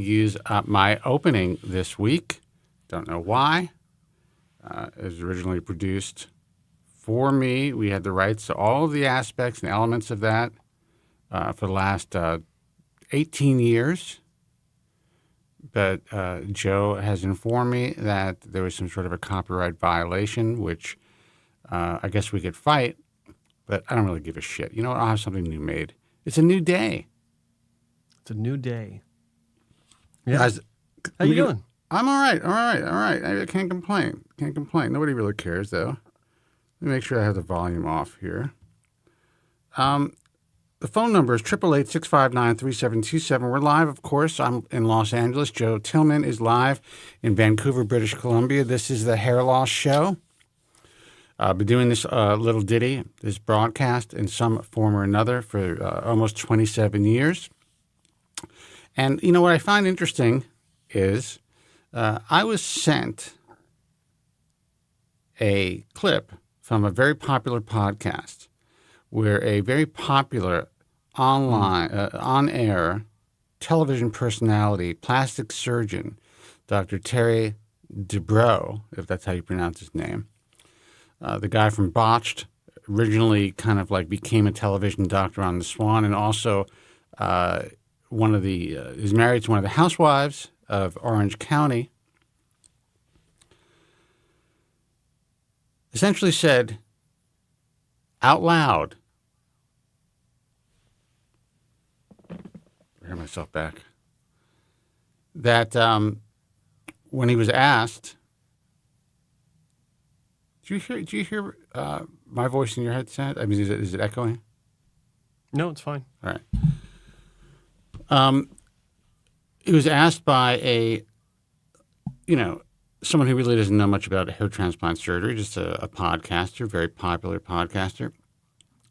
use my opening this week. Don't know why. It was originally produced for me. We had the rights to all of the aspects and elements of that for the last 18 years. But Joe has informed me that there was some sort of a copyright violation, which I guess we could fight, but I don't really give a shit. You know what? I'll have something new made. It's a new day. It's a new day. Yeah. Guys, how you doing? I'm all right. I can't complain. Nobody really cares, though. Let me make sure I have the volume off here. The phone number is 888-659-3727. We're live, of course. I'm in Los Angeles. Joe Tillman is live in Vancouver, British Columbia. This is the Hair Loss Show. I've been doing this little ditty, this broadcast in some form or another for almost 27 years. And, you know, what I find interesting is I was sent a clip from a very popular podcast where a very popular online, on-air television personality, plastic surgeon, Dr. Terry Dubrow, if that's how you pronounce his name, the guy from Botched, originally kind of like became a television doctor on The Swan, and also is married to one of the housewives of Orange County, essentially said out loud, I hear myself back, that when he was asked, do you hear my voice in your headset? I mean, is it echoing? No, it's fine. All right. He was asked by someone who really doesn't know much about hair transplant surgery, just a podcaster, very popular podcaster,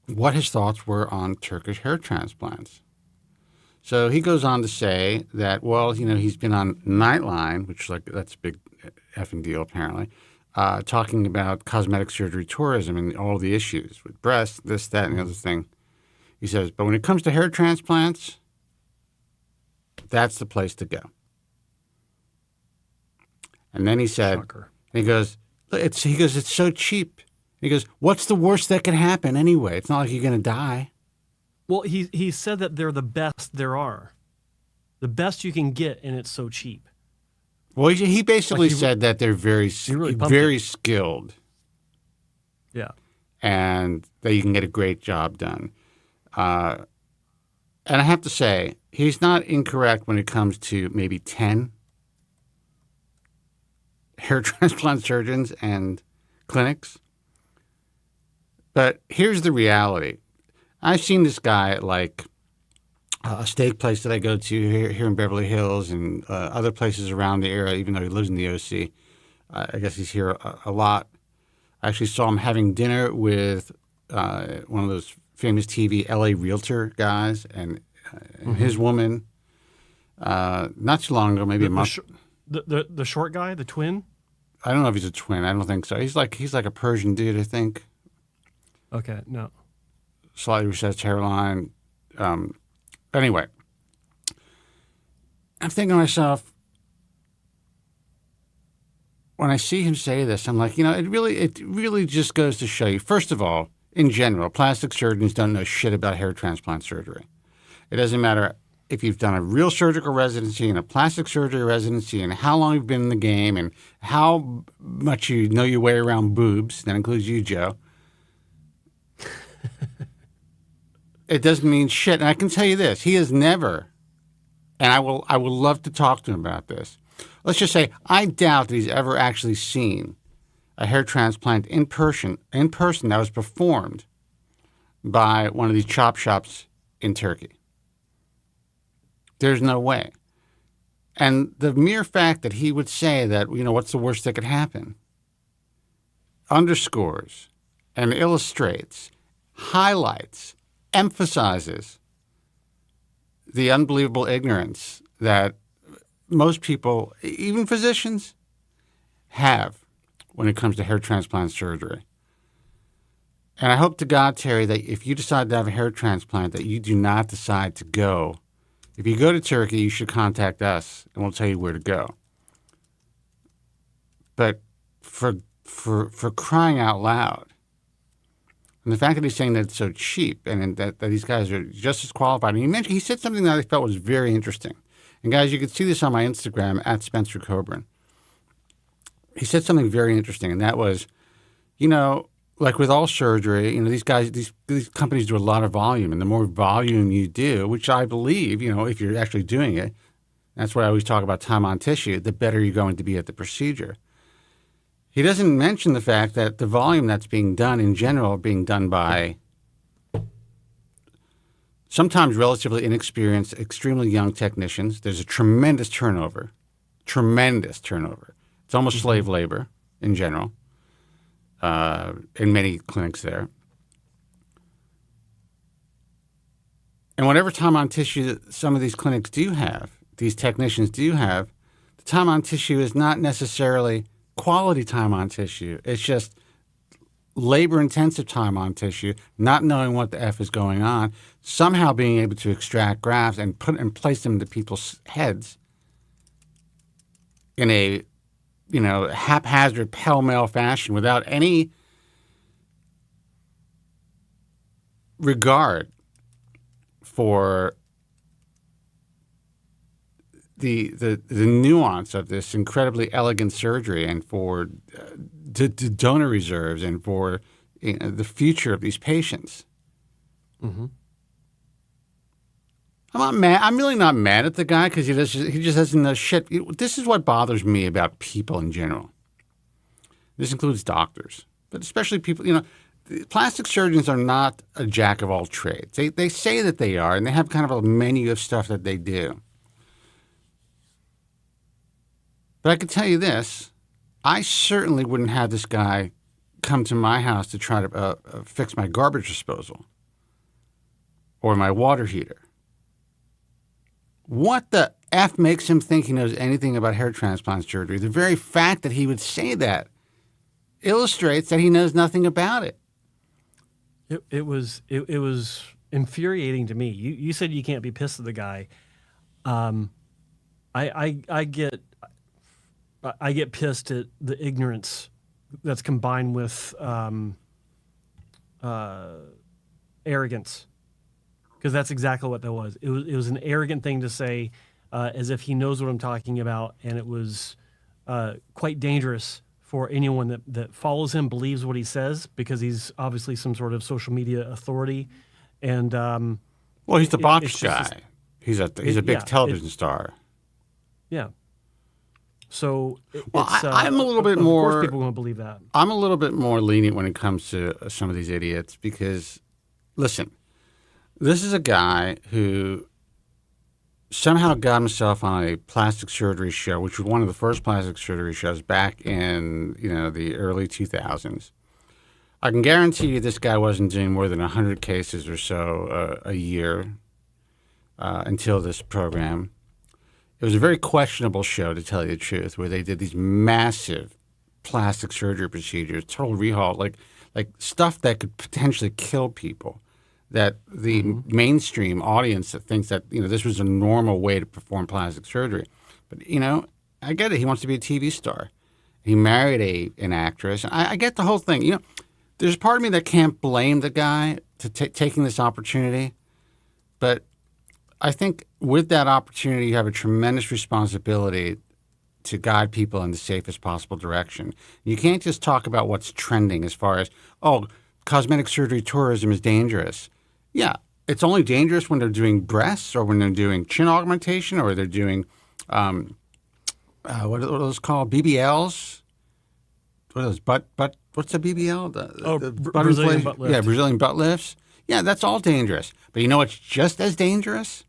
what his thoughts were on Turkish hair transplants. So he goes on to say that, well, he's been on Nightline, which that's a big effing deal apparently, talking about cosmetic surgery tourism and all the issues with breasts, this, that, and the other thing. He says, but when it comes to hair transplants, that's the place to go. And then he said, it's so cheap. He goes, what's the worst that can happen anyway? It's not like you're going to die. Well, he said that they're the best there are. The best you can get, and it's so cheap. Well, he basically said that they're very skilled. Yeah. And that you can get a great job done. And I have to say, he's not incorrect when it comes to maybe 10 hair transplant surgeons and clinics. But here's the reality. I've seen this guy at a steak place that I go to here in Beverly Hills and other places around the area, even though he lives in the OC. I guess he's here a lot. I actually saw him having dinner with one of those famous TV LA realtor guys and his woman not too long ago, maybe a month. The short guy, the twin? I don't know if he's a twin. I don't think so. He's like a Persian dude, I think. Okay, no. Slightly recessed hairline. Anyway, I'm thinking to myself, when I see him say this, I'm like, it really just goes to show you, first of all, in general, plastic surgeons don't know shit about hair transplant surgery. It doesn't matter if you've done a real surgical residency and a plastic surgery residency and how long you've been in the game and how much you know your way around boobs. That includes you, Joe. It doesn't mean shit. And I can tell you this, he has never, and I will love to talk to him about this. Let's just say I doubt that he's ever actually seen a hair transplant in person that was performed by one of these chop shops in Turkey. There's no way. And the mere fact that he would say that, what's the worst that could happen, underscores and illustrates, highlights, emphasizes the unbelievable ignorance that most people, even physicians, have when it comes to hair transplant surgery. And I hope to God, Terry, that if you decide to have a hair transplant, that you do not decide to go If you go to Turkey, you should contact us, and we'll tell you where to go. But for crying out loud, and the fact that he's saying that it's so cheap and that these guys are just as qualified. And he said something that I felt was very interesting. And guys, you can see this on my Instagram at Spencer Kobren. He said something very interesting, and that was, like with all surgery, these guys, these companies do a lot of volume, and the more volume you do, which I believe, if you're actually doing it, that's why I always talk about time on tissue, the better you're going to be at the procedure. He doesn't mention the fact that the volume that's being done in general being done by sometimes relatively inexperienced, extremely young technicians. There's a tremendous turnover. It's almost slave labor in general. In many clinics there. And whatever time on tissue that some of these clinics do have, these technicians do have, the time on tissue is not necessarily quality time on tissue. It's just labor-intensive time on tissue, not knowing what the F is going on, somehow being able to extract grafts and place them into people's heads in a haphazard, pell-mell fashion without any regard for the nuance of this incredibly elegant surgery and for donor reserves and for the future of these patients. Mm-hmm. I'm not mad. I'm really not mad at the guy because he just doesn't know shit. This is what bothers me about people in general. This includes doctors, but especially people. Plastic surgeons are not a jack of all trades. They say that they are, and they have kind of a menu of stuff that they do. But I can tell you this: I certainly wouldn't have this guy come to my house to try to fix my garbage disposal or my water heater. What the F makes him think he knows anything about hair transplant surgery? The very fact that he would say that illustrates that he knows nothing about it. It was infuriating to me. You said you can't be pissed at the guy. I get pissed at the ignorance that's combined with arrogance. Because that's exactly what that was. It was an arrogant thing to say, as if he knows what I'm talking about, and it was quite dangerous for anyone that follows him, believes what he says, because he's obviously some sort of social media authority. And well, he's the box guy. He's a big television star. Yeah. So I'm a little bit more. Of course, people won't believe that. I'm a little bit more lenient when it comes to some of these idiots because, listen. This is a guy who somehow got himself on a plastic surgery show, which was one of the first plastic surgery shows back in the early 2000s. I can guarantee you this guy wasn't doing more than 100 cases or so a year until this program. It was a very questionable show, to tell you the truth, where they did these massive plastic surgery procedures, total rehaul, like stuff that could potentially kill people. That the mainstream audience that thinks that this was a normal way to perform plastic surgery, but I get it. He wants to be a TV star. He married an actress. I get the whole thing. There's a part of me that can't blame the guy to taking this opportunity, but I think with that opportunity, you have a tremendous responsibility to guide people in the safest possible direction. You can't just talk about what's trending as far as cosmetic surgery tourism is dangerous. Yeah, it's only dangerous when they're doing breasts or when they're doing chin augmentation or they're doing, what are those called? BBLs? What are those? What's a BBL? The Brazilian butt lift. Yeah, Brazilian butt lifts. Yeah, that's all dangerous. But you know what's just as dangerous?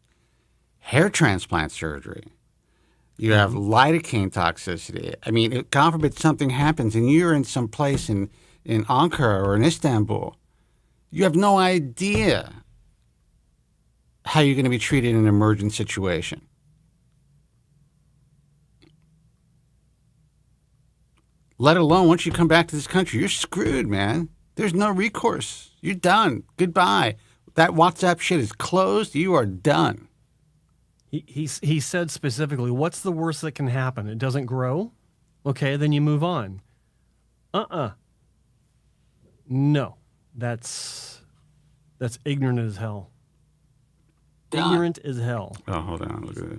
Hair transplant surgery. You have lidocaine toxicity. I mean, God forbid something happens and you're in some place in Ankara or in Istanbul. You have no idea how you're going to be treated in an emergent situation. Let alone once you come back to this country, you're screwed, man. There's no recourse. You're done. Goodbye. That WhatsApp shit is closed. You are done. He said specifically, what's the worst that can happen? It doesn't grow? Okay, then you move on. No, that's ignorant as hell. Ignorant as hell. Oh, hold on. Look at this.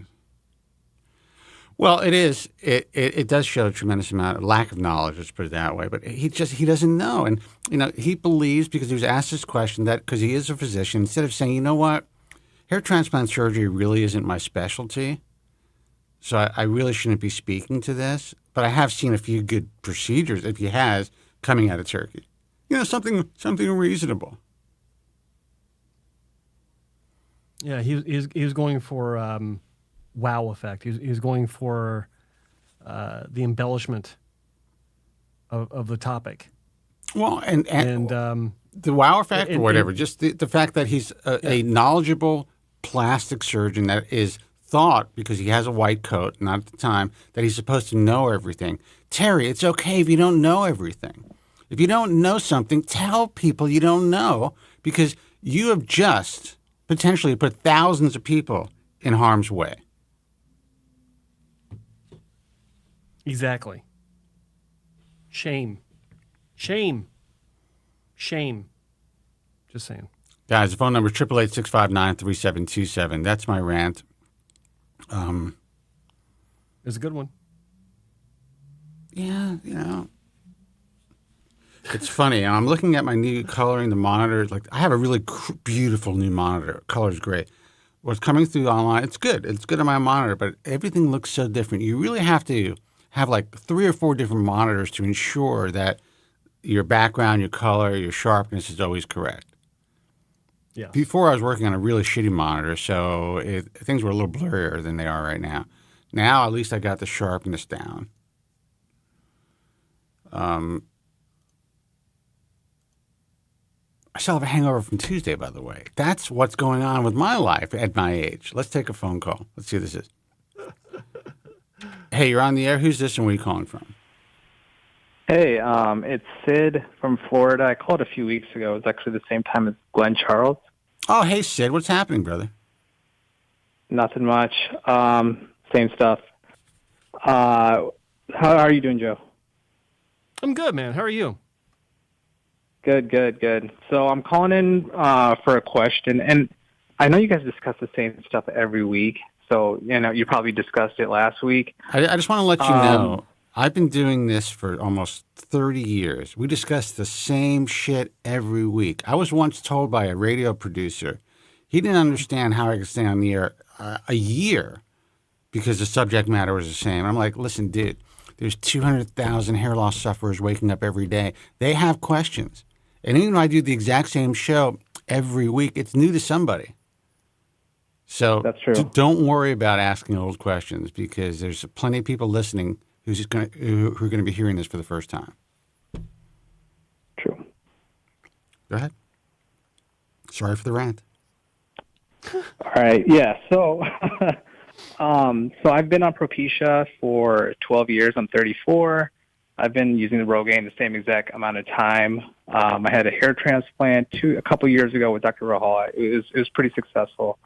Well, it is. It does show a tremendous amount of lack of knowledge, let's put it that way. But he doesn't know. And, he believes, because he was asked this question, that because he is a physician, instead of saying, you know what, hair transplant surgery really isn't my specialty, so I really shouldn't be speaking to this. But I have seen a few good procedures, if he has, coming out of Turkey. Something reasonable. Yeah, he was going for wow effect. He was going for the embellishment of the topic. Well, and the wow effect or whatever, just the fact that he's a knowledgeable plastic surgeon that is thought, because he has a white coat, not at the time, that he's supposed to know everything. Terry, it's okay if you don't know everything. If you don't know something, tell people you don't know, because you have just potentially put thousands of people in harm's way. Exactly. Shame. Shame. Shame. Just saying. Guys, the phone number is 888-659-3727. That's my rant. It's a good one. Yeah, It's funny. I'm looking at my new coloring, the monitor. Like, I have a really beautiful new monitor. Color's great. What's coming through online, it's good. It's good on my monitor, but everything looks so different. You really have to have like 3 or 4 different monitors to ensure that your background, your color, your sharpness is always correct. Yeah. Before, I was working on a really shitty monitor, so things were a little blurrier than they are right now. Now, at least I got the sharpness down. I still have a hangover from Tuesday, by the way. That's what's going on with my life at my age. Let's take a phone call. Let's see who this is. Hey, you're on the air. Who's this and where are you calling from? Hey, it's Sid from Florida. I called a few weeks ago. It was actually the same time as Glenn Charles. Oh, hey, Sid. What's happening, brother? Nothing much. Same stuff. How are you doing, Joe? I'm good, man. How are you? Good. So I'm calling in for a question, and I know you guys discuss the same stuff every week. So, you probably discussed it last week. I just want to let you know, I've been doing this for almost 30 years. We discuss the same shit every week. I was once told by a radio producer, he didn't understand how I could stay on the air a year because the subject matter was the same. I'm like, listen, dude, there's 200,000 hair loss sufferers waking up every day. They have questions. And even though I do the exact same show every week, it's new to somebody. So that's true. Don't worry about asking old questions, because there's plenty of people listening who are going to be hearing this for the first time. True. Go ahead. Sorry for the rant. All right. Yeah. So, so I've been on Propecia for 12 years. I'm 34. I've been using the Rogaine the same exact amount of time. I had a hair transplant a couple years ago with Dr. Rahal. It was pretty successful.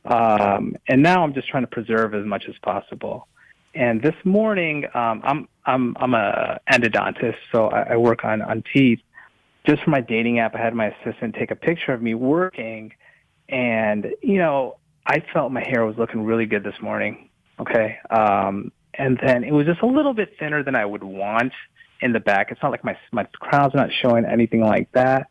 And now I'm just trying to preserve as much as possible. And this morning, I'm a endodontist, so I work on teeth. Just for my dating app, I had my assistant take a picture of me working, and I felt my hair was looking really good this morning. Okay, and then it was just a little bit thinner than I would want in the back. It's not like my crown's not showing anything like that.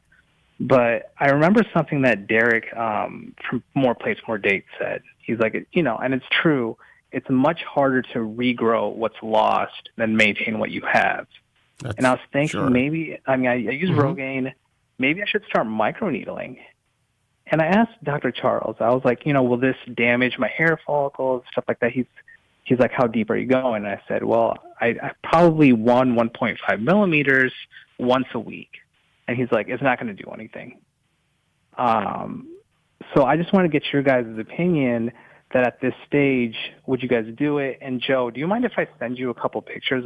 But I remember something that Derek from More Plates, More Dates said. He's like, and it's true. It's much harder to regrow what's lost than maintain what you have. And I was thinking maybe, I use Rogaine. Maybe I should start microneedling. And I asked Dr. Charles, I was like, will this damage my hair follicles, stuff like that? He's like, how deep are you going? And I said, well, I probably 1.5 millimeters once a week. And he's like, it's not going to do anything. So I just want to get your guys' opinion that at this stage, would you guys do it? And Joe, do you mind if I send you a couple pictures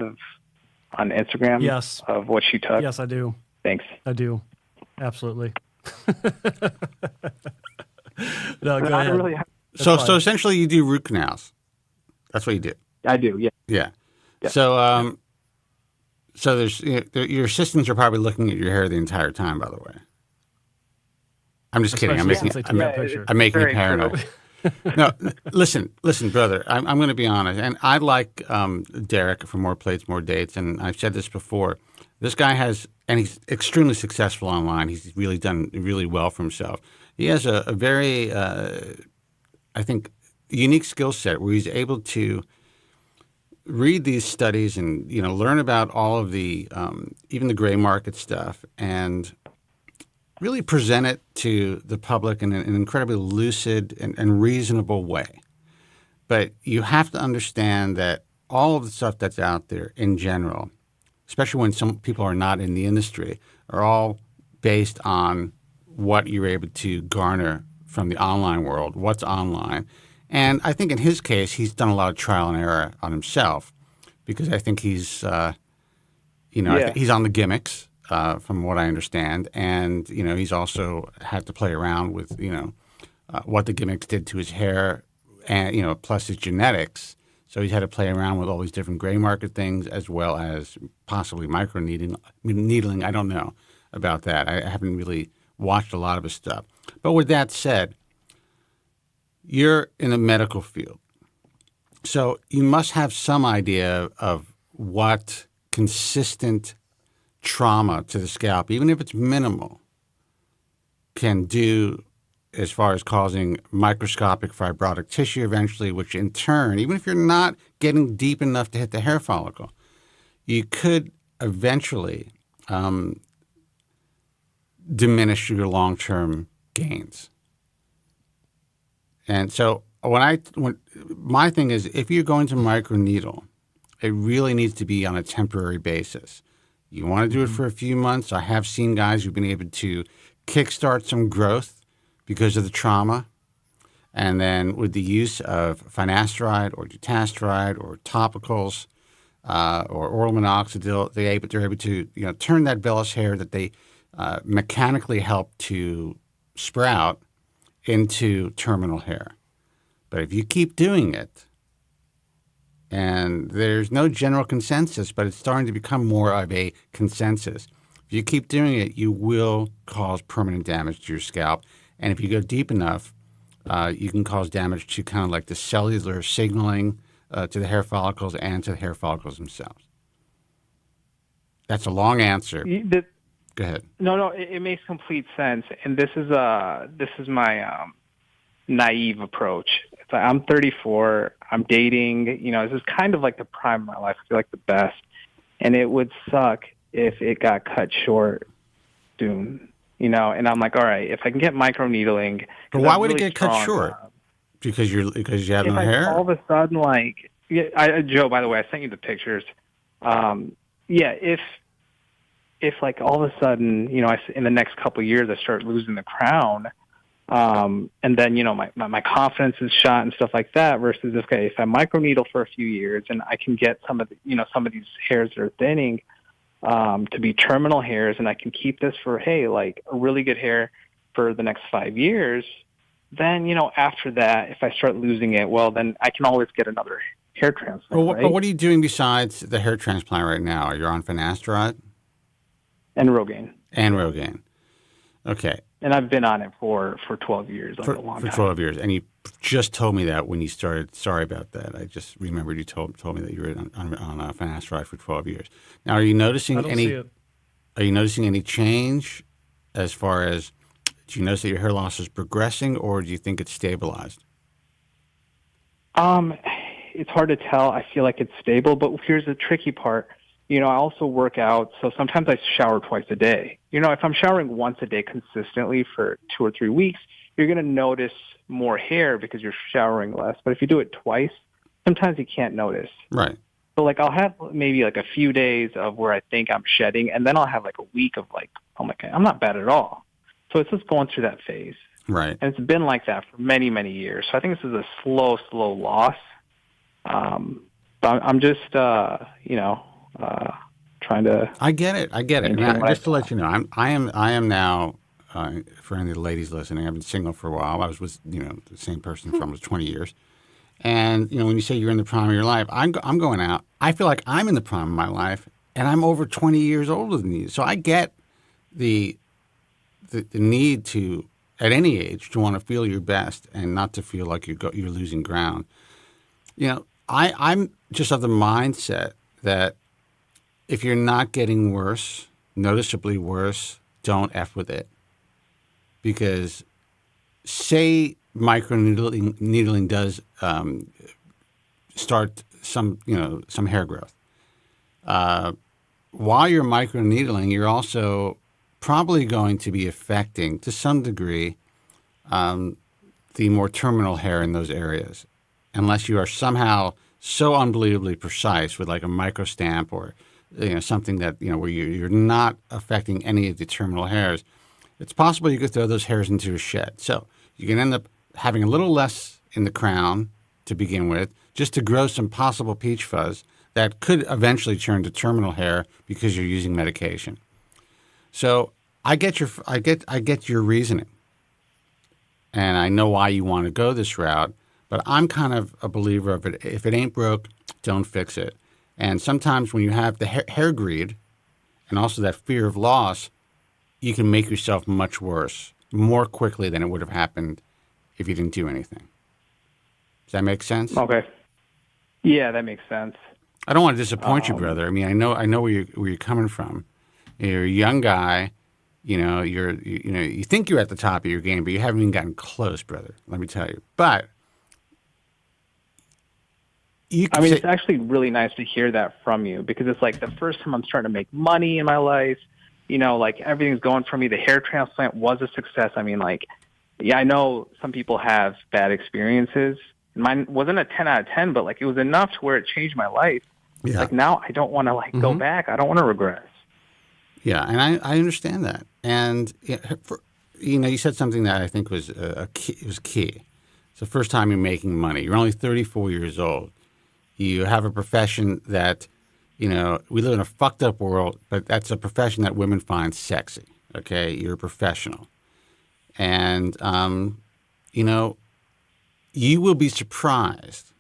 on Instagram Yes. of what she took? Yes, I do. Thanks. I do. Absolutely. No, go ahead. So essentially, you do root canals. That's what you do. I do, yeah. Yeah. Yeah. So there's your assistants are probably looking at your hair the entire time. By the way, I'm just kidding. I'm Especially making since they took that picture. I'm making you Very paranoid. No, listen, brother. I'm going to be honest, and I like Derek from More Plates, More Dates, and I've said this before. This guy and he's extremely successful online. He's really done really well for himself. He has a very, I think, unique skill set where he's able to read these studies and learn about all of the even the gray market stuff and really present it to the public in an incredibly lucid and reasonable way. But you have to understand that all of the stuff that's out there in general, especially when some people are not in the industry, are all based on what you're able to garner from the online world, what's online. And I think in his case, he's done a lot of trial and error on himself because I think he's, I think he's on the gimmicks from what I understand. And, he's also had to play around with, what the gimmicks did to his hair and, plus his genetics. So he's had to play around with all these different gray market things as well as possibly micro needling. I don't know about that. I haven't really watched a lot of his stuff. But with that said, you're in the medical field. So you must have some idea of what consistent trauma to the scalp, even if it's minimal, can do as far as causing microscopic fibrotic tissue eventually, which in turn, even if you're not getting deep enough to hit the hair follicle, you could eventually diminish your long-term gains. And so my thing is, if you're going to microneedle, it really needs to be on a temporary basis. You want to do it for a few months. I have seen guys who've been able to kickstart some growth because of the trauma. And then with the use of finasteride or dutasteride or topicals or oral minoxidil, they're able to turn that vellus hair that they mechanically help to sprout into terminal hair. But if you keep doing it, and there's no general consensus, but it's starting to become more of a consensus. If you keep doing it, you will cause permanent damage to your scalp. And if you go deep enough, you can cause damage to kind of like the cellular signaling to the hair follicles and to the hair follicles themselves. That's a long answer. Go ahead. No, it makes complete sense. And this is my naive approach. It's like I'm 34. I'm dating. This is kind of like the prime of my life. I feel like the best. And it would suck if it got cut short soon. And I'm like, all right, if I can get microneedling. But why would it get cut short? Because you have no hair? All of a sudden, Joe, by the way, I sent you the pictures. If like all of a sudden, in the next couple of years, I start losing the crown, and then, my confidence is shot and stuff like that versus, okay, if I microneedle for a few years and I can get some of these hairs that are thinning, to be terminal hairs, and I can keep this for, a really good hair for the next 5 years, then, after that, if I start losing it, well, then I can always get another hair transplant. But what are you doing besides the hair transplant right now? You're on finasteride? And Rogaine. Okay. And I've been on it for 12 years, a long time. For 12 years. And you just told me that when you started. Sorry about that. I just remembered you told me that you were on finasteride for 12 years. Now, are you noticing Are you noticing any change as far as, do you notice that your hair loss is progressing, or do you think it's stabilized? It's hard to tell. I feel like it's stable, but here's the tricky part. I also work out, so sometimes I shower twice a day. If I'm showering once a day consistently for 2 or 3 weeks, you're going to notice more hair because you're showering less. But if you do it twice, sometimes you can't notice. Right. So, I'll have maybe a few days of where I think I'm shedding, and then I'll have a week of I'm not bad at all. So it's just going through that phase. Right. And it's been like that for many, many years. So I think this is a slow loss. But I'm just, trying to. I get it. And just to let you know, I am now for any of the ladies listening, I've been single for a while. I was with the same person for almost 20 years. And when you say you're in the prime of your life, I'm going out. I feel like I'm in the prime of my life, and I'm over 20 years older than you. So I get the need to, at any age, to want to feel your best and not to feel like you're losing ground. I'm just of the mindset that if you're not getting worse, noticeably worse, don't F with it. Because say microneedling does start some hair growth. While you're microneedling, you're also probably going to be affecting, to some degree, the more terminal hair in those areas, unless you are somehow so unbelievably precise with like a microstamp or something that where you're not affecting any of the terminal hairs. It's possible you could throw those hairs into a shed. So you can end up having a little less in the crown to begin with, just to grow some possible peach fuzz that could eventually turn to terminal hair because you're using medication. So I get your reasoning, and I know why you want to go this route. But I'm kind of a believer of it. If it ain't broke, don't fix it. And sometimes when you have the hair greed, and also that fear of loss, you can make yourself much worse more quickly than it would have happened if you didn't do anything. Does that make sense? Okay. Yeah, that makes sense. I don't want to disappoint you, brother. I mean, I know where you're coming from. You're a young guy. You think you're at the top of your game, but you haven't even gotten close, brother. Let me tell you. But it's actually really nice to hear that from you, because it's like the first time I'm starting to make money in my life. Like everything's going for me. The hair transplant was a success. I mean, I know some people have bad experiences. Mine wasn't a 10 out of 10, but it was enough to where it changed my life. Yeah. Now I don't want to go back. I don't want to regress. Yeah, and I understand that. And you said something that I think was key. It's the first time you're making money. You're only 34 years old. You have a profession that, we live in a fucked up world, but that's a profession that women find sexy. Okay, you're a professional, and you will be surprised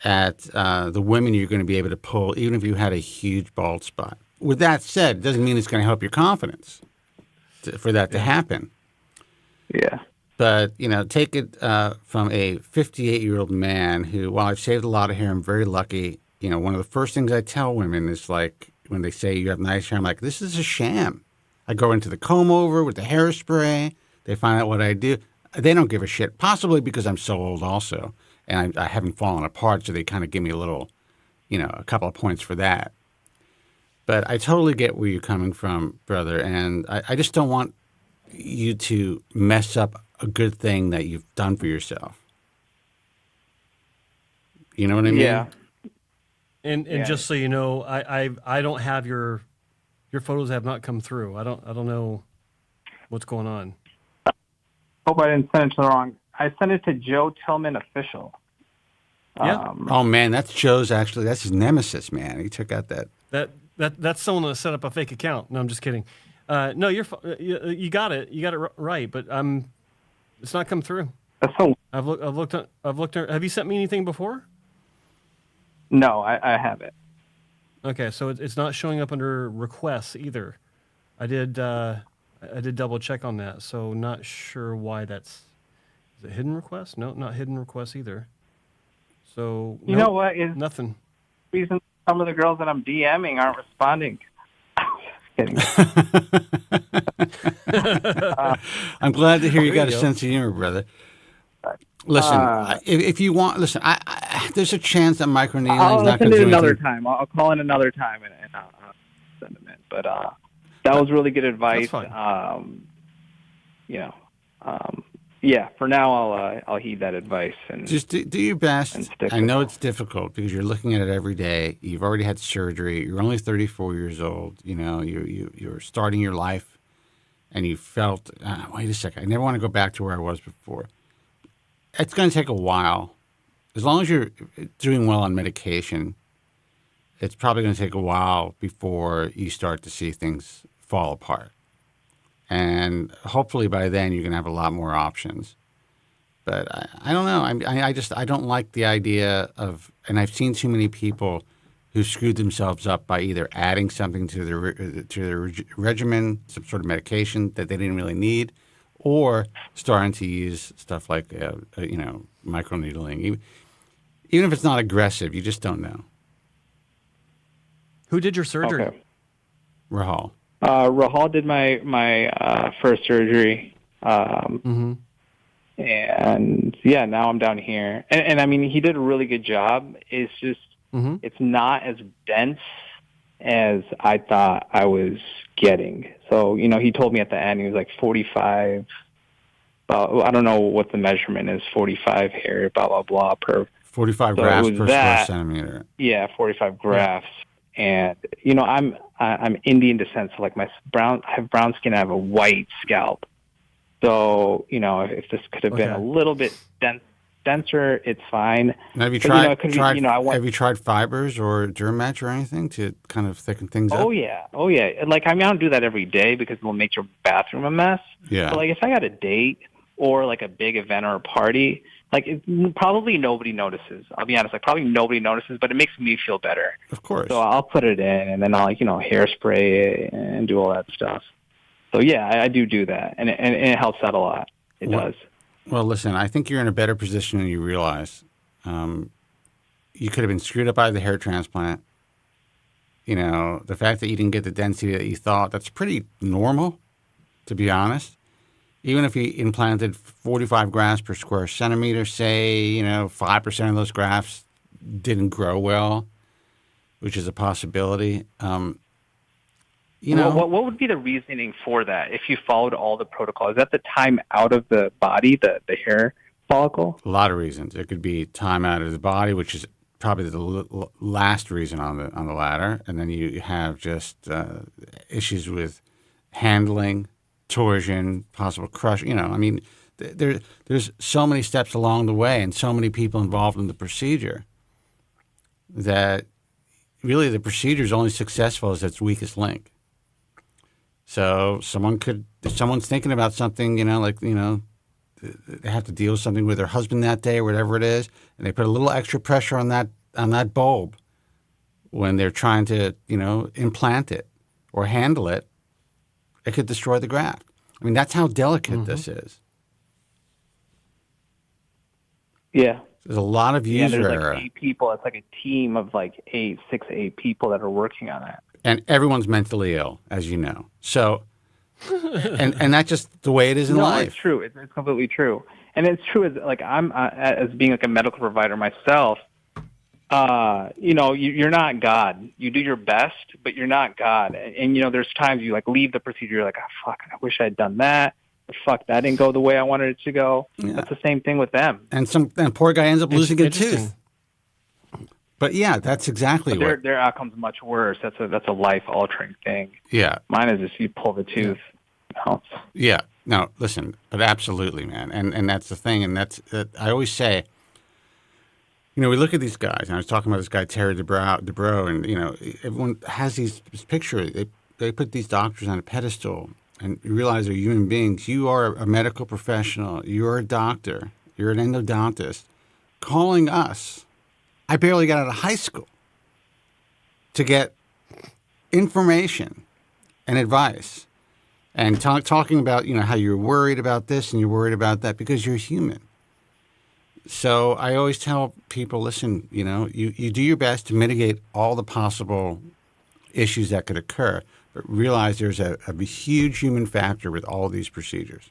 at the women you're going to be able to pull, even if you had a huge bald spot. With that said, it doesn't mean it's going to help your confidence for that to happen. Yeah. But, take it from a 58-year-old man who, while I've saved a lot of hair, I'm very lucky. One of the first things I tell women is when they say you have nice hair, I'm like, this is a sham. I go into the comb over with the hairspray. They find out what I do. They don't give a shit, possibly because I'm so old also. And I haven't fallen apart, so they kind of give me a little, a couple of points for that. But I totally get where you're coming from, brother. And I just don't want you to mess up a good thing that you've done for yourself. You know what I mean? Yeah. And just so you know, I don't have your photos have not come through. I don't know what's going on. Hope I didn't send it to the wrong. I sent it to Joe Tillman Official. Yeah. Oh man, that's his nemesis, man. He took out that. That's someone that set up a fake account. No, I'm just kidding. No, you got it. You got it right, but it's not come through. That's so. I've looked. Have you sent me anything before? No, I haven't. Okay, so it's not showing up under requests either. I did double check on that, so not sure why that's. Is it hidden request? No, not hidden request either. So you know what is nothing. Reason some of the girls that I'm DMing aren't responding. Kidding. I'm glad to hear you got a sense of humor, brother. Listen, if you want, there's a chance that microneedling is not going to do another anything. time. I'll call in another time and I'll send them in. But that was really good advice. That's fine. Yeah. For now, I'll heed that advice and just do your best. I know with it's difficult because you're looking at it every day. You've already had surgery. You're only 34 years old. You're starting your life, and you felt. Wait a second. I never want to go back to where I was before. It's going to take a while. As long as you're doing well on medication, it's probably going to take a while before you start to see things fall apart. And hopefully by then you're going to have a lot more options. But I don't know. I don't like the idea of, and I've seen too many people who screwed themselves up by either adding something to their regimen, some sort of medication that they didn't really need, or starting to use stuff like microneedling. Even if it's not aggressive, you just don't know. Who did your surgery? Okay. Rahal. Rahal did my first surgery. And yeah, now I'm down here. And I mean, he did a really good job. It's just, it's not as dense as I thought I was getting. So, he told me at the end, he was like 45, I don't know what the measurement is, 45 hair, blah, blah, blah, per. 45 grafts per square centimeter. Yeah, 45 grafts. And, I'm Indian descent, so like I have brown skin, I have a white scalp. So, if this could have been a little bit denser, it's fine. Now, have you tried fibers or Dermatch or anything to kind of thicken things up? Oh yeah. Like, I don't do that every day because it'll make your bathroom a mess. Yeah. But like, if I got a date or like a big event or a party, like probably nobody notices. I'll be honest, like probably nobody notices, but it makes me feel better. Of course. So I'll put it in, and then I'll hairspray it and do all that stuff. So yeah, I do that, and it helps out a lot. It does. Well, listen, I think you're in a better position than you realize. You could have been screwed up by the hair transplant. The fact that you didn't get the density that you thought, that's pretty normal, to be honest. Even if you implanted 45 grafts per square centimeter, say, 5% of those grafts didn't grow well, which is a possibility. What would be the reasoning for that if you followed all the protocols? Is that the time out of the body, the hair follicle? A lot of reasons. It could be time out of the body, which is probably the last reason on the ladder, and then you have just issues with handling, torsion, possible crush. There's so many steps along the way, and so many people involved in the procedure that really the procedure is only successful as its weakest link. So if someone's thinking about something, they have to deal with something with their husband that day or whatever it is, and they put a little extra pressure on that bulb when they're trying to, implant it or handle it, it could destroy the graft. I mean, that's how delicate this is. Yeah. There's a lot of user there's error. Like 8 people. It's like a team of like 6 to 8 people that are working on it. And everyone's mentally ill, as you know. So, and that's just the way it is in life. It's true. It's completely true. And it's true as like I'm as being like a medical provider myself. You're not God. You do your best, but you're not God. And there's times you like leave the procedure, you're like, oh, fuck, I wish I'd done that. Or, fuck, that didn't go the way I wanted it to go. Yeah. That's the same thing with them. And poor guy ends up losing a tooth. But yeah, that's exactly what their outcome's much worse. That's a life altering thing. Yeah. Mine is just you pull the tooth. Yeah. No, listen, but absolutely, man. And that's the thing. And I always say, we look at these guys, and I was talking about this guy, Terry DeBro, and, everyone has this picture. They put these doctors on a pedestal, and you realize they're human beings. You are a medical professional. You're a doctor. You're an endodontist. Calling us, I barely got out of high school, to get information and advice and talking about, how you're worried about this and you're worried about that because you're human. So I always tell people, listen, you do your best to mitigate all the possible issues that could occur, but realize there's a huge human factor with all these procedures.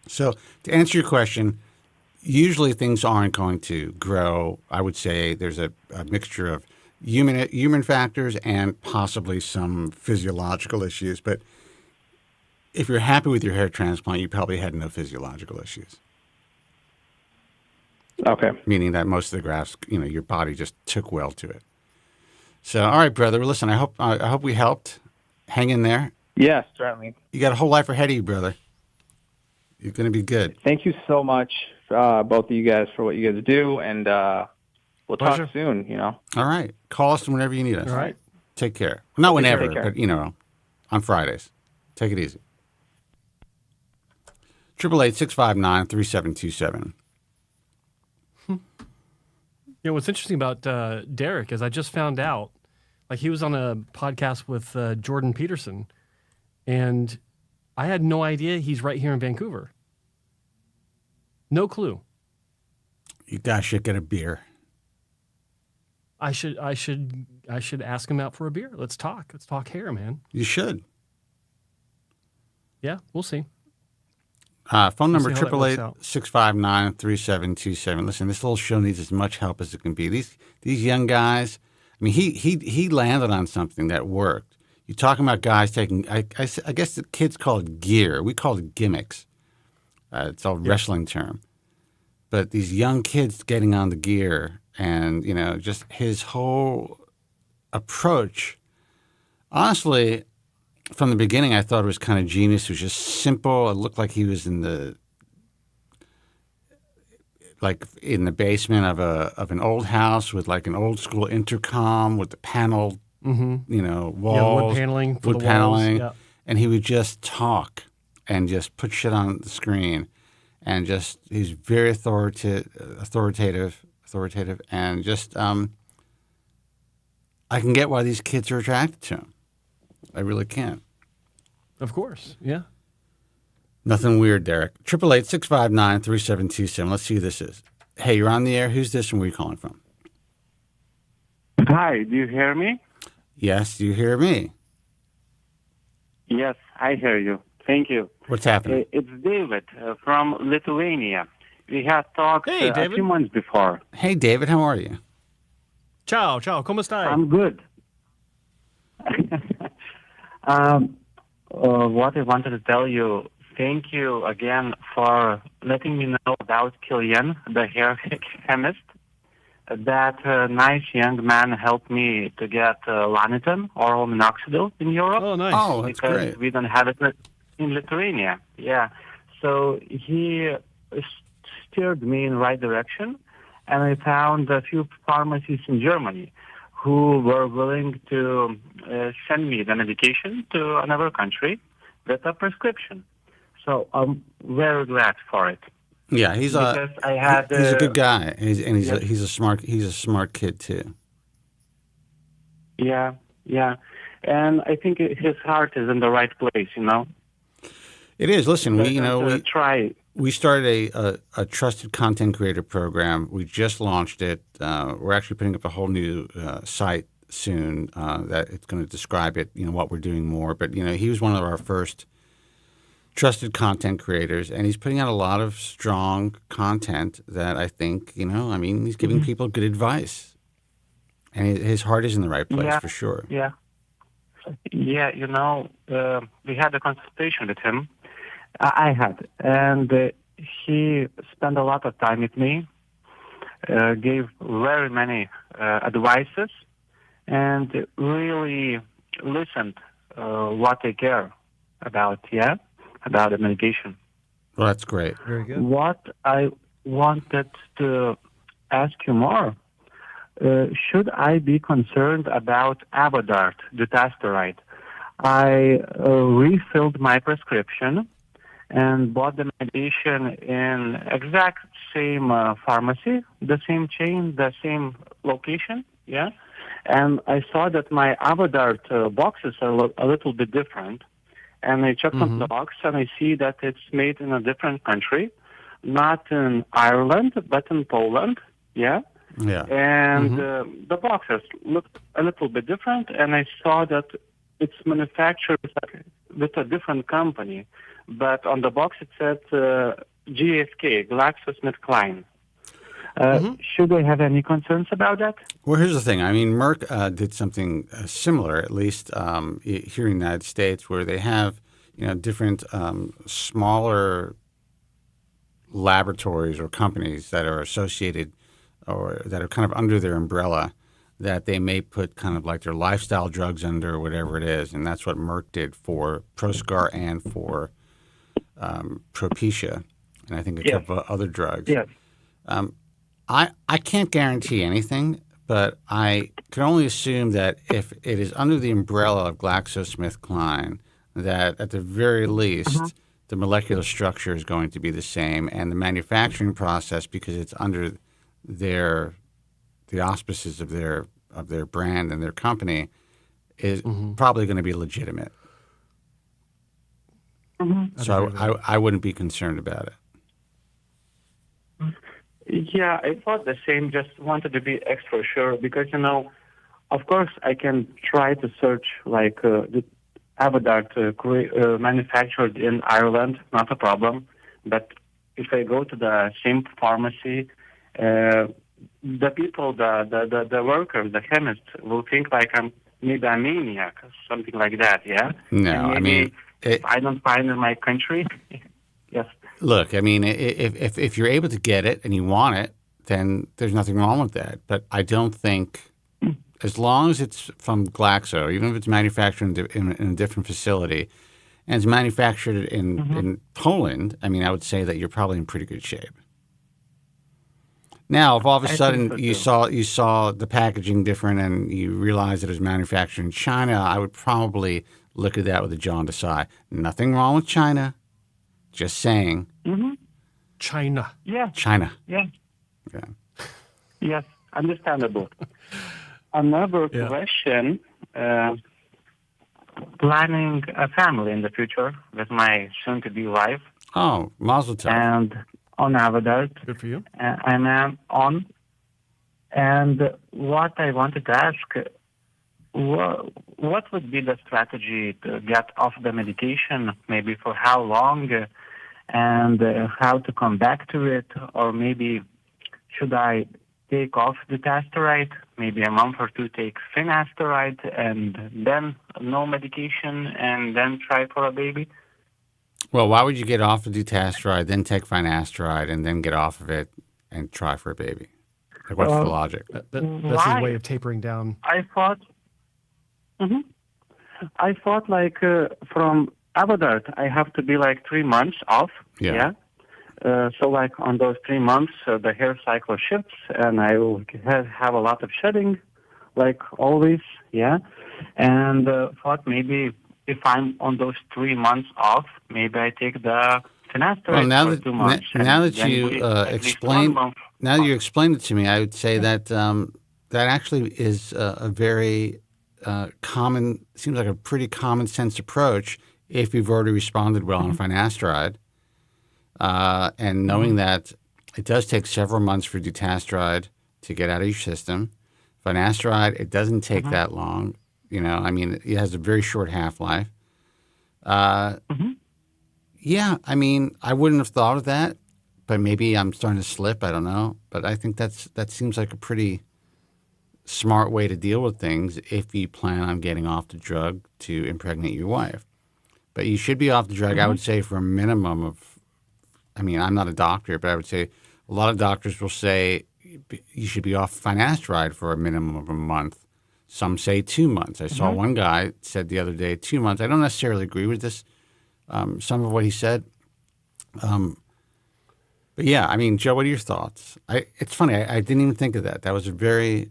So to answer your question, usually things aren't going to grow. I would say there's a mixture of human factors and possibly some physiological issues. But if you're happy with your hair transplant, you probably had no physiological issues. Okay. Meaning that most of the grafts, your body just took well to it. So, all right, brother. Well, listen, I hope we helped. Hang in there. Yes, certainly. You got a whole life ahead of you, brother. You're going to be good. Thank you so much, both of you guys, for what you guys do, and we'll talk soon. All right. Call us whenever you need us. All right. Take care. Well, not whenever, Take care. but on Fridays. Take it easy. 888-659-3727. What's interesting about Derek is I just found out, like he was on a podcast with Jordan Peterson, and I had no idea he's right here in Vancouver. No clue. You guys should get a beer. I should ask him out for a beer. Let's talk. Let's talk hair, man. You should. Yeah, we'll see. Phone number We'll see how that works out. 888-659-3727. Listen, this little show needs as much help as it can be. These young guys, I mean, he landed on something that worked. You're talking about guys taking, I guess the kids call it gear. We call it gimmicks. It's a wrestling term. But these young kids getting on the gear and, just his whole approach, honestly, from the beginning, I thought it was kind of genius. It was just simple. It looked like he was in the basement of an old house with like an old school intercom with the paneled, walls, wood paneling, for wood the paneling, walls. and he would just talk and just put shit on the screen, and just he's very authoritative, and just I can get why these kids are attracted to him. I really can. Of course, yeah. Nothing weird, Derek. 888-659-3727. Let's see who this is. Hey, you're on the air. Who's this and where are you calling from? Hi, do you hear me? Yes, do you hear me? Yes, I hear you. Thank you. What's happening? It's David from Lithuania. We had talked Hey, a David. few months before. Hey, David, how are you? Ciao, como stai? I'm good. What I wanted to tell you, thank you again for letting me know about Kilian, the hair chemist. That nice young man helped me to get Lanitan, oral minoxidil, in Europe. Oh, nice. Oh, that's because great. we don't have it in Lithuania. Yeah. So he steered me in the right direction, and I found a few pharmacies in Germany who were willing to send me the medication to another country with a prescription. So I'm very glad for it. Yeah, he's Because I had, he's a good guy, he's yeah. a smart kid too. Yeah, and I think his heart is in the right place. It is. Listen, Try. we started a trusted content creator program. We just launched it. We're actually putting up a whole new site soon that it's going to describe it. What we're doing more. But he was one of our first trusted content creators, and he's putting out a lot of strong content that I think he's giving people good advice, and his heart is in the right place for sure. Yeah. We had a consultation with him. I had, and he spent a lot of time with me, gave very many advices, and really listened what I care about, about the medication. Well, that's great. Very good. What I wanted to ask you more, should I be concerned about Avodart, dutasteride? I refilled my prescription and bought the medication in exact same pharmacy, the same chain, the same location, and I saw that my Avodart boxes are a little bit different. And I checked on the box, and I see that it's made in a different country, not in Ireland, but in Poland, Yeah. And the boxes looked a little bit different, and I saw that it's manufactured with a different company. But on the box it said GSK, GlaxoSmithKline. Should I have any concerns about that? Well, here's the thing. I mean, Merck did something similar, at least here in the United States, where they have different smaller laboratories or companies that are associated or that are kind of under their umbrella that they may put kind of like their lifestyle drugs under or whatever it is. And that's what Merck did for Proscar and for Propecia, and I think a couple of other drugs. Yes. I can't guarantee anything, but I can only assume that if it is under the umbrella of GlaxoSmithKline, that at the very least the molecular structure is going to be the same, and the manufacturing process, because it's under the auspices of their brand and their company, is probably going to be legitimate. So I wouldn't be concerned about it. Yeah, I thought the same. Just wanted to be extra sure because, of course, I can try to search like the Avodart manufactured in Ireland, not a problem. But if I go to the same pharmacy, the people, the workers, the chemists will think like I'm maybe a maniac, something like that. Yeah. No, And I mean, if I don't find in my country. Yes. Look, I mean, if you're able to get it and you want it, then there's nothing wrong with that. But I don't think, as long as it's from Glaxo, even if it's manufactured in a different facility, and it's manufactured in Poland, I mean, I would say that you're probably in pretty good shape. Now, if all of a sudden you saw the packaging different and you realized that it was manufactured in China, I would probably look at that with a jaundiced eye. Nothing wrong with China. Just saying. China. Yeah. China. Yeah. Okay. Yes, understandable. Another question, planning a family in the future with my soon-to-be wife. Oh, Mazel Tov. And on Avodart. Good for you. And I'm on. And what I wanted to ask, what would be the strategy to get off the medication, maybe for how long, and how to come back to it, or maybe should I take off the dutasteride, maybe a month or two take finasteride, and then no medication, and then try for a baby? Well, why would you get off the dutasteride, then take finasteride, and then get off of it and try for a baby? Like, what's the logic? That's his way of tapering down. I thought like from Avodart, I have to be like 3 months off. Yeah. So like on those 3 months, the hair cycle shifts, and I will have a lot of shedding, like always. Yeah. And thought maybe if I'm on those 3 months off, maybe I take the finasteride for 2 months. Now that you explained it to me, I would say that that actually is a very common, seems like a pretty common sense approach if you've already responded well on finasteride. And knowing that it does take several months for dutasteride to get out of your system. Finasteride, it doesn't take that long. I mean, it has a very short half-life. Yeah, I mean, I wouldn't have thought of that, but maybe I'm starting to slip. I don't know. But I think that seems like a pretty smart way to deal with things if you plan on getting off the drug to impregnate your wife. But you should be off the drug, I would say, for a minimum of, I mean, I'm not a doctor, but I would say a lot of doctors will say you should be off finasteride for a minimum of a month. Some say 2 months. I saw one guy said the other day 2 months. I don't necessarily agree with this, some of what he said. But yeah, I mean, Joe, what are your thoughts? It's funny. I didn't even think of that. That was a very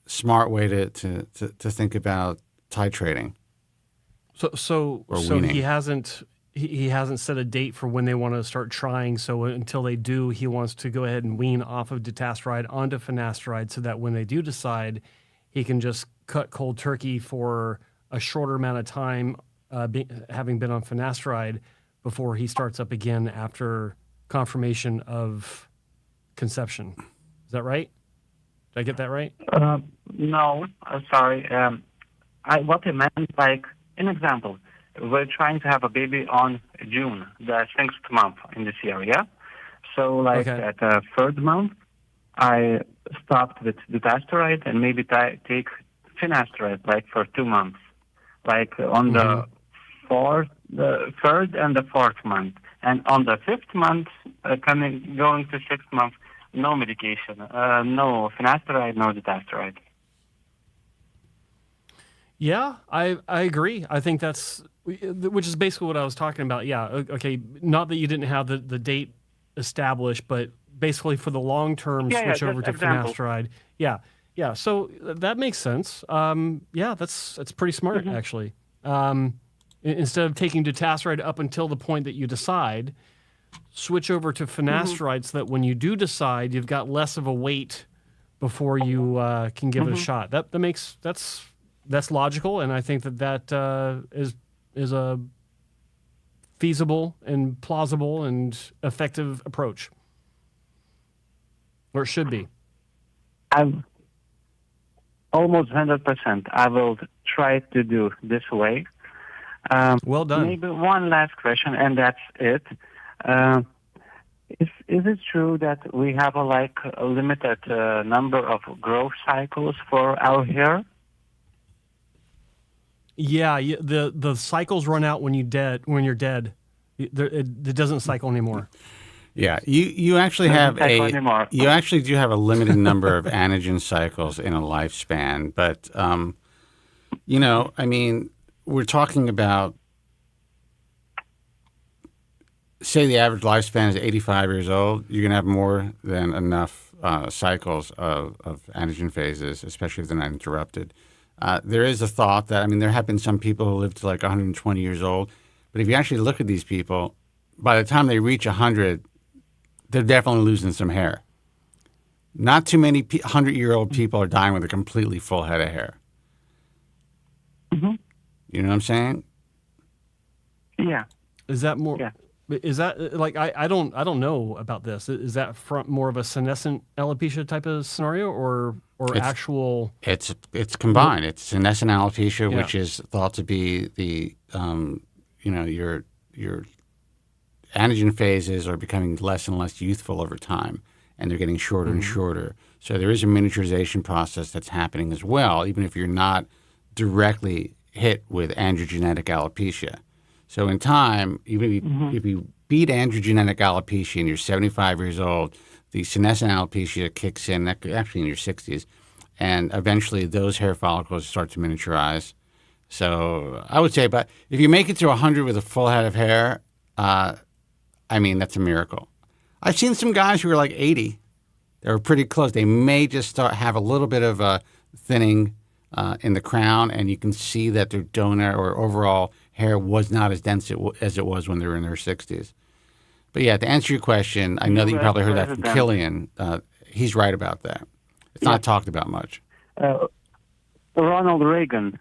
smart way to think about titrating. So he hasn't set a date for when they want to start trying. So until they do, he wants to go ahead and wean off of dutasteride onto finasteride, so that when they do decide, he can just cut cold turkey for a shorter amount of time, having been on finasteride, before he starts up again after confirmation of conception. Is that right? Did I get that right? No, sorry. What I meant, like, an example, we're trying to have a baby on June, the 6th month in this year, yeah? So, like, at the 3rd month, I stopped with dutasteride and maybe take finasteride, like, for 2 months. Like, on the 3rd and the 4th month. And on the 5th month, going to 6th month, no medication, no finasteride, no dutasteride. Yeah, I agree. I think which is basically what I was talking about. Yeah, okay, not that you didn't have the date established, but basically for the long-term switch over to finasteride. Yeah, so that makes sense. Yeah, that's pretty smart, actually. Instead of taking dutasteride up until the point that you decide, switch over to finasteride so that when you do decide, you've got less of a wait before you can give it a shot. That's logical, and I think that is a feasible and plausible and effective approach, or it should be. I'm almost 100%. I will try to do this way. Well done. Maybe one last question, and that's it. Is it true that we have a limited number of growth cycles for our hair? Yeah, the cycles run out when you're dead. It doesn't cycle anymore. Yeah, you actually have you actually do have a limited number of anagen cycles in a lifespan, but I mean, we're talking about, say the average lifespan is 85 years old, you're going to have more than enough cycles of anagen phases, especially if they're not interrupted. There is a thought that, I mean, there have been some people who live to like 120 years old, but if you actually look at these people, by the time they reach 100, they're definitely losing some hair. Not too many 100-year-old people are dying with a completely full head of hair. Mm-hmm. You know what I'm saying? Yeah. Is that more? Yeah. Is that like I don't know about this. Is that more of a senescent alopecia type of scenario, or actual? It's combined. It's senescent alopecia, Yeah. which is thought to be the your anagen phases are becoming less and less youthful over time, and they're getting shorter and shorter. So there is a miniaturization process that's happening as well, even if you're not directly hit with androgenetic alopecia. So in time, even if you beat androgenetic alopecia and you're 75 years old, the senescent alopecia kicks in, actually in your 60s, and eventually those hair follicles start to miniaturize. So I would say, but if you make it to 100 with a full head of hair, I mean, that's a miracle. I've seen some guys who are like 80. They were pretty close. They may just have a little bit of a thinning in the crown, and you can see that their donor or overall hair was not as dense as it was when they were in their 60s. But yeah, to answer your question, I know that you probably heard that from Killian. He's right about that. It's not talked about much. Ronald Reagan,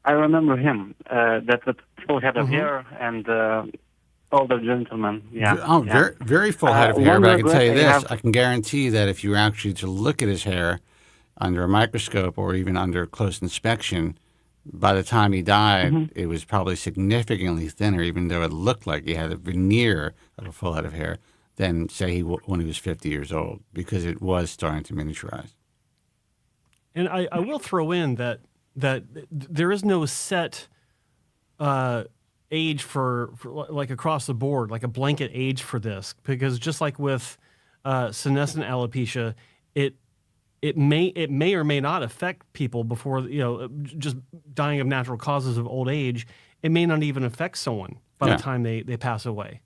I remember him. That with full head of hair and older gentleman. Yeah. Oh, yeah. very, very full head of hair. But I can tell you this: have... I can guarantee that if you were actually to look at his hair under a microscope or even under close inspection, by the time he died, it was probably significantly thinner, even though it looked like he had a veneer of a full head of hair, than, say, when he was 50 years old, because it was starting to miniaturize. And I will throw in that there is no set age for like across the board, like a blanket age for this, because just like with senescent alopecia, it may or may not affect people before, just dying of natural causes of old age. It may not even affect someone by the time they pass away.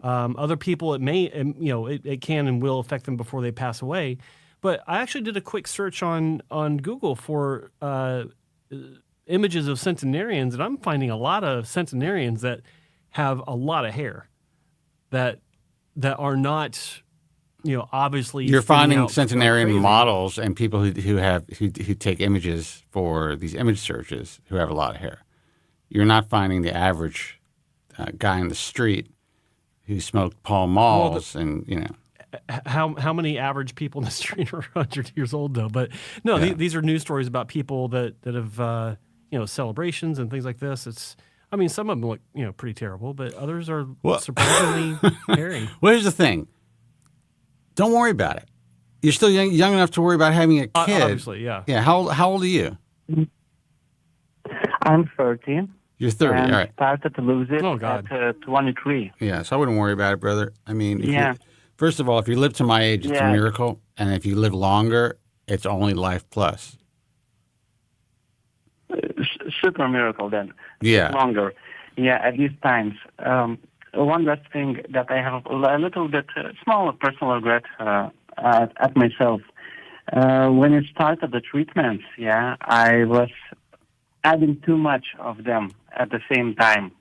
Other people, it may, it can and will affect them before they pass away. But I actually did a quick search on Google for images of centenarians, and I'm finding a lot of centenarians that have a lot of hair that are not, obviously. You're finding centenarian models and people who take images for these image searches who have a lot of hair. You're not finding the average guy in the street who smoked Pall Malls How many average people in the street are 100 years old, though? But no, these are news stories about people that have, celebrations and things like this. Some of them look, pretty terrible, but others are surprisingly hairy. Well, here's the thing. Don't worry about it. You're still young enough to worry about having a kid. Obviously, yeah. Yeah. How old are you? I'm 30. You're 30, and all right. Started to lose it at 23. Yeah, so I wouldn't worry about it, brother. I mean, first of all, if you live to my age, it's a miracle. And if you live longer, it's only life plus. Super miracle then. Yeah. Longer. Yeah, at these times. One last thing that I have a little bit small personal regret at myself. When I started the treatments, I was adding too much of them at the same time.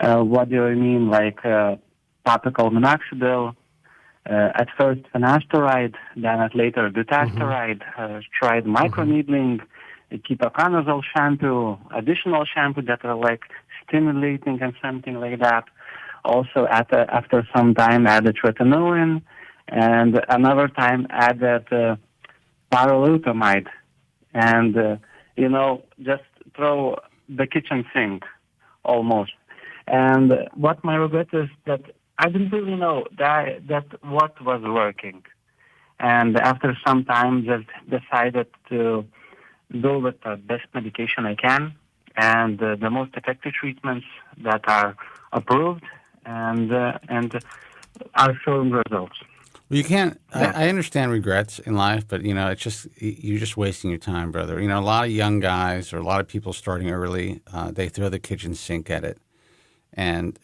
What do I mean? Like topical minoxidil, at first finasteride, then at later dutasteride, tried microneedling, ketoconazole shampoo, additional shampoo that are like stimulating and something like that. Also, after some time, added tretinoin, and another time added paralutamide, and just throw the kitchen sink almost. And what my regret is that I didn't really know that what was working. And after some time, just decided to go with the best medication I can and the most effective treatments that are approved and are showing results. Well, you can't. I understand regrets in life, but it's just you're just wasting your time, brother. A lot of young guys or a lot of people starting early, they throw the kitchen sink at it, and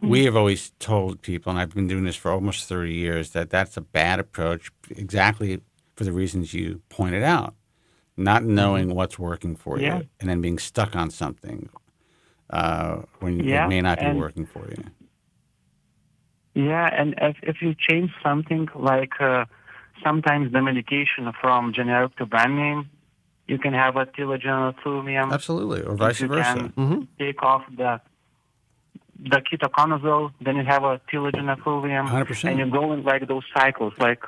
we have always told people, and I've been doing this for almost 30 years, that that's a bad approach, exactly for the reasons you pointed out. Not knowing what's working for you, and then being stuck on something when it may not be working for you. Yeah, and if you change something like sometimes the medication from generic to brand name, you can have a tillagene. Absolutely, or vice versa. Can take off the ketoconazole, then you have a tillagene, 100%. and you go in like those cycles, like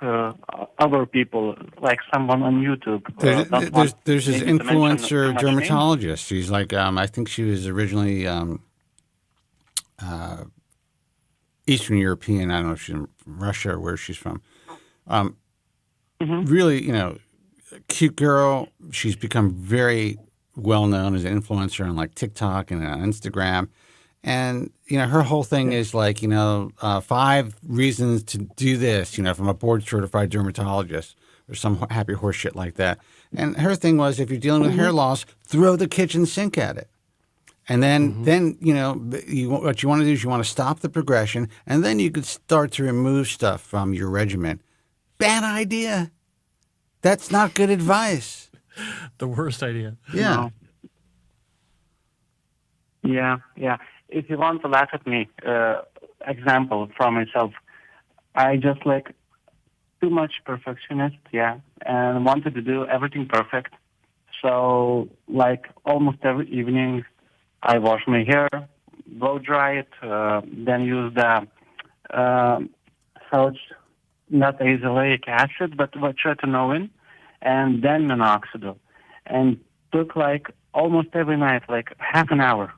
other people, like someone on YouTube. There's this influencer dermatologist. She's like, I think she was originally Eastern European. I don't know if she's from Russia or where she's from. Really, cute girl. She's become very well known as an influencer on like TikTok and on Instagram. And, her whole thing is like, 5 reasons to do this, from a board certified dermatologist or some happy horse shit like that. And her thing was, if you're dealing with hair loss, throw the kitchen sink at it. And then what you want to do is you want to stop the progression, and then you could start to remove stuff from your regimen. Bad idea. That's not good advice. The worst idea. Yeah. No. Yeah. If you want to laugh at me, example from myself, I just like too much perfectionist, and wanted to do everything perfect. So, like almost every evening, I wash my hair, blow dry it, then use the not azelaic acid, but tretinoin, and then minoxidil, and took like almost every night, like half an hour.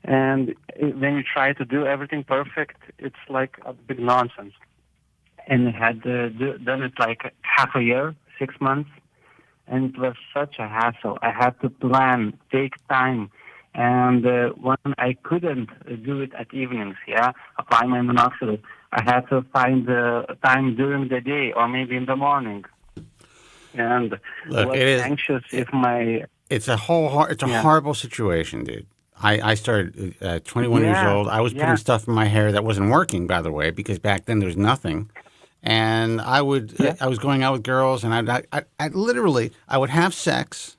And when you try to do everything perfect, it's like a big nonsense. And I had done it like half a year, 6 months, and it was such a hassle. I had to plan, take time, and when I couldn't do it at evenings, apply my minoxidil, I had to find time during the day or maybe in the morning. And look, was anxious if my... It's a horrible situation, dude. I started at 21 years old. I was putting stuff in my hair that wasn't working, by the way, because back then there was nothing. And I was going out with girls, and I literally would have sex,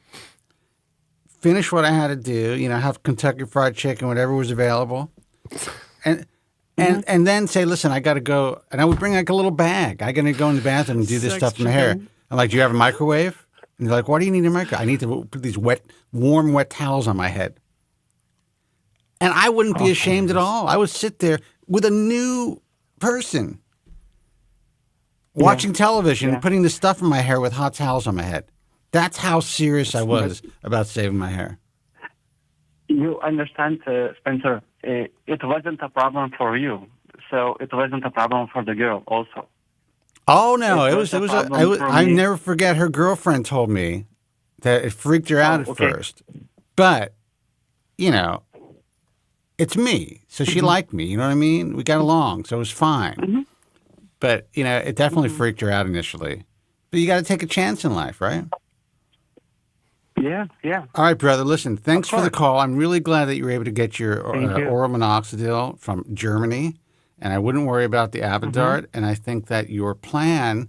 finish what I had to do, have Kentucky Fried Chicken, whatever was available, and then say, listen, I got to go. And I would bring like a little bag. I got to go in the bathroom and do this stuff in my hair. I'm like, do you have a microwave? And they're like, why do you need a microwave? I need to put these warm, wet towels on my head. And I wouldn't be ashamed at all. I would sit there with a new person watching television, putting the stuff in my hair with hot towels on my head. That's how serious I was about saving my hair. You understand, Spencer, it wasn't a problem for you. So it wasn't a problem for the girl also. Oh, no. I never forget her girlfriend told me that it freaked her out at first. But, it's me. So she liked me. You know what I mean? We got along. So it was fine. But, it definitely freaked her out initially. But you got to take a chance in life, right? Yeah. All right, brother. Listen, thanks for the call. I'm really glad that you were able to get your oral minoxidil from Germany. And I wouldn't worry about the Avodart. And I think that your plan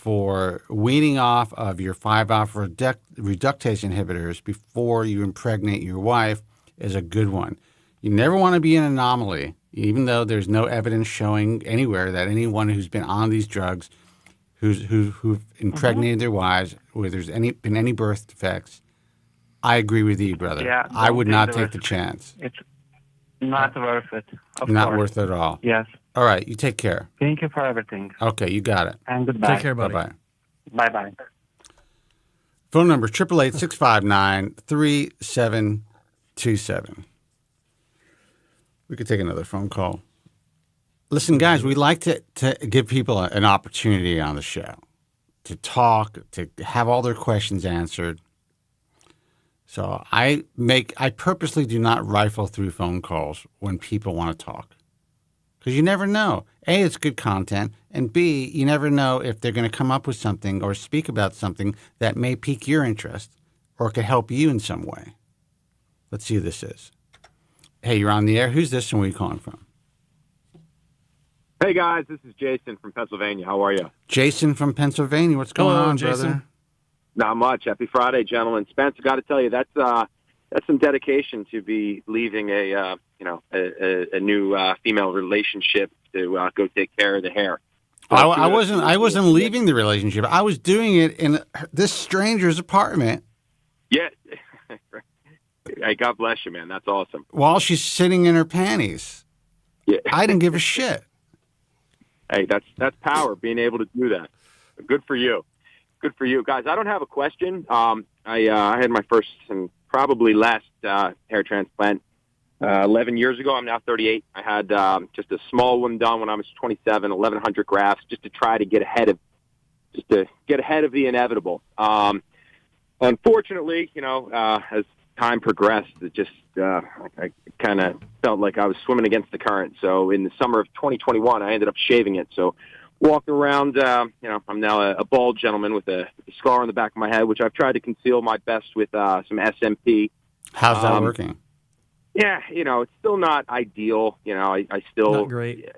for weaning off of your 5-alpha reductase inhibitors before you impregnate your wife is a good one. You never want to be an anomaly, even though there's no evidence showing anywhere that anyone who's been on these drugs, who've impregnated their wives, where there's been any birth defects. I agree with you, brother. Yeah, I would not the take the risk. chance. It's not worth it. Of Not course. worth it at all. Yes. All right, you take care. Thank you for everything. Okay, you got it. And goodbye. Take care, buddy. Bye-bye. Bye-bye. Phone number 888-659-3727. We could take another phone call. Listen, guys, we like to give people an opportunity on the show to talk, to have all their questions answered. So I purposely do not rifle through phone calls when people want to talk. Because you never know. A, it's good content, and B, you never know if they're going to come up with something or speak about something that may pique your interest or could help you in some way. Let's see who this is. Hey, you're on the air. Who's this and where are you calling from? Hey, guys, this is Jason from Pennsylvania. How are you? Jason from Pennsylvania. What's going Hello, on, Jason. brother? Not much. Happy Friday, gentlemen. Spence, got to tell you, that's some dedication to be leaving a new female relationship to go take care of the hair. I wasn't leaving the relationship. I was doing it in this stranger's apartment. Yeah. Hey, God bless you, man. That's awesome. While she's sitting in her panties. Yeah. I didn't give a shit. Hey, that's power, being able to do that. Good for you. Good for you. Guys, I don't have a question. I had my first and probably last hair transplant 11 years ago. I'm now 38. I had just a small one done when I was 27, 1,100 grafts, just to try to get ahead of the inevitable. Unfortunately, as time progressed, it just I kind of felt like I was swimming against the current. So in the summer of 2021, I ended up shaving it. So walking around, I'm now a bald gentleman with a scar on the back of my head, which I've tried to conceal my best with some SMP. How's that working? Yeah, it's still not ideal. I still Not great.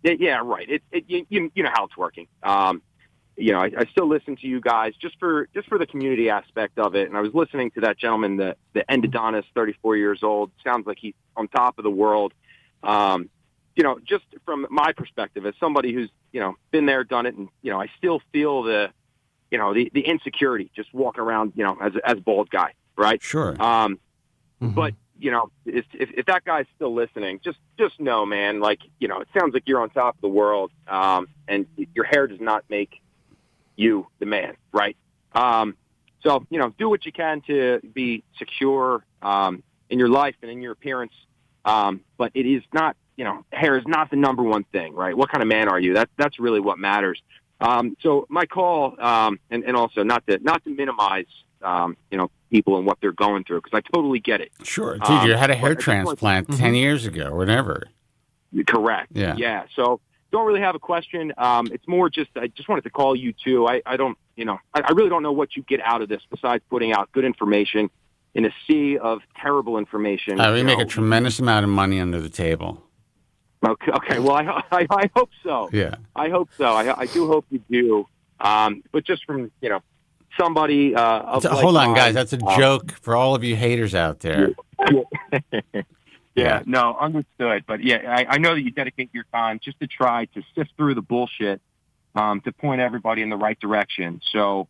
Yeah, right. You know how it's working. I still listen to you guys just for the community aspect of it. And I was listening to that gentleman, the endodontist, 34 years old. Sounds like he's on top of the world. Just from my perspective as somebody who's, been there, done it. And, I still feel the insecurity just walking around, as a bald guy. Right. Sure. But, if that guy's still listening, just know, man, like, it sounds like you're on top of the world. And your hair does not make you the man, right? So, do what you can to be secure in your life and in your appearance. But it is not, hair is not the number one thing, right? What kind of man are you? That's really what matters. So my call, and also not to minimize, people and what they're going through, because I totally get it. Sure. Dude, you had a hair but transplant 10 years ago or whatever. Correct. Yeah. So don't really have a question. It's more just, I just wanted to call you too. I don't, I really don't know what you get out of this besides putting out good information in a sea of terrible information. We make a tremendous amount of money under the table. Okay. Well, I hope so. Yeah. I hope so. I do hope you do. But just from, somebody, hold on, guys. That's a joke for all of you haters out there. Yeah, no, understood. But yeah, I know that you dedicate your time just to try to sift through the bullshit, to point everybody in the right direction. So,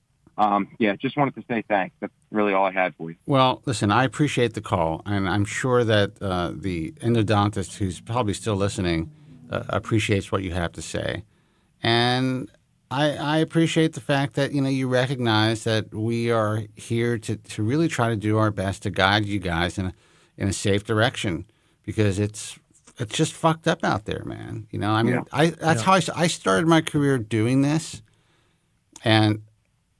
just wanted to say thanks. That's really all I had for you. Well, listen, I appreciate the call, and I'm sure that the endodontist who's probably still listening appreciates what you have to say. And I appreciate the fact that, you recognize that we are here to really try to do our best to guide you guys in a safe direction, because it's just fucked up out there, man. That's how I started my career doing this. And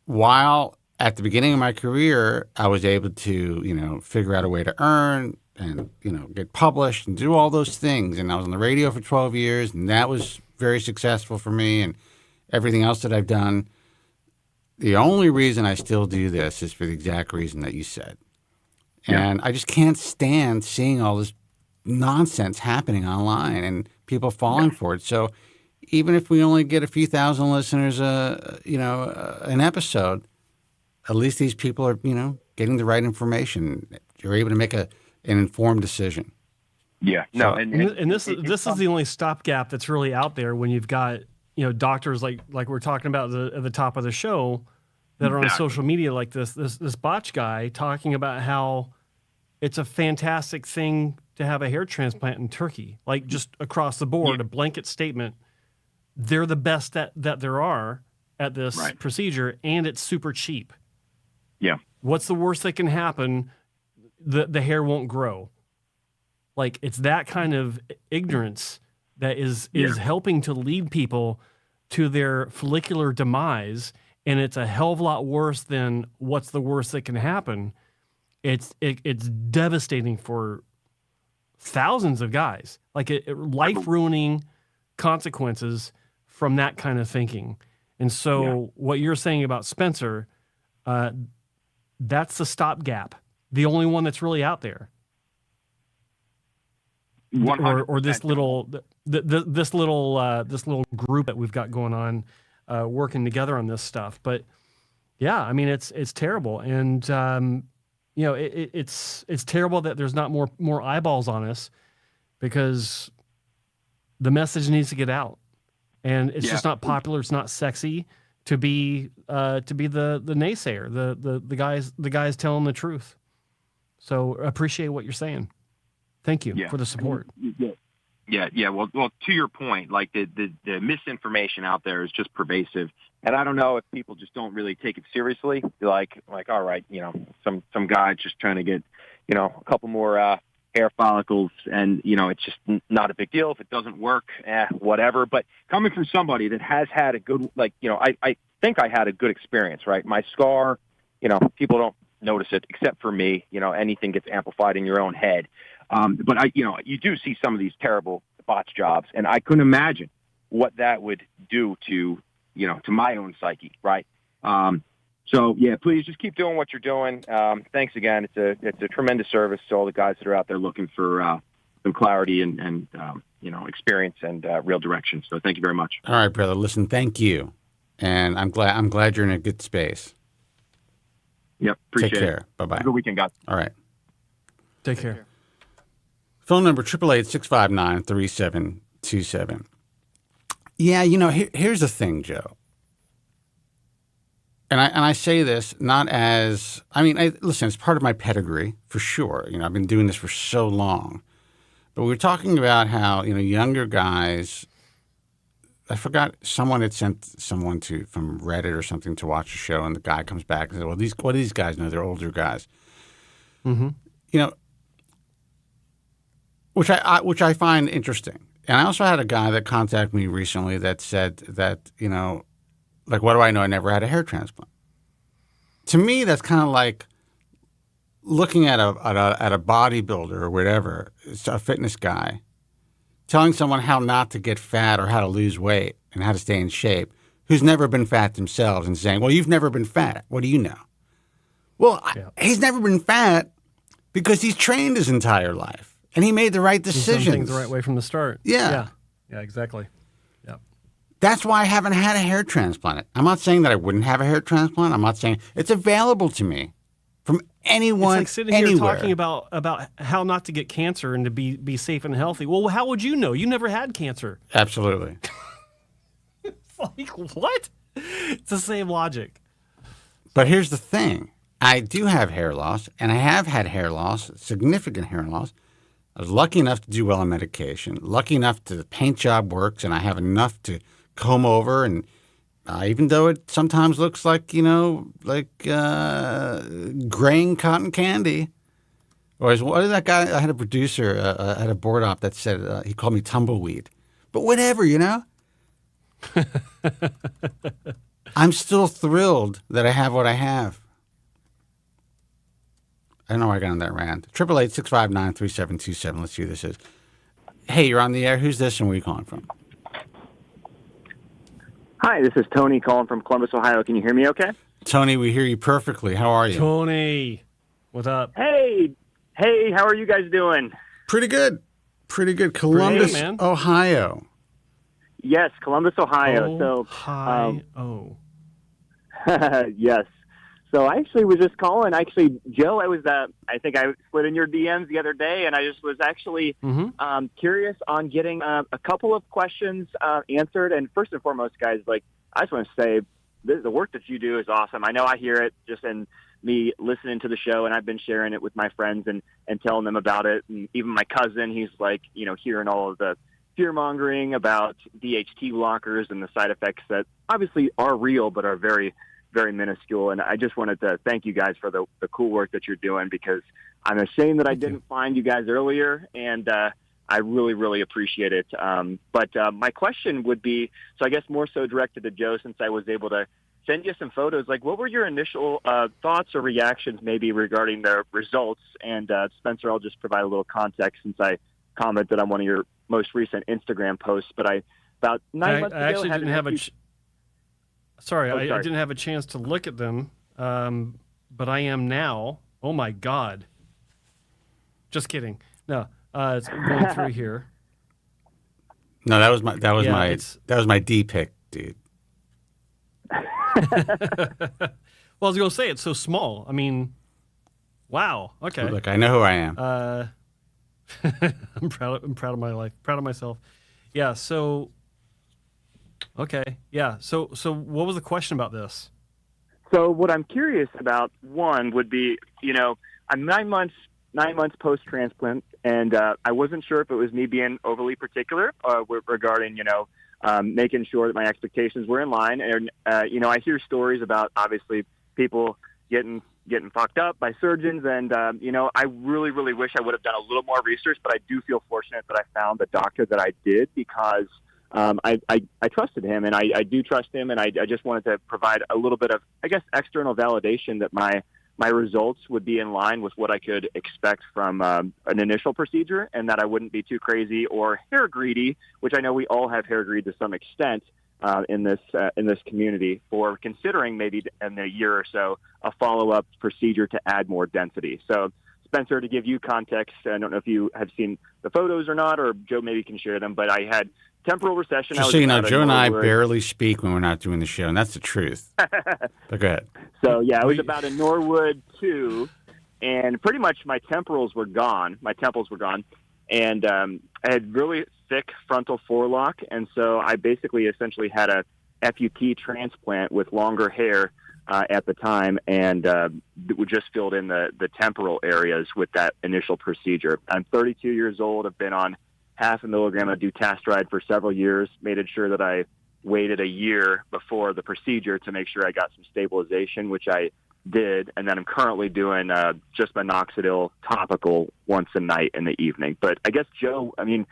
while at the beginning of my career, I was able to, figure out a way to earn and, get published and do all those things. And I was on the radio for 12 years, and that was very successful for me. And everything else that I've done, the only reason I still do this is for the exact reason that you said. And I just can't stand seeing all this nonsense happening online and people falling for it. So, even if we only get a few thousand listeners, an episode, at least these people are, getting the right information. You're able to make an informed decision. Yeah, no, and this is the only stopgap that's really out there when you've got doctors like we're talking about at the top of the show that are on social media like this botch guy talking about how it's a fantastic thing to have a hair transplant in Turkey, like just across the board, a blanket statement. They're the best that there are at this procedure, and it's super cheap. Yeah. What's the worst that can happen? The hair won't grow. Like, it's that kind of ignorance that is helping to lead people to their follicular demise, and it's a hell of a lot worse than what's the worst that can happen. It's devastating for thousands of guys. Like, life-ruining consequences from that kind of thinking. And so what you're saying about Spencer, that's the stopgap, the only one that's really out there. 100%. Or this little this little group that we've got going on, working together on this stuff. But yeah, I mean it's terrible, and it's terrible that there's not more eyeballs on us, because the message needs to get out, and it's just not popular. It's not sexy to be the naysayer, the guys telling the truth. So appreciate what you're saying. Thank you for the support. Yeah. Well, to your point, like the misinformation out there is just pervasive, and I don't know if people just don't really take it seriously. Like, all right, some guy just trying to get, a couple more hair follicles, and it's just not a big deal if it doesn't work. Whatever. But coming from somebody that has had a good, I think I had a good experience. Right, my scar, people don't notice it except for me. Anything gets amplified in your own head. But you do see some of these terrible botch jobs, and I couldn't imagine what that would do to my own psyche, right? So yeah, please just keep doing what you're doing. Thanks again. It's a tremendous service to all the guys that are out there looking for some clarity and experience and real direction. So thank you very much. All right, brother. Listen, thank you, and I'm glad you're in a good space. Yep, appreciate it. Take care. Bye bye. Have a good weekend, guys. All right. Take care. Phone number 888-659-3727. Yeah, here's the thing, Joe. And I say this not as, listen, it's part of my pedigree for sure. I've been doing this for so long. But we were talking about how, younger guys, I forgot, someone had sent someone from Reddit or something to watch a show, and the guy comes back and said, well, what do these guys know? They're older guys. Mm-hmm. Which I find interesting. And I also had a guy that contacted me recently that said that, what do I know? I never had a hair transplant. To me, that's kind of like looking at a bodybuilder or whatever, a fitness guy, telling someone how not to get fat or how to lose weight and how to stay in shape, who's never been fat themselves, and saying, well, you've never been fat. What do you know? Well, he's never been fat because he's trained his entire life. And he made the right decisions. He's done things the right way from the start. Yeah. Yeah, exactly. Yeah. That's why I haven't had a hair transplant. I'm not saying that I wouldn't have a hair transplant. I'm not saying it's available to me from anyone, it's like sitting anywhere. Here talking about how not to get cancer and to be safe and healthy. Well, how would you know? You never had cancer. Absolutely. It's like, what? It's the same logic. But here's the thing. I do have hair loss, and I have had hair loss, significant hair loss. I was lucky enough to do well on medication, lucky enough to the paint job works, and I have enough to comb over. And even though it sometimes looks like, graying cotton candy. Or what is that guy? I had a producer, I had a board op that said, he called me tumbleweed. But whatever, I'm still thrilled that I have what I have. I don't know why I got on that rant. 888-659-3727. Let's see who this is. Hey, you're on the air. Who's this and where are you calling from? Hi, this is Tony calling from Columbus, Ohio. Can you hear me okay? Tony, we hear you perfectly. How are you? Tony, what's up? Hey, how are you guys doing? Pretty good. Columbus, man. Ohio. Yes, Columbus, Ohio. Ohio. Yes. So I actually was just calling. Actually, Joe, I think I slid in your DMs the other day, and I just was actually curious on getting a couple of questions answered. And first and foremost, guys, like, I just want to say the work that you do is awesome. I know I hear it just in me listening to the show, and I've been sharing it with my friends and telling them about it. And even my cousin, he's like, hearing all of the fear-mongering about DHT blockers and the side effects that obviously are real but are very, very minuscule. And I just wanted to thank you guys for the cool work that you're doing, because I'm ashamed that I didn't find you guys earlier, and I really, really appreciate it. But my question would be, so I guess more so directed to Joe, since I was able to send you some photos. Like, what were your initial thoughts or reactions maybe regarding the results? And Spencer, I'll just provide a little context since I commented on one of your most recent Instagram posts. But about 9 months ago, I actually didn't have I didn't have a chance to look at them, but I am now. Oh my God! Just kidding. No, it's going through here. No, that was my D pick, dude. Well, I was going to say, it's so small. I mean, wow. Okay. Look, I know who I am. I'm proud of my life. Proud of myself. Yeah. So. Okay. Yeah. So what was the question about this? So what I'm curious about, one, would be, I'm 9 months post transplant, and I wasn't sure if it was me being overly particular regarding, making sure that my expectations were in line. And I hear stories about obviously people getting fucked up by surgeons, and I really, really wish I would have done a little more research, but I do feel fortunate that I found the doctor that I did, because I trusted him, and I do trust him, and I just wanted to provide a little bit of, I guess, external validation that my results would be in line with what I could expect from an initial procedure, and that I wouldn't be too crazy or hair greedy, which I know we all have hair greed to some extent in this community, for considering maybe in a year or so a follow-up procedure to add more density. So, Spencer, to give you context, I don't know if you have seen the photos or not, or Joe maybe can share them, but I had temporal recession. Just so you know, Joe and I barely speak when we're not doing the show, and that's the truth. But go ahead. So, yeah, I was about a Norwood 2, and pretty much my temporals were gone. My temples were gone. And I had really thick frontal forelock, and so I basically essentially had a FUT transplant with longer hair at the time, and we just filled in the temporal areas with that initial procedure. I'm 32 years old. I've been on half a milligram of dutasteride for several years, made sure that I waited a year before the procedure to make sure I got some stabilization, which I did, and then I'm currently doing just minoxidil topical once a night in the evening. But I guess, Joe, I mean,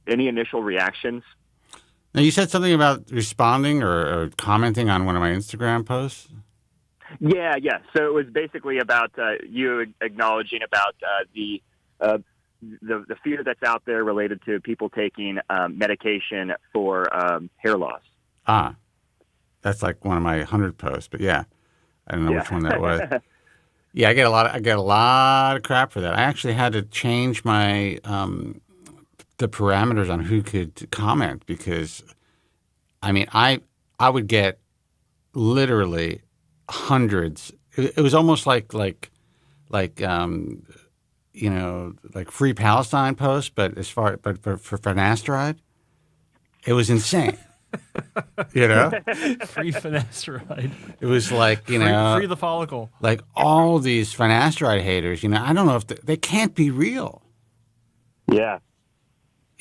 any initial reactions? Now, you said something about responding or commenting on one of my Instagram posts? Yeah. So it was basically about you acknowledging about the fear that's out there related to people taking medication for hair loss. Ah, that's like one of my 100 posts, but yeah, I don't know which one that was. Yeah, I get a lot of crap for that. I actually had to change my the parameters on who could comment, because I mean, I would get literally hundreds. It was almost like Free Palestine posts, but for finasteride, it was insane. Free finasteride. It was like free the follicle. Like all these finasteride haters. I don't know if they can't be real. Yeah.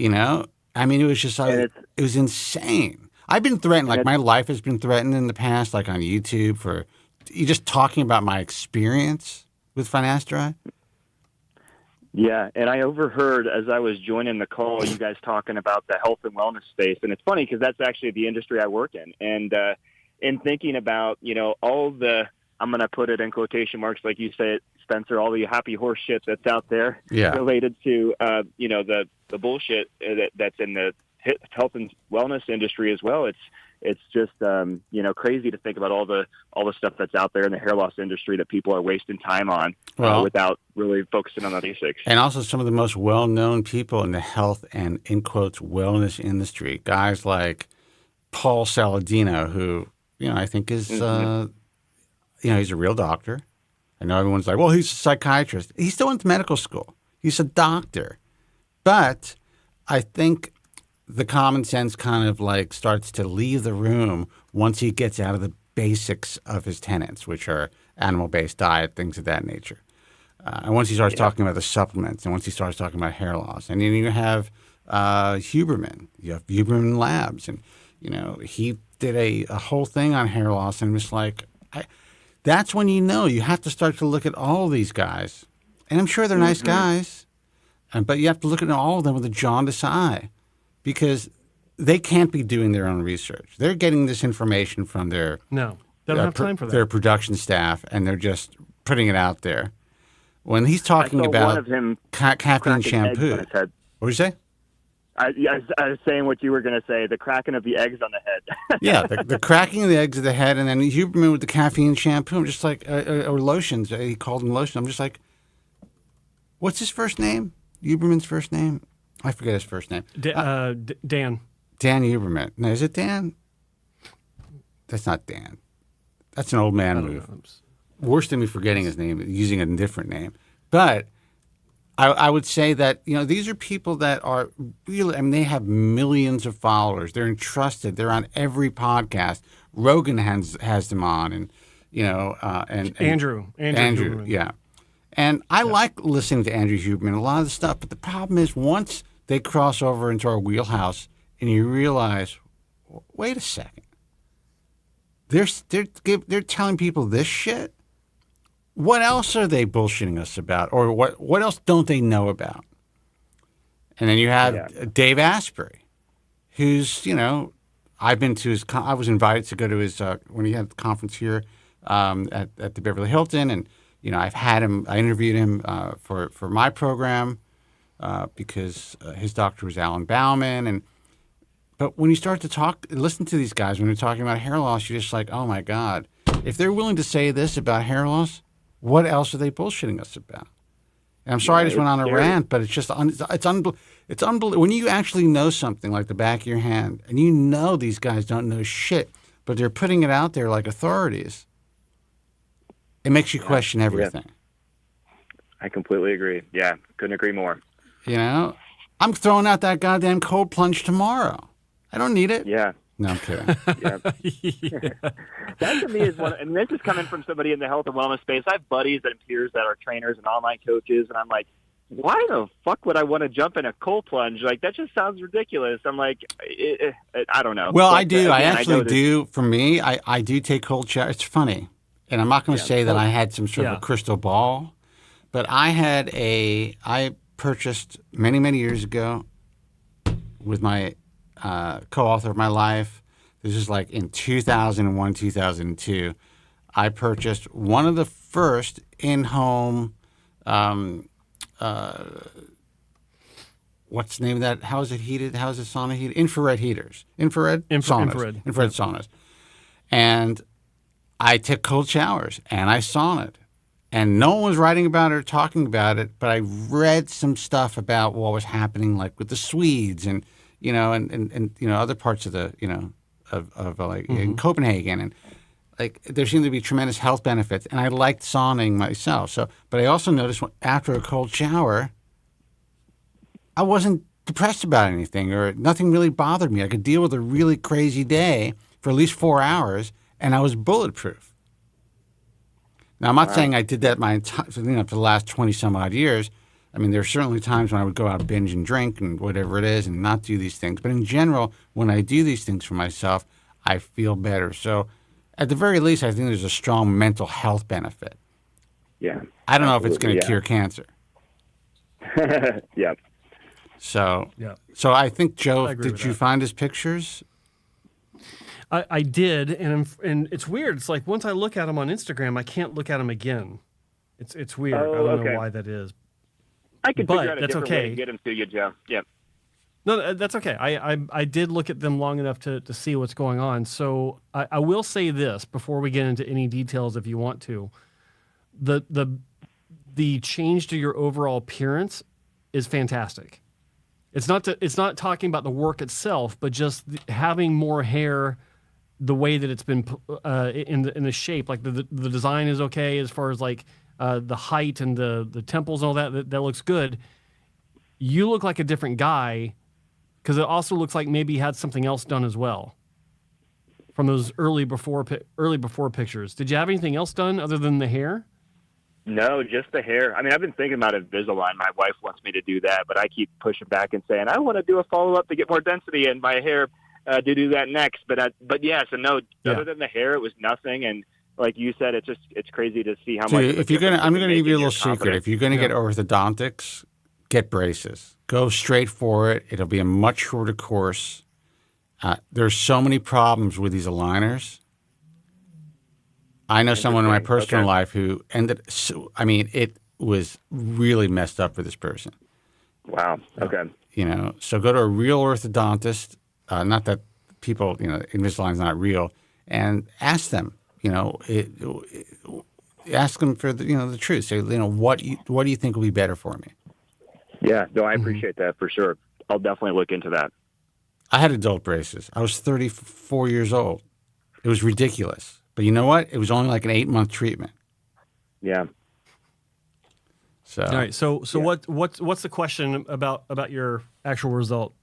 I mean, it was just it was insane. I've been threatened. Like, my life has been threatened in the past, like on YouTube, for just talking about my experience with finasteride. Yeah, and I overheard as I was joining the call, you guys talking about the health and wellness space. And it's funny because that's actually the industry I work in. And in thinking about, all the, I'm going to put it in quotation marks, like you said, Spencer, all the happy horse shit that's out there related to, the bullshit that's in the health and wellness industry as well. it's just crazy to think about all the stuff that's out there in the hair loss industry that people are wasting time on without really focusing on the basics. And also some of the most well-known people in the health and, in quotes, wellness industry, guys like Paul Saladino, who, I think is, he's a real doctor. I know everyone's like, well, he's a psychiatrist. He still went to medical school. He's a doctor. But I think the common sense kind of like starts to leave the room once he gets out of the basics of his tenets, which are animal-based diet, things of that nature. And once he starts talking about the supplements, and once he starts talking about hair loss, and then you have Huberman. You have Huberman Labs, and he did a whole thing on hair loss, and was like, that's when you have to start to look at all these guys, and I'm sure they're nice guys, but you have to look at all of them with a jaundiced eye, because they can't be doing their own research. They're getting this information from their they don't have time for that. Their production staff, and they're just putting it out there. When he's talking about caffeine shampoo, what did you say? I was saying what you were going to say, the cracking of the eggs on the head. Yeah, the cracking of the eggs of the head, and then Huberman with the caffeine shampoo, I'm just like, or lotions. He called them lotion. I'm just like, what's his first name? Huberman's first name? I forget his first name. Dan. Dan Huberman. No, is it Dan? That's not Dan. That's an old man move. Worse than me forgetting his name, using a different name. But I would say that, these are people that are really, they have millions of followers. They're entrusted. They're on every podcast. Rogan has them on, and Andrew Huberman. Yeah. And I like listening to Andrew Huberman, a lot of the stuff. But the problem is once they cross over into our wheelhouse and you realize, wait a second, they're telling people this shit? What else are they bullshitting us about? Or what else don't they know about? And then you have Dave Asprey, who's, I've been to I was invited to go to his, when he had the conference here at the Beverly Hilton, and I've had him. I interviewed him for my program because his doctor was Alan Bauman. But when you start to listen to these guys when they're talking about hair loss, you're just like, oh my God! If they're willing to say this about hair loss, what else are they bullshitting us about? And I'm sorry I just went on a rant, but it's just it's unbelievable when you actually know something like the back of your hand, and these guys don't know shit, but they're putting it out there like authorities. It makes you question everything. Yeah. I completely agree. Yeah, couldn't agree more. I'm throwing out that goddamn cold plunge tomorrow. I don't need it. Yeah. No, I'm kidding. That to me is one. And this is coming from somebody in the health and wellness space. I have buddies and peers that are trainers and online coaches, and I'm like, why the fuck would I want to jump in a cold plunge? Like, that just sounds ridiculous. I'm like, I don't know. Well, I do. Again, I actually do. For me, I do take cold showers. It's funny. And I'm not going to say that I had some sort of a crystal ball, but I purchased many, many years ago with my co-author of my life. This is like in 2001, 2002. I purchased one of the first in-home, what's the name of that? How is it heated? How is the sauna heated? Infrared heaters. Infrared saunas. And I took cold showers and I sauned. And no one was writing about it or talking about it, but I read some stuff about what was happening, like with the Swedes and other parts of the in Copenhagen, and like there seemed to be tremendous health benefits. And I liked sauning myself. But I also noticed after a cold shower, I wasn't depressed about anything, or nothing really bothered me. I could deal with a really crazy day for at least 4 hours, and I was bulletproof. Now, I'm not saying I did that for the last 20 some odd years. I mean, there are certainly times when I would go out binge and drink and whatever it is and not do these things. But in general, when I do these things for myself, I feel better. So at the very least, I think there's a strong mental health benefit. Yeah. I don't know if it's going to cure cancer. Yeah. So I think, Joe, did you find his pictures? I did, and it's weird. It's like once I look at him on Instagram, I can't look at him again. It's weird. I don't know why that is. I could figure out a that's different okay. way to get him to you, Joe. Yeah. No, that's okay. I did look at them long enough to see what's going on. So I will say this before we get into any details, if you want to. The change to your overall appearance is fantastic. It's not talking about the work itself, but just having more hair, the way that it's been in the shape. Like the design is okay as far as like the height and the temples and all that looks good. You look like a different guy because it also looks like maybe you had something else done as well from those early before pictures. Did you have anything else done other than the hair? No, just the hair. I mean, I've been thinking about Invisalign. My wife wants me to do that, but I keep pushing back and saying I want to do a follow-up to get more density in my hair to do that next. But yeah, so no, other than the hair, it was nothing. And like you said, it's crazy to see how much. If you're I'm gonna give you a little secret. If you're gonna get orthodontics, get braces. Go straight for it. It'll be a much shorter course. There's so many problems with these aligners. I know someone in my personal life who ended. It was really messed up for this person. Wow. Okay. So go to a real orthodontist. Not that people, Invisalign's not real, and ask them. Ask them for the truth. Say, what do you think will be better for me? Yeah. No, I appreciate that for sure. I'll definitely look into that. I had adult braces. I was 34 years old. It was ridiculous. But you know what? It was only like an 8-month treatment. Yeah. So all right. So what's the question about your actual result?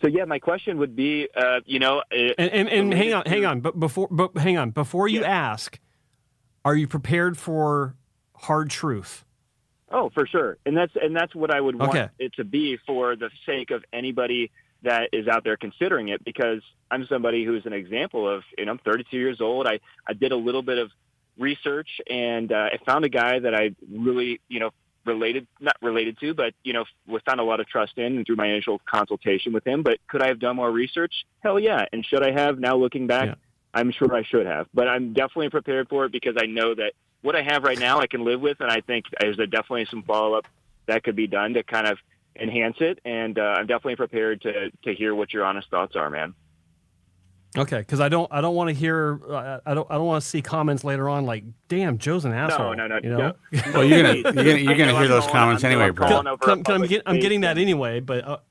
So yeah, my question would be, and hang on. But before you ask, are you prepared for hard truth? Oh, for sure. And that's what I would want it to be for the sake of anybody that is out there considering it, because I'm somebody who's an example of, I'm 32 years old. I did a little bit of research and I found a guy that I really, not related to, but, found a lot of trust in and through my initial consultation with him. But could I have done more research? Hell yeah. And should I have? Now looking back, yeah. I'm sure I should have. But I'm definitely prepared for it because I know that what I have right now I can live with, and I think there's definitely some follow-up that could be done to kind of enhance it, and I'm definitely prepared to hear what your honest thoughts are, man. Okay, because I don't want to hear I don't want to see comments later on like, "Damn, Joe's an asshole." No. Well, you're gonna hear those comments anyway, bro. I'm getting that anyway, but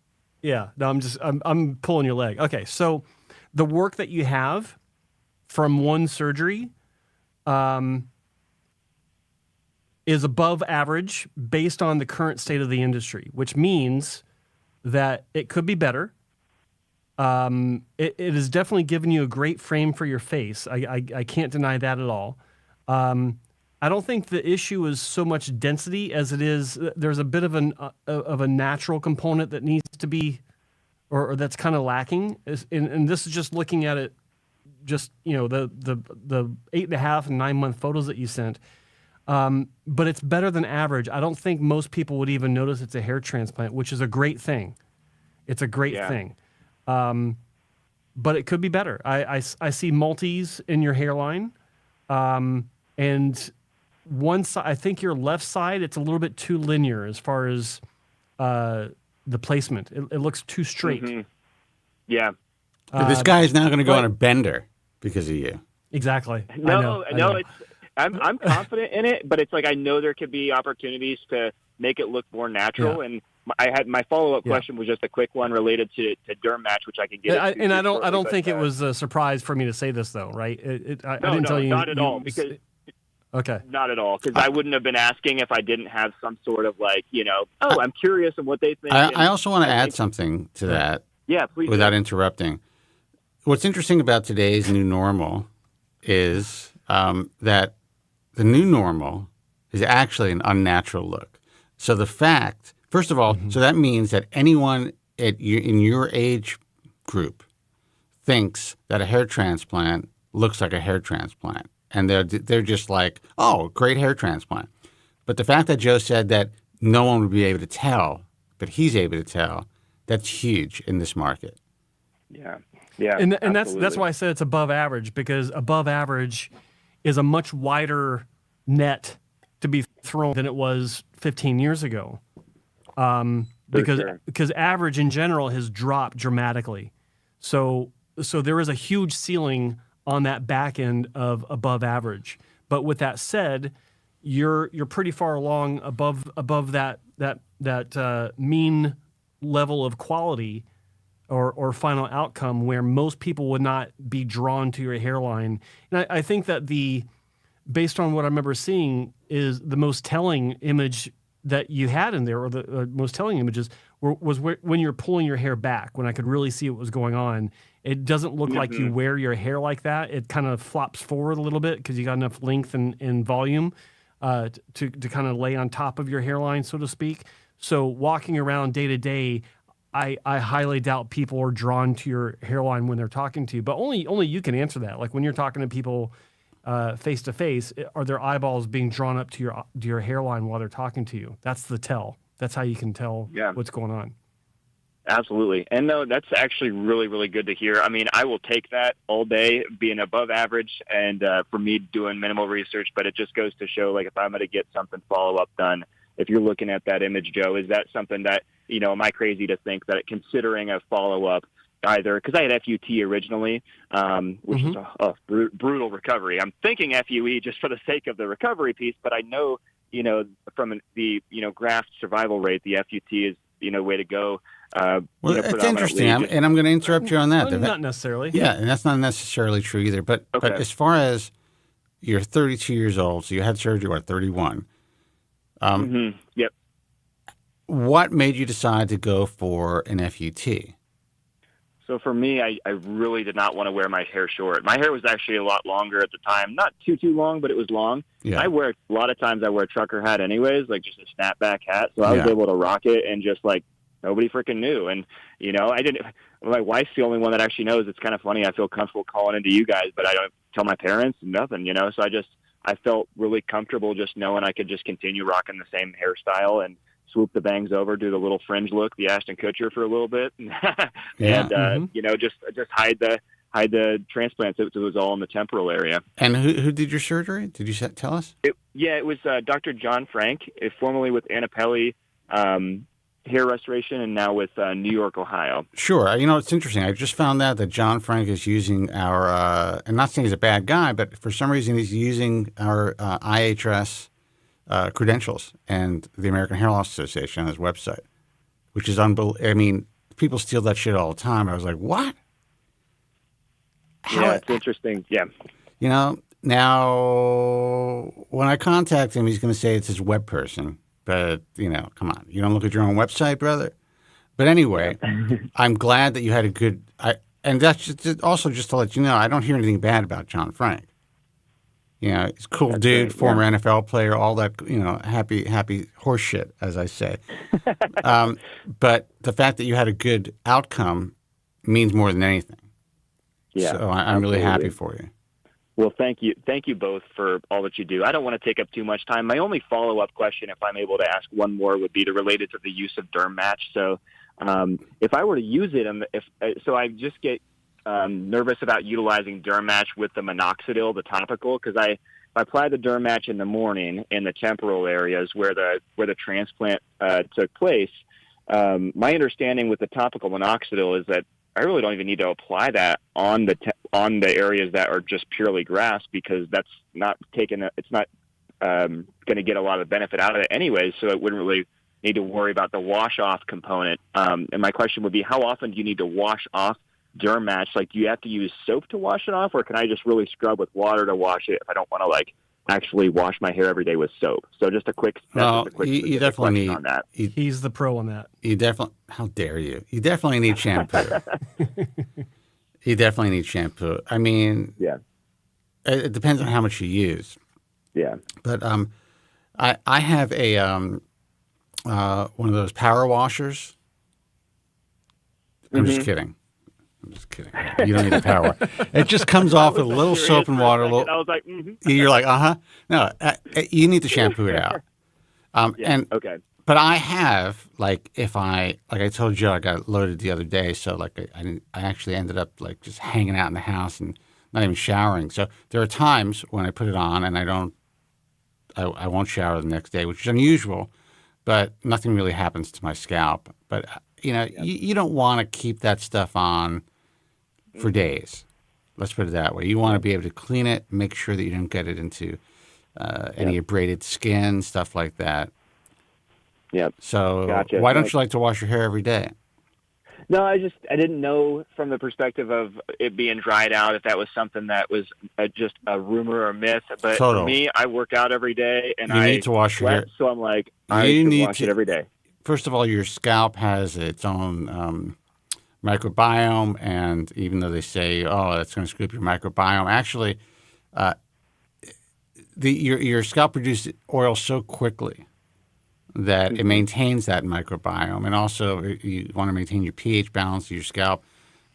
I'm pulling your leg. Okay, so the work that you have from one surgery is above average based on the current state of the industry, which means that it could be better. It has definitely given you a great frame for your face. I can't deny that at all. I don't think the issue is so much density as it is there's a bit of a natural component that needs to be, or that's kind of lacking. And this is just looking at it, just the 8.5 and 9 month photos that you sent. But it's better than average. I don't think most people would even notice it's a hair transplant, which is a great thing. It's a great thing. But it could be better. I see multis in your hairline. And one side, I think your left side, it's a little bit too linear as far as the placement. It looks too straight. Mm-hmm. Yeah. This guy is now going to go on a bender because of you. Exactly. No, I'm confident in it, but it's like I know there could be opportunities to make it look more natural. Yeah. And I had my follow-up question was just a quick one related to derm match, which I can get. I don't think it was a surprise for me to say this though, right? I didn't tell you. Not at all. Because not at all. Because I wouldn't have been asking if I didn't have some sort of I'm curious of what they think. I also want to add something to that. Yeah, please. Without interrupting. What's interesting about today's new normal is that the new normal is actually an unnatural look. So the fact, first of all, so that means that anyone in your age group thinks that a hair transplant looks like a hair transplant. And they're just like, oh, great hair transplant. But the fact that Joe said that no one would be able to tell, but he's able to tell, that's huge in this market. Yeah. And that's why I said it's above average, because above average is a much wider net to be thrown than it was 15 years ago. because average in general has dropped dramatically. So there is a huge ceiling on that back end of above average. But with that said, you're pretty far along above that mean level of quality or final outcome where most people would not be drawn to your hairline. And I think that based on what I remember seeing, is the most telling image that you had in there, or the most telling images was when you're pulling your hair back, when I could really see what was going on. It doesn't look like you wear your hair like that. It kind of flops forward a little bit because you got enough length and volume to kind of lay on top of your hairline, so to speak. So walking around day to day, I highly doubt people are drawn to your hairline when they're talking to you. But only you can answer that. Like when you're talking to people face to face, are their eyeballs being drawn up to your hairline while they're talking to you? That's the tell. That's how you can tell what's going on. Absolutely. And no, that's actually really, really good to hear. I mean, I will take that all day, being above average, and for me doing minimal research, but it just goes to show, like, if I'm going to get something follow-up done, if you're looking at that image, Joe, is that something that, am I crazy to think that considering a follow-up, either, because I had FUT originally, which is a brutal recovery. I'm thinking FUE just for the sake of the recovery piece, but I know, from the, graft survival rate, the FUT is, way to go. Well, it's interesting, and I'm going to interrupt you on that. Well, not necessarily. Yeah, and that's not necessarily true either. But as far as you're 32 years old, so you had surgery at 31. Yep. What made you decide to go for an FUT? So for me, I really did not want to wear my hair short. My hair was actually a lot longer at the time. Not too long, but it was long. Yeah. A lot of times I wear a trucker hat anyways, like just a snapback hat. So I was able to rock it and just like nobody freaking knew. And, my wife's the only one that actually knows. It's kind of funny. I feel comfortable calling into you guys, but I don't tell my parents nothing, So I felt really comfortable just knowing I could just continue rocking the same hairstyle and swoop the bangs over, do the little fringe look, the Ashton Kutcher for a little bit, and just hide the transplants. It was all in the temporal area. And who did your surgery? Did you tell us? It was Dr. John Frank, formerly with Annapelli Hair Restoration, and now with New York, Ohio. Sure. It's interesting. I just found out that John Frank is using our, I'm not saying he's a bad guy, but for some reason he's using our IHRS credentials and the American Hair Loss Association on his website, which is unbelievable. I mean, people steal that shit all the time. I was like, what? It's interesting. Yeah. Now when I contact him, he's going to say it's his web person. But, come on. You don't look at your own website, brother? But anyway, I'm glad that you had a good and that's also just to let you know, I don't hear anything bad about John Frank. He's a cool dude, great, former NFL player, all that, happy horse shit, as I say. But the fact that you had a good outcome means more than anything. Yeah. So I'm really happy for you. Well, thank you. Thank you both for all that you do. I don't want to take up too much time. My only follow-up question, if I'm able to ask one more, would be related to the use of Derm Match. So if I were to use it, I just get nervous about utilizing Derm Match with the minoxidil, the topical, because if I apply the Derm Match in the morning in the temporal areas where the transplant took place, my understanding with the topical minoxidil is that I really don't even need to apply that on the areas that are just purely grass, because that's not it's not going to get a lot of benefit out of it anyways. So it wouldn't really need to worry about the wash off component. And my question would be, how often do you need to wash off Derm Match? Like, do you have to use soap to wash it off, or can I just really scrub with water to wash it if I don't want to actually wash my hair every day with soap? So just a quick you definitely need on that. He's the pro on that. You definitely, how dare you? You definitely need shampoo. You definitely need shampoo. I mean, yeah, it depends on how much you use. Yeah, but I have a one of those power washers. I'm just kidding. You don't need the power. It just comes off with a little soap and water. I was like, You're like, No, you need to shampoo it out. Okay. But I have, if I told Joe, I got loaded the other day, so I actually ended up just hanging out in the house and not even showering. So there are times when I put it on and I won't shower the next day, which is unusual. but nothing really happens to my scalp. But you don't want to keep that stuff on for days. Let's put it that way. You want to be able to clean it, make sure that you don't get it into any abraded skin, stuff like that. Yep. So Gotcha. why don't you like to wash your hair every day? No, I didn't know from the perspective of it being dried out if that was something that was just a rumor or myth. But for me, I work out every day and you need to wash your hair. So I'm like, I should wash it every day. First of all, your scalp has its own microbiome, and even though they say, "Oh, that's going to screw up your microbiome," actually, your scalp produces oil so quickly that it maintains that microbiome, and also you want to maintain your pH balance of your scalp.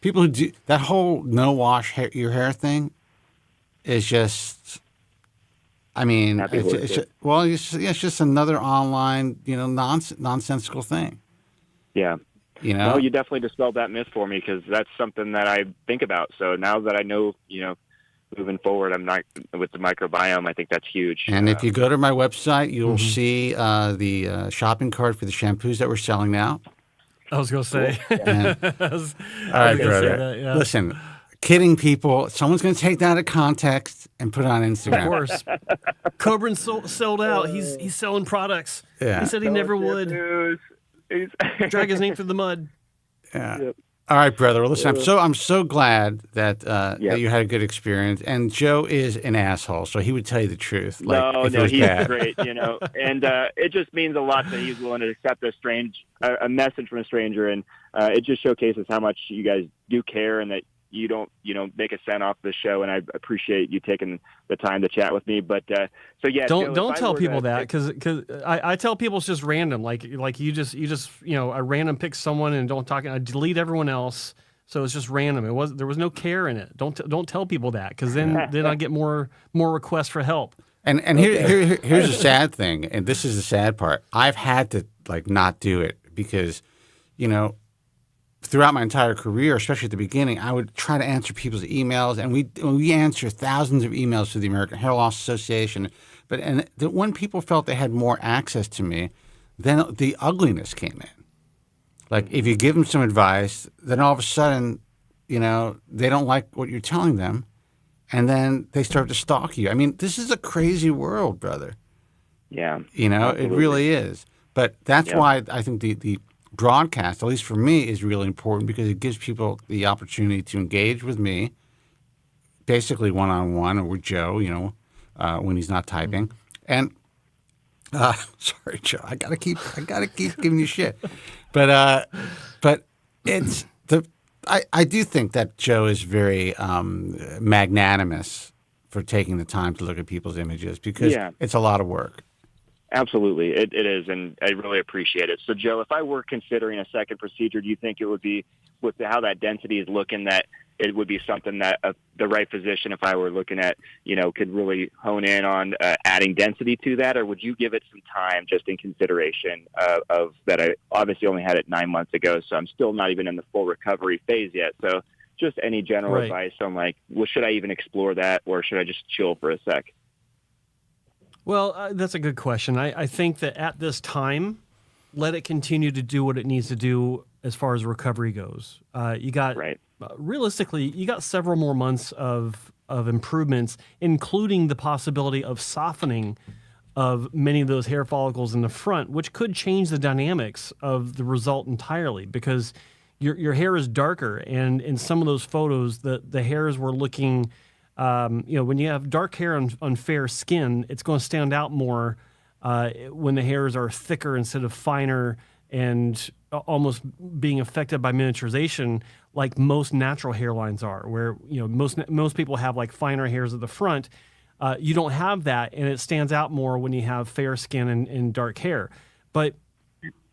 People who do that whole no wash your hair thing is just, I mean, it's just another online, nonsensical thing. Yeah. No, you definitely dispelled that myth for me, because that's something that I think about. So now that I know, moving forward, I'm not with the microbiome. I think that's huge. And if you go to my website, you'll see the shopping cart for the shampoos that we're selling now. I was going to say. All right, brother. Listen, kidding people. Someone's going to take that out of context and put it on Instagram. Of course. Kobren sold out. He's selling products. Yeah. He said he never would drag his name through the mud. Yeah. Yep. All right, brother. Well, listen, I'm so glad that that you had a good experience. And Joe is an asshole, so he would tell you the truth. He's great, and it just means a lot that he's willing to accept a message from a stranger, and it just showcases how much you guys do care, and that you don't make a cent off the show. And I appreciate you taking the time to chat with me. But don't tell people that, because I tell people it's just random. Like you just I random pick someone and don't talk. I delete everyone else, so it's just random. There was no care in it. Don't tell people that, because then I get more requests for help. And here's the sad thing, and this is the sad part. I've had to not do it because throughout my entire career, especially at the beginning, I would try to answer people's emails, and we answer thousands of emails to the American Hair Loss Association. But when people felt they had more access to me, then the ugliness came in. Like, if you give them some advice, then all of a sudden, they don't like what you're telling them, and then they start to stalk you. I mean, this is a crazy world, brother. Yeah. Absolutely. It really is. But that's why I think the broadcast, at least for me, is really important, because it gives people the opportunity to engage with me, basically one-on-one, or with Joe, when he's not typing. And sorry, Joe, I gotta keep giving you shit. But it's I do think that Joe is very magnanimous for taking the time to look at people's images, because it's a lot of work. Absolutely. It is, and I really appreciate it. So, Joe, if I were considering a second procedure, do you think it would be, with how that density is looking, that it would be something that the right physician, if I were looking at, could really hone in on adding density to that? Or would you give it some time just in consideration of that? I obviously only had it 9 months ago, so I'm still not even in the full recovery phase yet. So just any general advice on should I even explore that, or should I just chill for a sec? Well, that's a good question. I think that at this time, let it continue to do what it needs to do as far as recovery goes. You got realistically, you got several more months of improvements, including the possibility of softening of many of those hair follicles in the front, which could change the dynamics of the result entirely, because your hair is darker, and in some of those photos, the hairs were looking. When you have dark hair on fair skin, it's going to stand out more when the hairs are thicker instead of finer, and almost being affected by miniaturization, like most natural hairlines are, where most people have finer hairs at the front. You don't have that, and it stands out more when you have fair skin and dark hair. But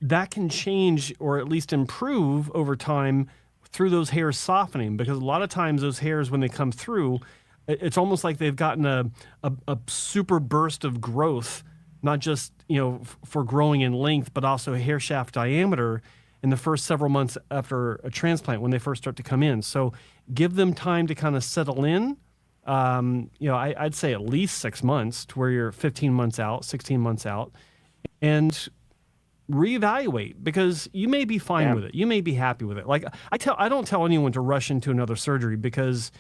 that can change, or at least improve over time, through those hairs softening, because a lot of times those hairs, when they come through, it's almost like they've gotten a super burst of growth, not just for growing in length, but also hair shaft diameter in the first several months after a transplant, when they first start to come in. So give them time to kind of settle in. I'd say at least 6 months, to where you're 15 months out, 16 months out, and reevaluate, because you may be fine with it. You may be happy with it. Like I don't tell anyone to rush into another surgery because,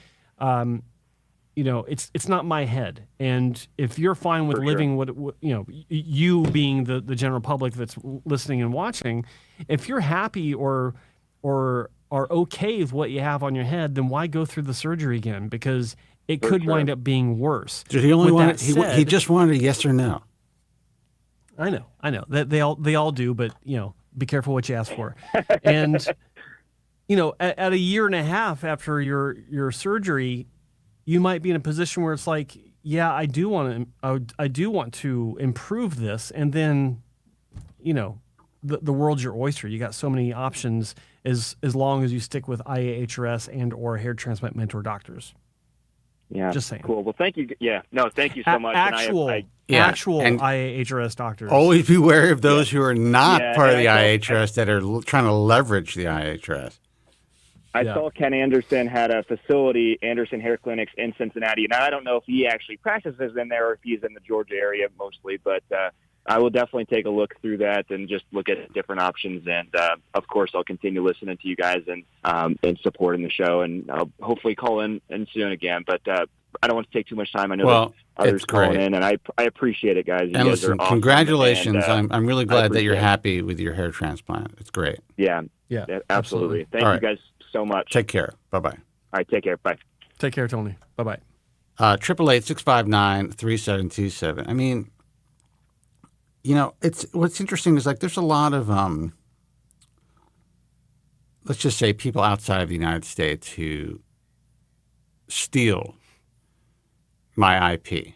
it's not my head. And if you're fine with living what you being the general public that's listening and watching, if you're happy or are okay with what you have on your head, then why go through the surgery again? Because it could wind up being worse. Dude, he just wanted a yes or no. I know that they all do, but be careful what you ask for. And at a year and a half after your surgery, you might be in a position where it's like, yeah, I do want to improve this, and then the world's your oyster. You got so many options as long as you stick with IAHRS and or hair transplant mentor doctors. Yeah, just saying. Cool. Well, thank you. Yeah, no, thank you so much. Actual IAHRS doctors. Always beware of those who are not part of the IAHRS that are trying to leverage the IAHRS. I saw Ken Anderson had a facility, Anderson Hair Clinics, in Cincinnati. And I don't know if he actually practices in there or if he's in the Georgia area mostly, but I will definitely take a look through that and just look at different options. And, of course, I'll continue listening to you guys and supporting the show. And I'll hopefully call in soon again. But I don't want to take too much time. I know others calling in, and I appreciate it, guys. You and guys listen, are awesome. Congratulations. I'm really glad that you're happy with your hair transplant. It's great. Yeah, absolutely. Thank you guys so much. Take care. Bye-bye. All right, take care. Bye. Take care, Tony. Bye-bye. 888-659-3727. I mean, it's what's interesting is like there's a lot of let's just say people outside of the United States who steal my IP,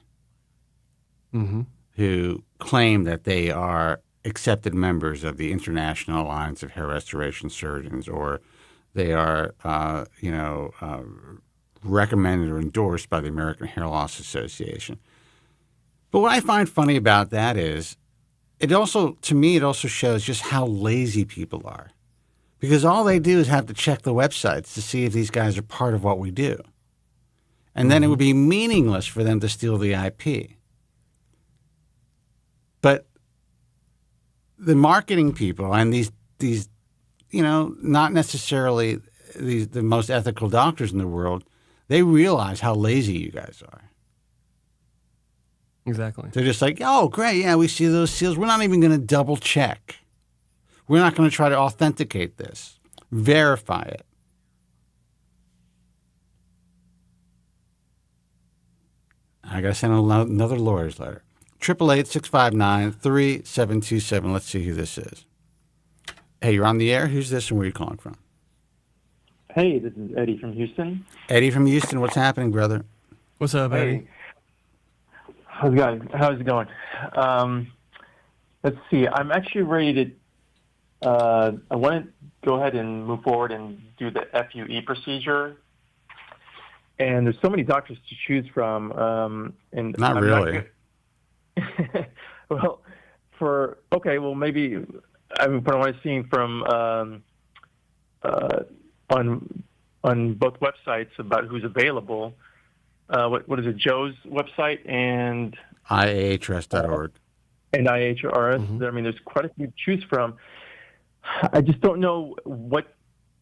who claim that they are accepted members of the International Alliance of Hair Restoration Surgeons, or they are recommended or endorsed by the American Hair Loss Association. But what I find funny about that is it also shows just how lazy people are, because all they do is have to check the websites to see if these guys are part of what we do. And then it would be meaningless for them to steal the IP. But the marketing people and these not necessarily the most ethical doctors in the world, they realize how lazy you guys are. Exactly. They're just like, oh, great, yeah, we see those seals. We're not even going to double check. We're not going to try to authenticate this, verify it. I got to send another lawyer's letter. 888-659-3727. Let's see who this is. Hey, you're on the air. Who's this and where are you calling from? Hey, this is Eddie from Houston. Eddie from Houston. What's happening, brother? What's up, Eddie? Hey. How's it going? Let's see. I'm actually ready to I want to go ahead and move forward and do the FUE procedure. And there's so many doctors to choose from. And not really. Well, maybe from what I've seen from on both websites about who's available. What is it? Joe's website and IAHRS.org. And IAHRS. Mm-hmm. I mean, there's quite a few to choose from. I just don't know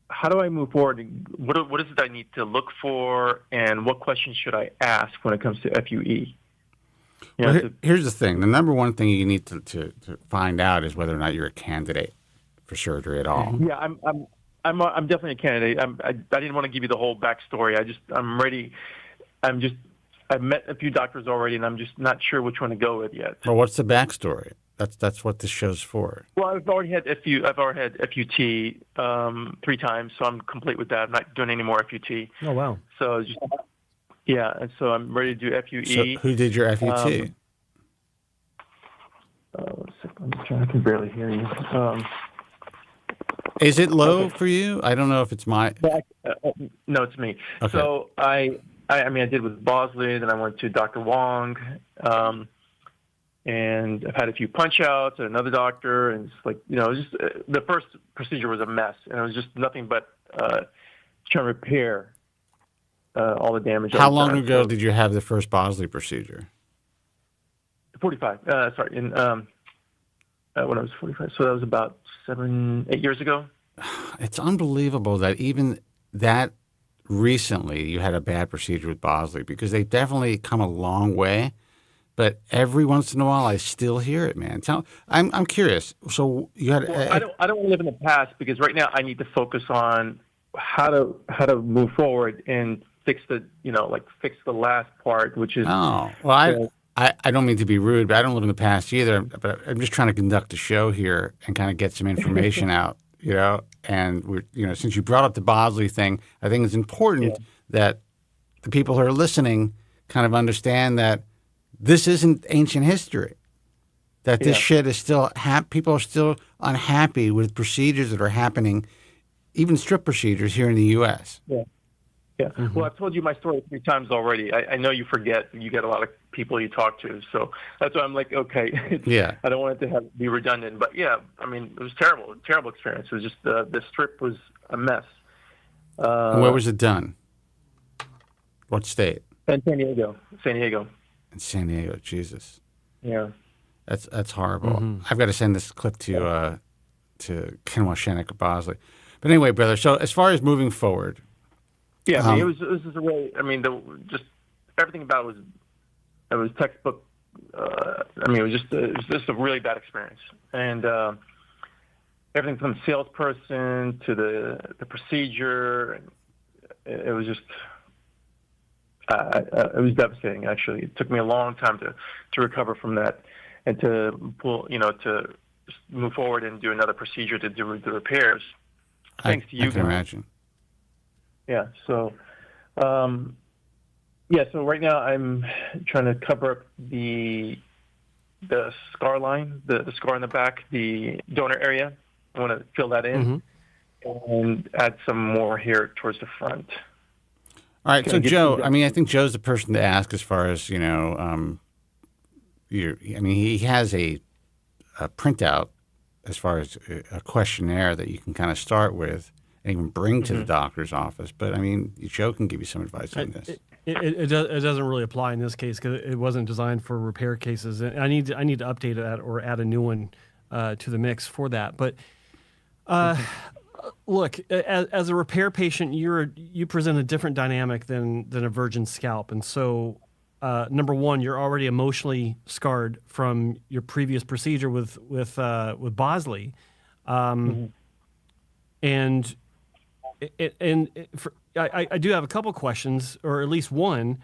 how do I move forward? What is it I need to look for, and what questions should I ask when it comes to FUE? Here's the thing. The number one thing you need to find out is whether or not you're a candidate for surgery at all. Yeah, I'm definitely a candidate. I didn't want to give you the whole backstory. I'm ready. I've met a few doctors already, and I'm just not sure which one to go with yet. Well, what's the backstory? That's what this show's for. Well, I've already had FUT 3 times, so I'm complete with that. I'm not doing any more FUT. Oh wow! So and so I'm ready to do FUE. So who did your FUT? I'm just trying. I can barely hear you. Is it low for you? I don't know if it's my. No, it's me. Okay. So I did with Bosley, then I went to Dr. Wong, and I've had a few punch outs at another doctor, and it's like, the first procedure was a mess, and it was just nothing but trying to repair all the damage. How long ago did you have the first Bosley procedure? 45. when I was 45. So that was about 8 years ago. It's unbelievable that even that recently you had a bad procedure with Bosley, because they've definitely come a long way. But every once in a while, I still hear it, man. I'm curious. So you had. Well, I don't want to live in the past, because right now I need to focus on how to move forward and fix the last part, which is. Oh well, I don't mean to be rude, but I don't live in the past either. But I'm just trying to conduct a show here and kind of get some information out, And since you brought up the Bosley thing, I think it's important that the people who are listening kind of understand that this isn't ancient history. That this shit is still people are still unhappy with procedures that are happening, even strip procedures here in the U.S. Yeah. Yeah. Mm-hmm. Well, I've told you my story 3 times already. I know you forget. You get a lot of people you talk to, so that's why I'm like, okay. I don't want it to be redundant, but yeah, I mean, it was terrible experience. It was just the strip was a mess. And where was it done? What state? In San Diego. In San Diego, Jesus. Yeah. That's horrible. Mm-hmm. I've got to send this clip to Ken Washenik of Bosley. But anyway, brother. So as far as moving forward. Yeah, I mean, this is a really. I mean, just everything about it was textbook. I mean, it was just a really bad experience, and everything from the salesperson to the procedure, it was just. It was devastating. Actually, it took me a long time to recover from that, and to to move forward and do another procedure to do the repairs. Thanks to you. I can imagine. Yeah. So, So right now I'm trying to cover up the scar line, the scar in the back, the donor area. I want to fill that in and add some more here towards the front. All right. So Joe, I mean, I think Joe's the person to ask as far as he has a printout as far as a questionnaire that you can kind of start with and even bring to the doctor's office. But I mean, Joe can give you some advice on this. It doesn't really apply in this case because it wasn't designed for repair cases. And I need to update that or add a new one to the mix for that. But look, as a repair patient, you present a different dynamic than a virgin scalp, and so. Number one, you're already emotionally scarred from your previous procedure with Bosley, and I do have a couple questions, or at least one.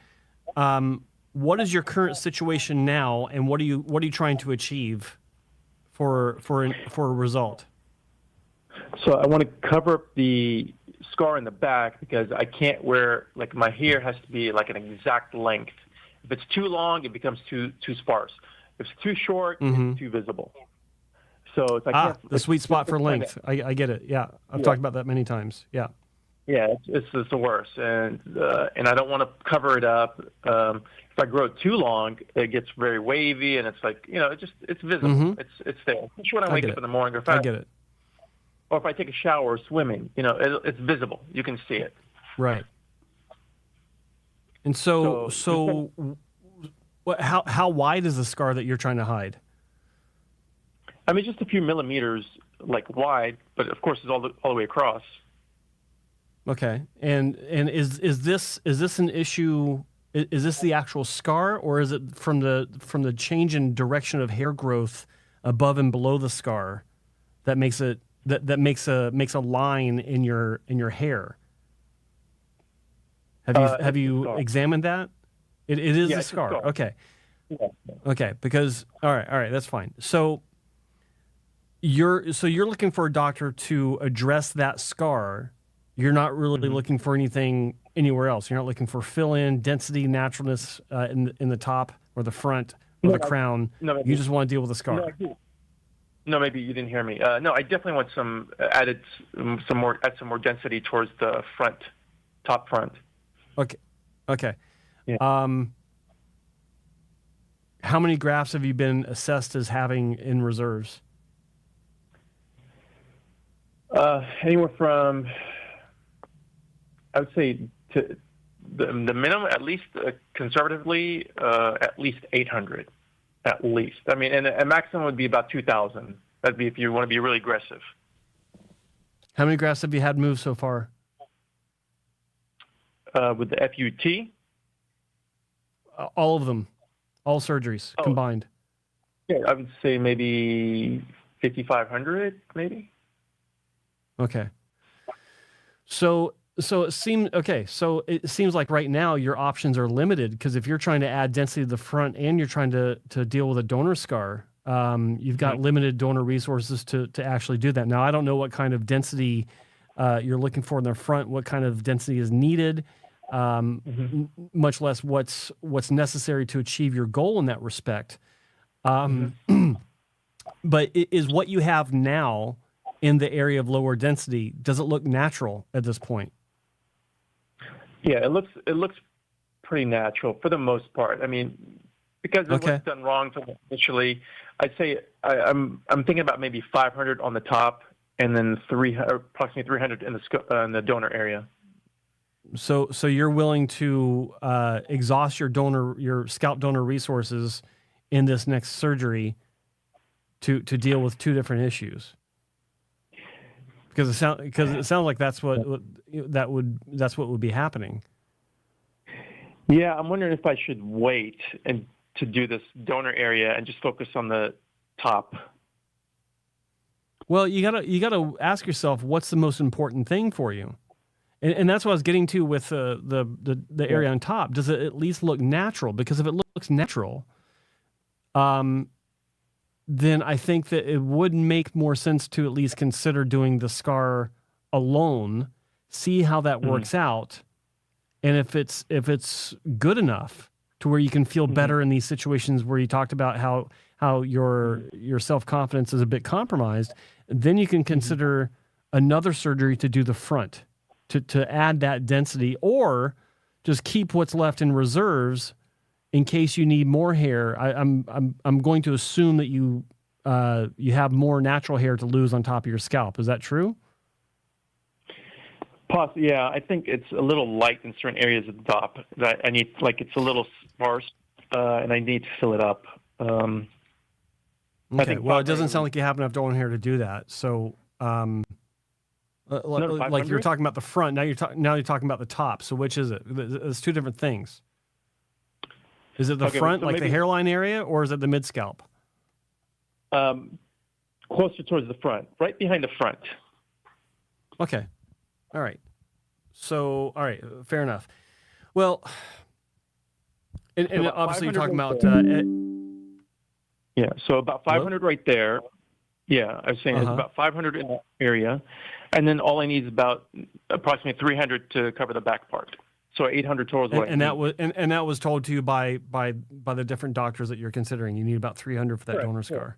What is your current situation now, and what are you trying to achieve for a result? So I want to cover up the scar in the back because I can't wear my hair has to be like an exact length. If it's too long, it becomes too sparse. If it's too short, it's too visible. So it's the sweet spot for length. I get it. Yeah, I've talked about that many times. Yeah. Yeah, it's the worst, and I don't want to cover it up. If I grow it too long, it gets very wavy, and it's it's visible. Mm-hmm. It's there. Especially when I wake up in the morning, or I get it. Or if I take a shower or swimming, it's visible. You can see it. Right. And so how wide is the scar that you're trying to hide? I mean, just a few millimeters, wide, but of course it's all the way across. Okay, and is this an issue? Is this the actual scar, or is it from the change in direction of hair growth above and below the scar that makes it that makes a line in your hair? Have you examined that? It is the scar. Okay. Yeah. Okay. Because all right, that's fine. So you're looking for a doctor to address that scar. You're not really looking for anything anywhere else. You're not looking for fill-in, density, naturalness in the top or the front or the crown. No, you just want to deal with the scar. No, I do. No, maybe you didn't hear me. No, I definitely want add some more density towards the front, top front. Okay. Yeah. How many grafts have you been assessed as having in reserves? Anywhere from, I would say, to the minimum, at least conservatively, at least 800. at least. I mean, and a maximum would be about 2,000. That'd be if you want to be really aggressive. How many grafts have you had moved so far? With the FUT, All of them, all surgeries combined. yeah, I would say maybe 5,500, maybe. Okay. So it seems like right now your options are limited, because if you're trying to add density to the front and you're trying to deal with a donor scar, you've got limited donor resources to actually do that. Now, I don't know what kind of density you're looking for in the front, what kind of density is needed, much less what's necessary to achieve your goal in that respect. But is what you have now in the area of lower density, does it look natural at this point? Yeah, it looks pretty natural for the most part. I mean, because of what's done wrong initially, I'd say I'm thinking about maybe 500 on the top, and then approximately 300 in the donor area. So you're willing to exhaust your scalp donor resources in this next surgery to deal with two different issues? Because it sounds like that's what would be happening. Yeah, I'm wondering if I should wait and to do this donor area and just focus on the top. Well, you gotta ask yourself, what's the most important thing for you, and that's what I was getting to with the area on top. Does it at least look natural? Because if it looks natural, then I think that it would make more sense to at least consider doing the scar alone, see how that works out, and if it's good enough to where you can feel better in these situations where you talked about how your self-confidence is a bit compromised, then you can consider another surgery to do the front to add that density, or just keep what's left in reserves in case you need more hair. I'm going to assume that you have more natural hair to lose on top of your scalp. Is that true? Possibly, yeah. I think it's a little light in certain areas of the top. That I need, like, it's a little sparse, and I need to fill it up. Okay. Well, it doesn't sound like you have enough donor hair to do that. So, like you were talking about the front, now you're talking about the top. So which is it? It's two different things. Is it the front, so like the hairline area, or is it the mid scalp? Closer towards the front, right behind the front. Okay. All right. So, all right, fair enough. Well, and obviously you're talking about. Yeah, so about 500 right there. Yeah, I was saying it's about 500 in that area, and then all I need is about approximately 300 to cover the back part. So 800 total. And that was told to you by the different doctors that you're considering. You need about 300 for that donor scar.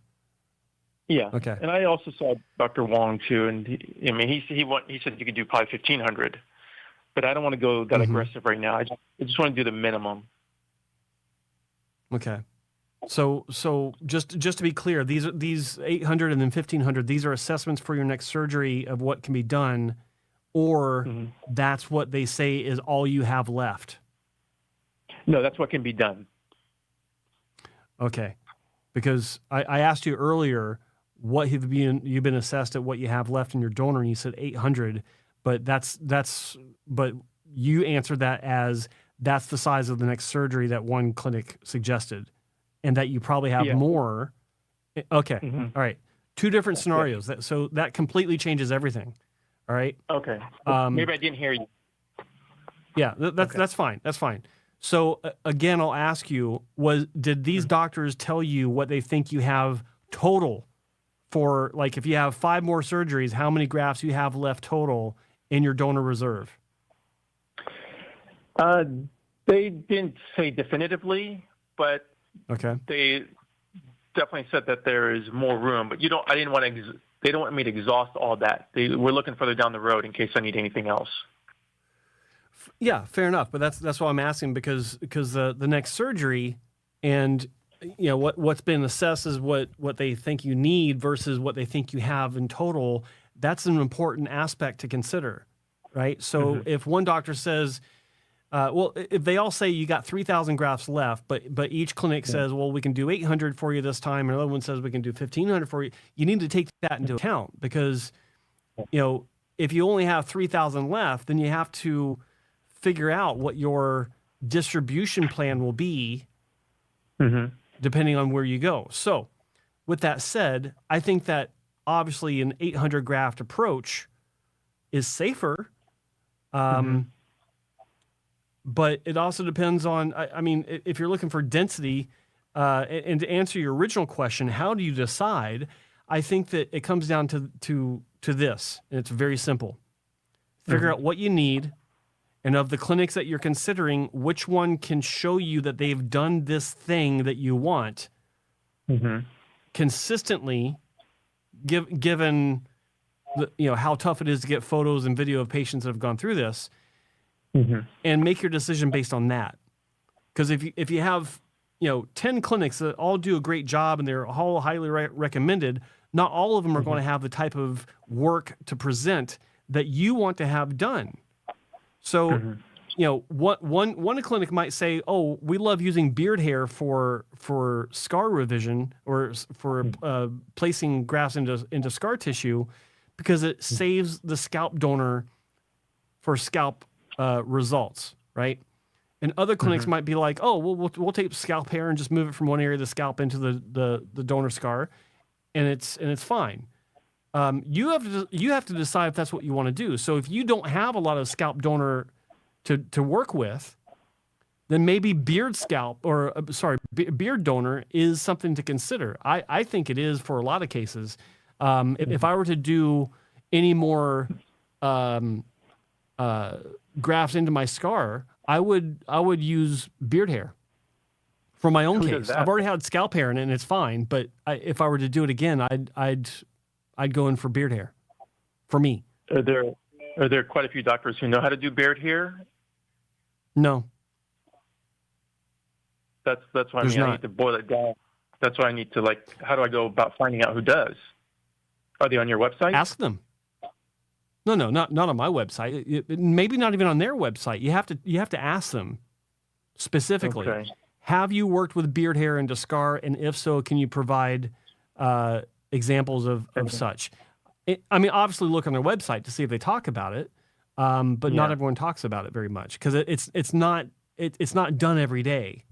Yeah. Okay. And I also saw Dr. Wong too, and he said you could do probably 1,500, but I don't want to go that aggressive right now. I just want to do the minimum. Okay. So just to be clear, these 800 and then 1,500. These are assessments for your next surgery of what can be done, or that's what they say is all you have left. No, that's what can be done. Okay, because I asked you earlier what you've been assessed at what you have left in your donor, and you said 800, but but you answered that as that's the size of the next surgery that one clinic suggested, and that you probably have more. Okay, all right, two different scenarios. So that completely changes everything. All right. Okay. Maybe I didn't hear you. Yeah, that's fine. That's fine. So again, I'll ask you: did these doctors tell you what they think you have total for? Like, if you have 5 more surgeries, how many grafts you have left total in your donor reserve? They didn't say definitively, but they definitely said that there is more room. But I didn't want to. They don't want me to exhaust all that. We're looking further down the road in case I need anything else. Yeah, fair enough. But that's why I'm asking, because the next surgery, and what's been assessed is what they think you need versus what they think you have in total. That's an important aspect to consider, right? So if one doctor says Well, if they all say you got 3,000 grafts left, but each clinic says, well, we can do 800 for you this time, and another one says we can do 1,500 for you. You need to take that into account because, if you only have 3,000 left, then you have to figure out what your distribution plan will be depending on where you go. So, with that said, I think that obviously an 800 graft approach is safer. But it also depends on, I mean, if you're looking for density, and to answer your original question, how do you decide? I think that it comes down to this, and it's very simple. Figure out what you need, and of the clinics that you're considering, which one can show you that they've done this thing that you want consistently, given how tough it is to get photos and video of patients that have gone through this. And make your decision based on that. Because if you have 10 clinics that all do a great job and they're all highly recommended, not all of them are going to have the type of work to present that you want to have done. So, one clinic might say, "Oh, we love using beard hair for scar revision or for placing grafts into scar tissue because it saves the scalp donor for scalp results, right?" And other clinics might be like, "Oh, we'll take scalp hair and just move it from one area of the scalp into the donor scar, and it's fine." You have to decide if that's what you want to do. So if you don't have a lot of scalp donor to work with, then maybe beard donor is something to consider. I think it is for a lot of cases. If I were to do any more grafts into my scar, I would use beard hair for my own case. I've already had scalp hair in it, and it's fine. But if I were to do it again, I'd go in for beard hair. For me, are there quite a few doctors who know how to do beard hair? No. That's why I need to boil it down. That's why I need to how do I go about finding out who does? Are they on your website? Ask them. No, not on my website. Maybe not even on their website. You have to ask them specifically. Okay. Have you worked with beard hair into scar? And if so, can you provide examples of such? Obviously look on their website to see if they talk about it, but not everyone talks about it very much because it's not done every day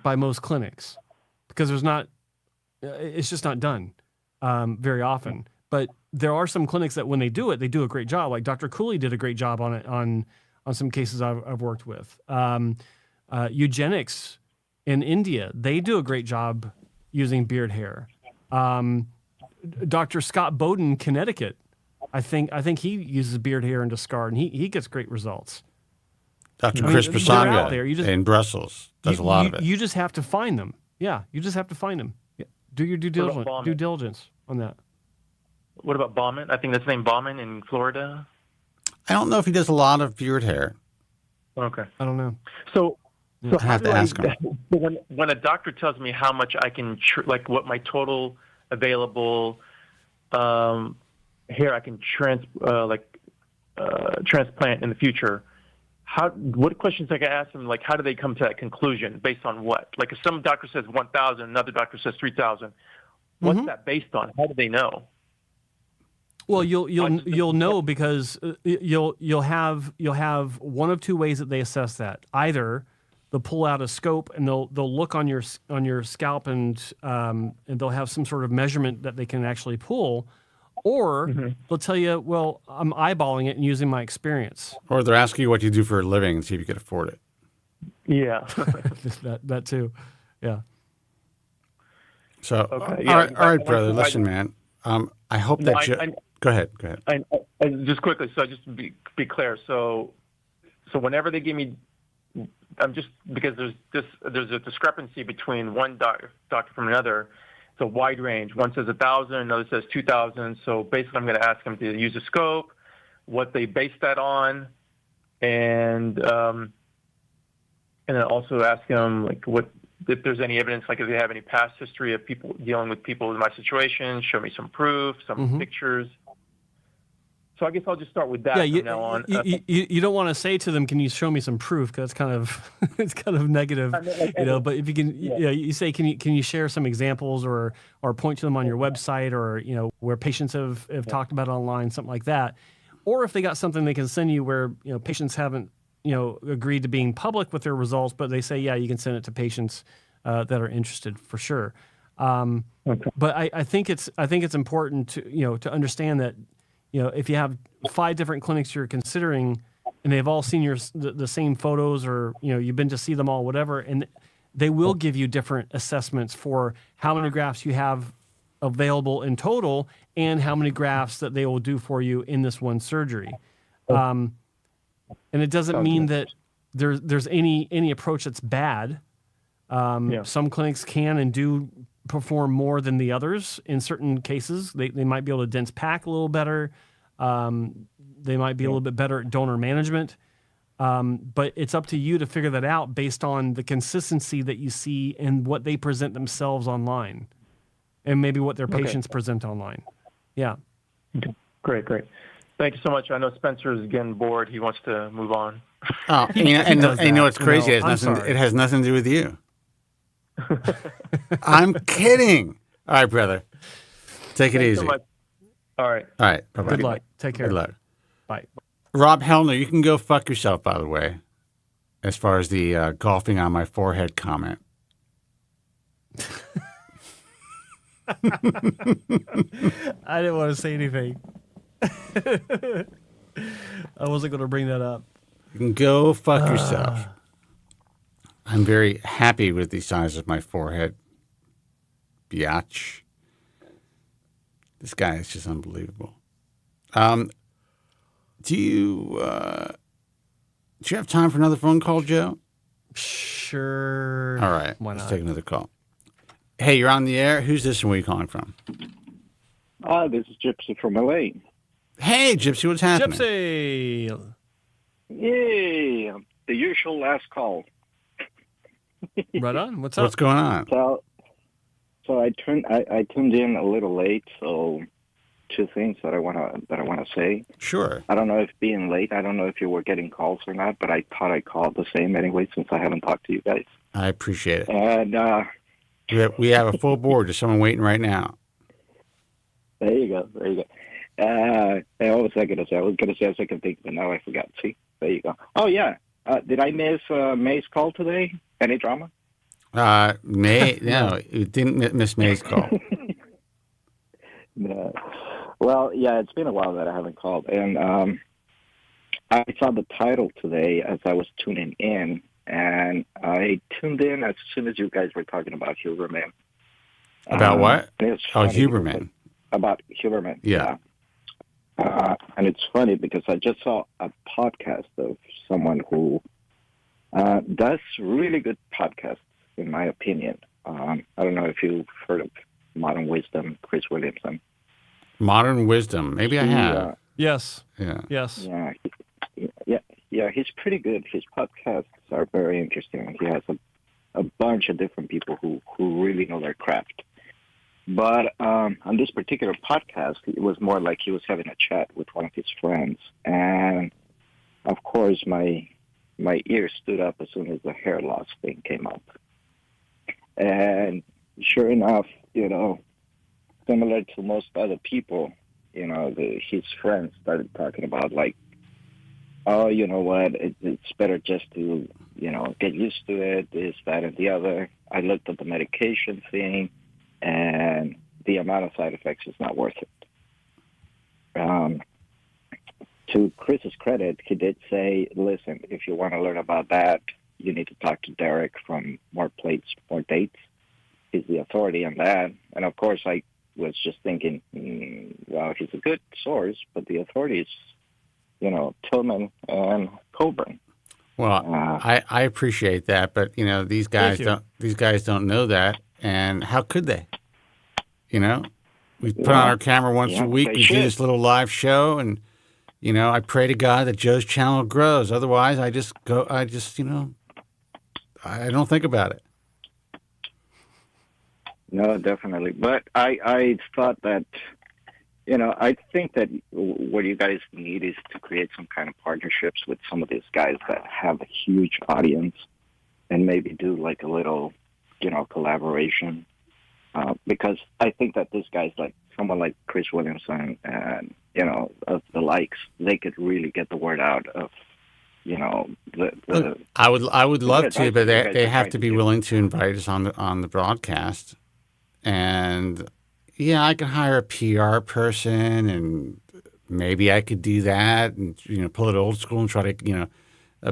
by most clinics because it's just not done very often. But there are some clinics that when they do it, they do a great job. Like Dr. Cooley did a great job on it on some cases I've worked with. Eugenics in India, they do a great job using beard hair. Dr. Scott Bowden, Connecticut, I think he uses beard hair into scar, and he gets great results. Dr. Chris Pasanga in Brussels does a lot of it. You just have to find them. Yeah, you just have to find them. Yeah. Do your due diligence on that. What about Bauman? I think that's named Bauman in Florida. I don't know if he does a lot of beard hair. Okay. I don't know. So I have to ask him. When a doctor tells me how much I can, what my total available hair I can transplant in the future, what questions I can ask them? How do they come to that conclusion? Based on what? If some doctor says 1,000, another doctor says 3,000, what's that based on? How do they know? Well, you'll know because you'll have one of two ways that they assess that. Either they'll pull out a scope and they'll look on your scalp and they'll have some sort of measurement that they can actually pull, or they'll tell you, well, I'm eyeballing it and using my experience. Or they're asking you what you do for a living and see if you can afford it. Yeah, that too. Yeah. So, okay. all right, brother. Listen, man. I hope that you. Go ahead. I just quickly, so just to be clear. So whenever they give me, I'm just because there's a discrepancy between one doctor from another. It's a wide range. One says 1,000, another says 2,000. So basically, I'm going to ask them to use a scope, what they base that on, and then also ask them what if there's any evidence, if they have any past history of people dealing with people in my situation, show me some proof, some pictures. So I guess I'll just start with that Yeah, from now on. you don't want to say to them, "Can you show me some proof?" Because it's kind of it's kind of negative, But if you can, you say, "Can you share some examples or point to them on your website or where patients have talked about it online, something like that." Or if they got something they can send you where patients haven't agreed to being public with their results, but they say, "Yeah, you can send it to patients that are interested for sure." But I think it's important to understand that if you have 5 different clinics you're considering and they've all seen the same photos or you've been to see them all, whatever, and they will give you different assessments for how many grafts you have available in total and how many grafts that they will do for you in this one surgery. And it doesn't mean that there's any approach that's bad. Some clinics can and do perform more than the others in certain cases. They might be able to dense pack a little better. They might be a little bit better at donor management. But it's up to you to figure that out based on the consistency that you see and what they present themselves online and maybe what their patients present online. Yeah. Okay. Great. Thank you so much. I know Spencer is getting bored. He wants to move on. Oh, and what's crazy? It has nothing to do with you. I'm kidding. All right, brother. Take it easy. So much. All right. Bye-bye. Good luck. Take care. Good luck. Bye. Rob Hellner, you can go fuck yourself, by the way, as far as the golfing on my forehead comment. I didn't want to say anything. I wasn't going to bring that up. You can go fuck yourself. I'm very happy with the size of my forehead. Biatch. This guy is just unbelievable. Do you have time for another phone call, Joe? Sure. All right. Why Let's not? take another call. Hey, you're on the air. Who's this and where are you calling from? This is Gypsy from LA. Hey, Gypsy, what's happening? Gypsy. Yay! The usual last call. Right on. What's up? What's going on? So I tuned in a little late. So 2 things that I wanna say. Sure. I don't know if being late. I don't know if you were getting calls or not, but I thought I called the same anyway since I haven't talked to you guys. I appreciate it. And We have a full board. There's someone waiting right now. there you go. What was I gonna say? I was gonna say a second thing, but now I forgot. See, there you go. Oh yeah. Did I miss May's call today? Any drama? May? No, you didn't miss May's call. No. Well, yeah, it's been a while that I haven't called, and I saw the title today as I was tuning in, and I tuned in as soon as you guys were talking about Huberman. About what? It's Oh, funny Huberman. About Huberman. Yeah. And it's funny because I just saw a podcast of someone who does really good podcasts, in my opinion. I don't know if you've heard of Modern Wisdom, Chris Williamson. Modern Wisdom. Maybe I have. Yes. Yeah. Yes. Yeah, he's pretty good. His podcasts are very interesting. He has a bunch of different people who really know their craft. But on this particular podcast, it was more like he was having a chat with one of his friends. And, of course, my ears stood up as soon as the hair loss thing came up. And sure enough, similar to most other people, his friends started talking about, like, oh, you know what, it's better just to, get used to it, this, that, and the other. I looked at the medication thing, and the amount of side effects is not worth it. To Chris's credit, he did say, listen, if you want to learn about that, you need to talk to Derek from More Plates, More Dates. He's the authority on that. And, of course, I was just thinking, well, he's a good source, but the authority is, Tillman and Kobren. Well, I appreciate that, but these guys don't know that, and how could they? We put on our camera once a week. We do this little live show, and I pray to God that Joe's channel grows. Otherwise, I don't think about it. No, definitely. But I thought that I think that what you guys need is to create some kind of partnerships with some of these guys that have a huge audience, and maybe do like a little, collaboration. Because I think that these guys, like someone like Chris Williamson and, of the likes, they could really get the word out of, the Look, I would love good to, advice but that you guys they are have trying to to be do. willing to invite us on the broadcast. And yeah, I can hire a PR person, and maybe I could do that, and pull it old school and try to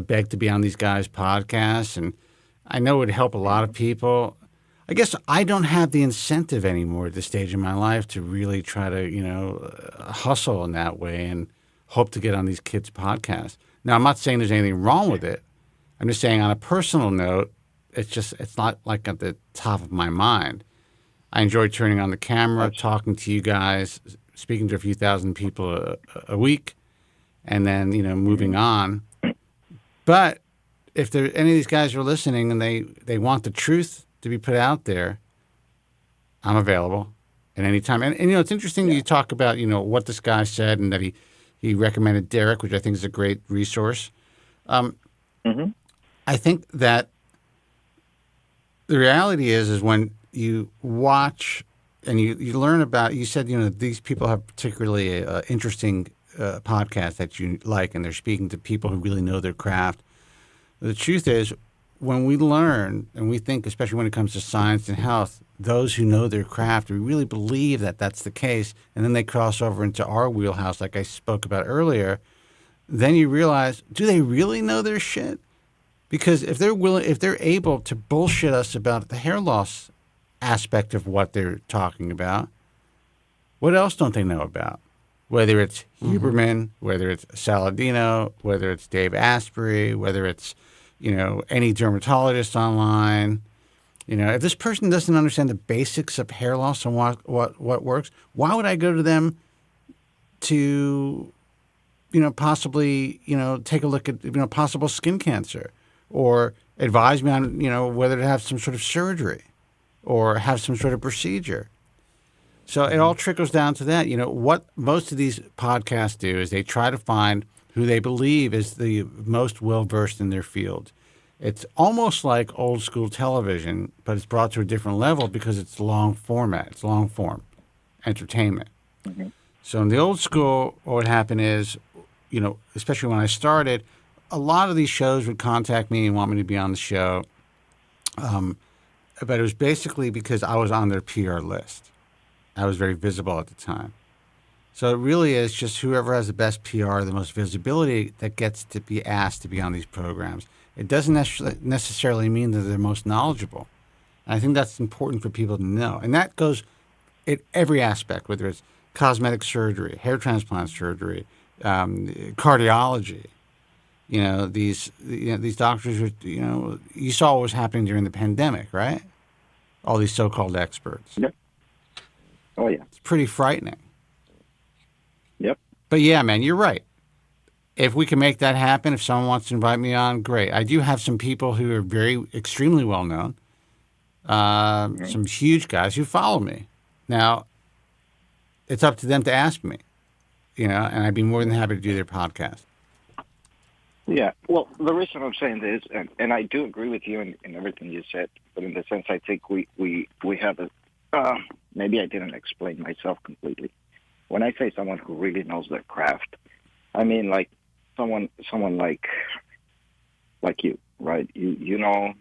beg to be on these guys' podcasts. And I know it would help a lot of people. I guess I don't have the incentive anymore at this stage in my life to really try to hustle in that way and hope to get on these kids' podcasts. Now, I'm not saying there's anything wrong with it. I'm just saying on a personal note, it's not like at the top of my mind. I enjoy turning on the camera, talking to you guys, speaking to a few thousand people a week, and then moving on. But if there any of these guys are listening and they want the truth to be put out there, I'm available at any time. And it's interesting you talk about what this guy said, and that he recommended Derek, which I think is a great resource. I think that the reality is when you watch and you learn about, you said, these people have particularly interesting podcasts that you like, and they're speaking to people who really know their craft. The truth is, when we learn and we think, especially when it comes to science and health, those who know their craft, we really believe that that's the case, and then they cross over into our wheelhouse, like I spoke about earlier, then you realize, do they really know their shit? Because if they're able to bullshit us about the hair loss aspect of what they're talking about, what else don't they know about? Whether it's Huberman, whether it's Saladino, whether it's Dave Asprey, whether it's any dermatologist online. If this person doesn't understand the basics of hair loss and what works, why would I go to them to possibly take a look at possible skin cancer, or advise me on whether to have some sort of surgery or have some sort of procedure? So it all trickles down to that. What most of these podcasts do is they try to find who they believe is the most well-versed in their field. It's almost like old school television, but it's brought to a different level because it's long format. It's long form entertainment. So in the old school, what would happen is, especially when I started, a lot of these shows would contact me and want me to be on the show. But it was basically because I was on their PR list. I was very visible at the time. So it really is just whoever has the best PR, the most visibility, that gets to be asked to be on these programs. It doesn't necessarily mean that they're most knowledgeable. And I think that's important for people to know. And that goes in every aspect, whether it's cosmetic surgery, hair transplant surgery, cardiology. These doctors are, you saw what was happening during the pandemic, right? All these so-called experts. Yep. Oh, yeah. It's pretty frightening. Yep. But yeah, man, you're right. If we can make that happen, if someone wants to invite me on, great. I do have some people who are extremely well known, some huge guys who follow me. Now, it's up to them to ask me, and I'd be more than happy to do their podcast. Yeah. Well, the reason I'm saying this, and I do agree with you in everything you said, but in the sense I think we have maybe I didn't explain myself completely. When I say someone who really knows their craft, I mean like someone like you, right? You know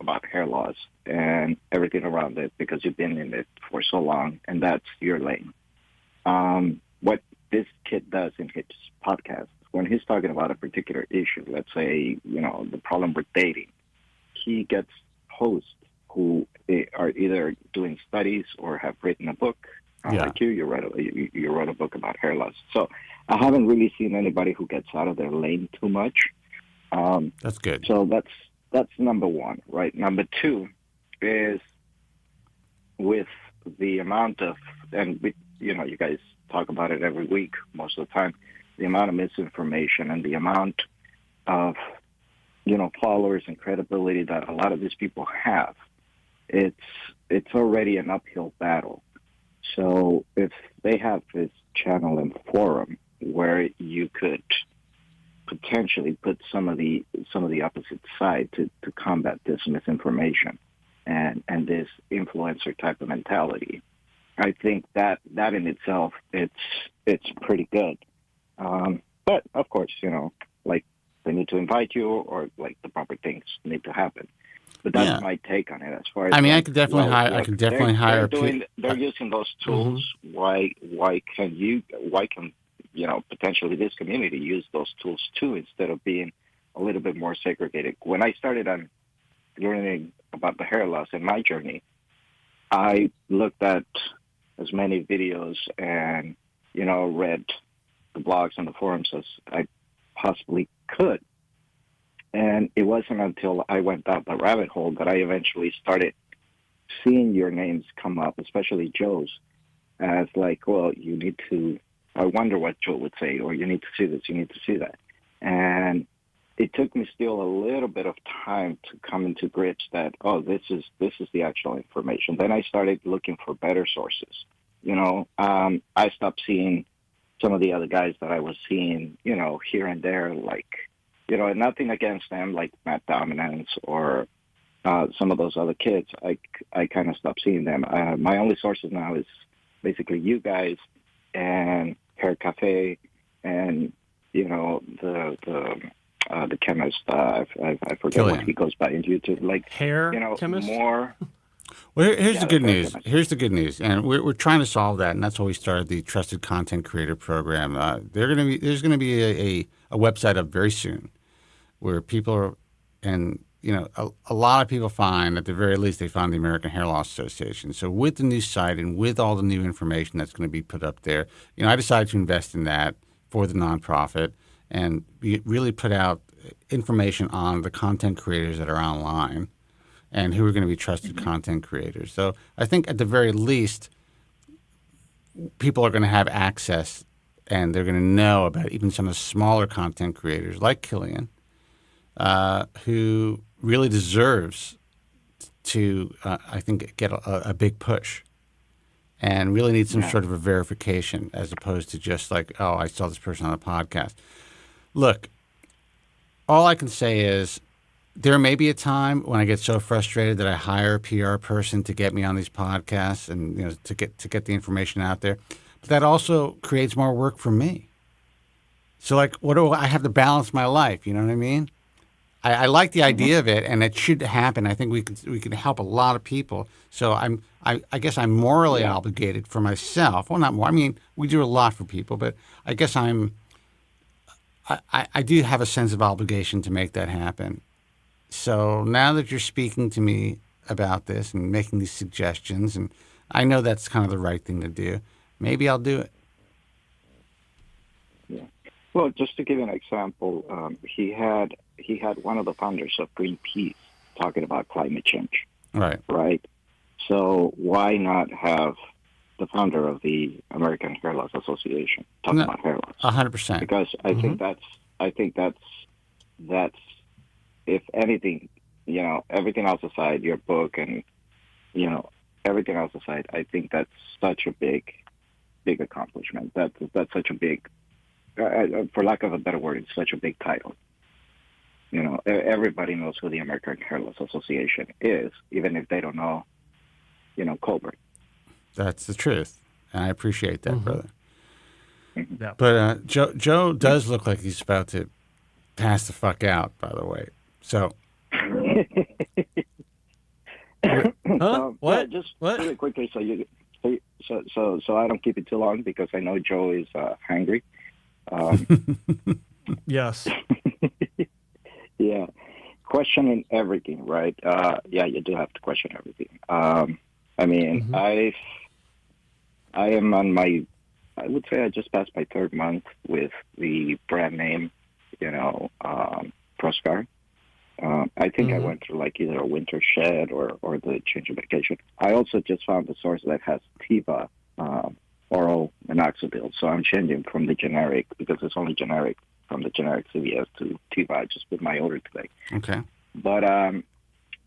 about hair loss and everything around it because you've been in it for so long, and that's your lane. What this kid does in his podcast, when he's talking about a particular issue, let's say, the problem with dating, he gets hosts who are either doing studies or have written a book. Like you wrote a book about hair loss. So I haven't really seen anybody who gets out of their lane too much. That's good. So that's number one, right? Number two is with the amount of, and you guys talk about it every week most of the time, the amount of misinformation and the amount of, followers and credibility that a lot of these people have, it's already an uphill battle. So if they have this channel and forum where you could potentially put some of the opposite side to combat this misinformation and this influencer type of mentality, I think that in itself it's pretty good. But of course, like they need to invite you, or like the proper things need to happen. But that's my take on it. As far as I mean, like, I could definitely hire. I look, could definitely hire. They're using those tools. Why can potentially this community use those tools too, instead of being a little bit more segregated? When I started on learning about the hair loss in my journey, I looked at as many videos and read the blogs and the forums as I possibly could. And it wasn't until I went down the rabbit hole that I eventually started seeing your names come up, especially Joe's, as like, well, you need to, I wonder what Joe would say, or you need to see this, you need to see that. And it took me still a little bit of time to come into grips that, oh, this is the actual information. Then I started looking for better sources. I stopped seeing some of the other guys that I was seeing, here and there, like, and nothing against them, like Matt Dominance or some of those other kids. I kind of stopped seeing them. My only sources now is basically you guys and Hair Cafe and the chemist. I forget what he goes by in YouTube. Like hair chemist. More. Well, here's the good news. Here's the good news, and we're trying to solve that, and that's why we started the Trusted Content Creator Program. There's going to be a website up very soon, where people are, and a lot of people find, at the very least, they find the American Hair Loss Association. So with the new site and with all the new information that's going to be put up there, I decided to invest in that for the nonprofit and really put out information on the content creators that are online and who are going to be trusted content creators. So I think at the very least, people are going to have access and they're going to know about even some of the smaller content creators like Killian, who really deserves to, I think, get a big push and really needs some sort of a verification as opposed to just like, oh, I saw this person on a podcast. Look, all I can say is there may be a time when I get so frustrated that I hire a PR person to get me on these podcasts and to get the information out there. But that also creates more work for me. So like, what do I have to balance my life? You know what I mean? I like the idea of it, and it should happen. I think we can help a lot of people. So I guess I'm morally obligated for myself. Well, not more. I mean, we do a lot for people, but I guess I do have a sense of obligation to make that happen. So now that you're speaking to me about this and making these suggestions, and I know that's kind of the right thing to do, maybe I'll do it. Yeah. Well, just to give you an example, he had one of the founders of Greenpeace talking about climate change. Right. Right. So why not have the founder of the American Hair Loss Association talking about hair loss? 100%. Because I think that's if anything, everything else aside, your book and everything else aside, I think that's such a big accomplishment. That's such a big, for lack of a better word, it's such a big title. Everybody knows who the American Hair Loss Association is, even if they don't know, Kobren. That's the truth, and I appreciate that, brother. Yeah. But Joe does look like he's about to pass the fuck out, by the way. So, What? Just what? really quickly, so I don't keep it too long because I know Joe is hungry. Yes. Yeah, questioning everything, right? You do have to question everything. I mean, I am on my, I would say I just passed my third month with the brand name, Proscar. I think I went through like either a winter shed or the change of medication. I also just found a source that has Tiva oral minoxidil, so I'm changing from the generic because it's only generic from the generic CVS to Tiva. I just put my order today. Okay. But I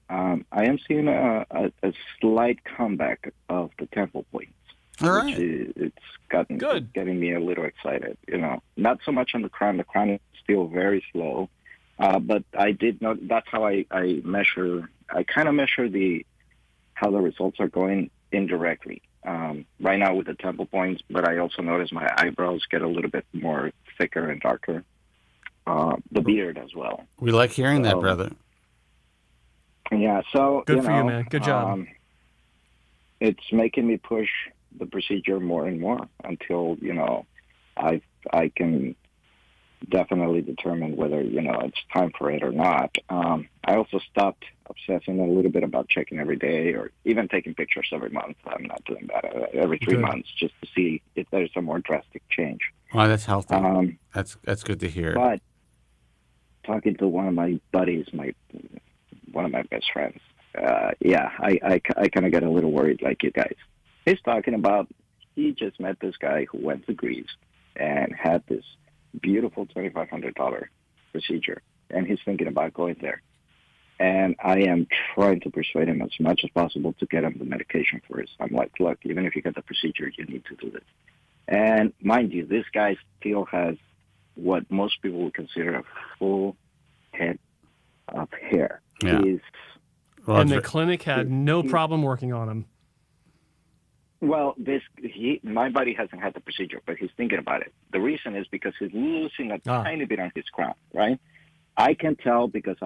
am seeing a slight comeback of the temple points. All which right. it's Good. getting me a little excited. Not so much on the crown. The crown is still very slow, but I did know that's how I measure. I kind of measure how the results are going indirectly. Right now with the temple points, but I also notice my eyebrows get a little bit more thicker and darker. The beard as well. We like hearing that, brother. Yeah, so Good for you, man. Good job. It's making me push the procedure more and more until I can definitely determine whether it's time for it or not. I also stopped obsessing a little bit about checking every day or even taking pictures every month. I'm not doing that every 3 months just to see if there's a more drastic change. Well, that's healthy. That's good to hear. But talking to one of my buddies, one of my best friends, I kind of get a little worried like you guys. He's talking about he just met this guy who went to Greece and had this beautiful $2,500 procedure, and he's thinking about going there. And I am trying to persuade him as much as possible to get him the medication for it. I'm like, look, even if you get the procedure, you need to do this. And mind you, this guy still has what most people would consider a full head of hair. Yeah. And the clinic had no problem working on him. Well, my buddy hasn't had the procedure, but he's thinking about it. The reason is because he's losing a tiny bit on his crown, right? I can tell because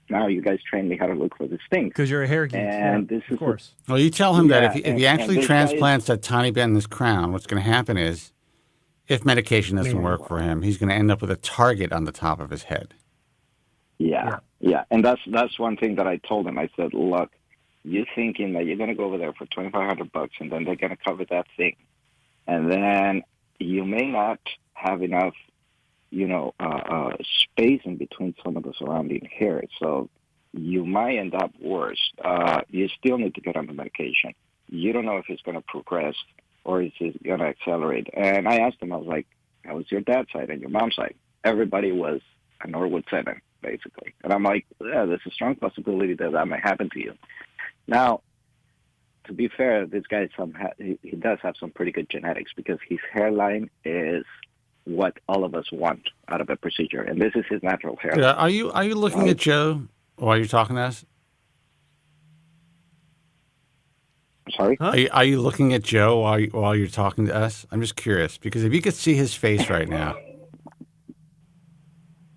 now you guys train me how to look for this thing. Because you're a hair geek, and this is of course. Well, you tell him that if he actually transplants that tiny bit in his crown, what's going to happen is, if medication doesn't work for him, he's going to end up with a target on the top of his head. Yeah. And that's one thing that I told him. I said, look, you're thinking that you're going to go over there for $2,500 and then they're going to cover that thing. And then you may not have enough, space in between some of the surrounding hair. So you might end up worse. You still need to get on the medication. You don't know if it's going to progress or is it going to accelerate. And I asked him, I was like, how was your dad's side and your mom's side? Everybody was a Norwood 7, basically. And I'm like, yeah, there's a strong possibility that might happen to you. Now, to be fair, this guy he does have some pretty good genetics because his hairline is what all of us want out of a procedure, and this is his natural hairline. Yeah, are you looking at Joe while you're talking to us? Sorry? Huh? Are you looking at Joe while you're talking to us? I'm just curious because if you could see his face right now.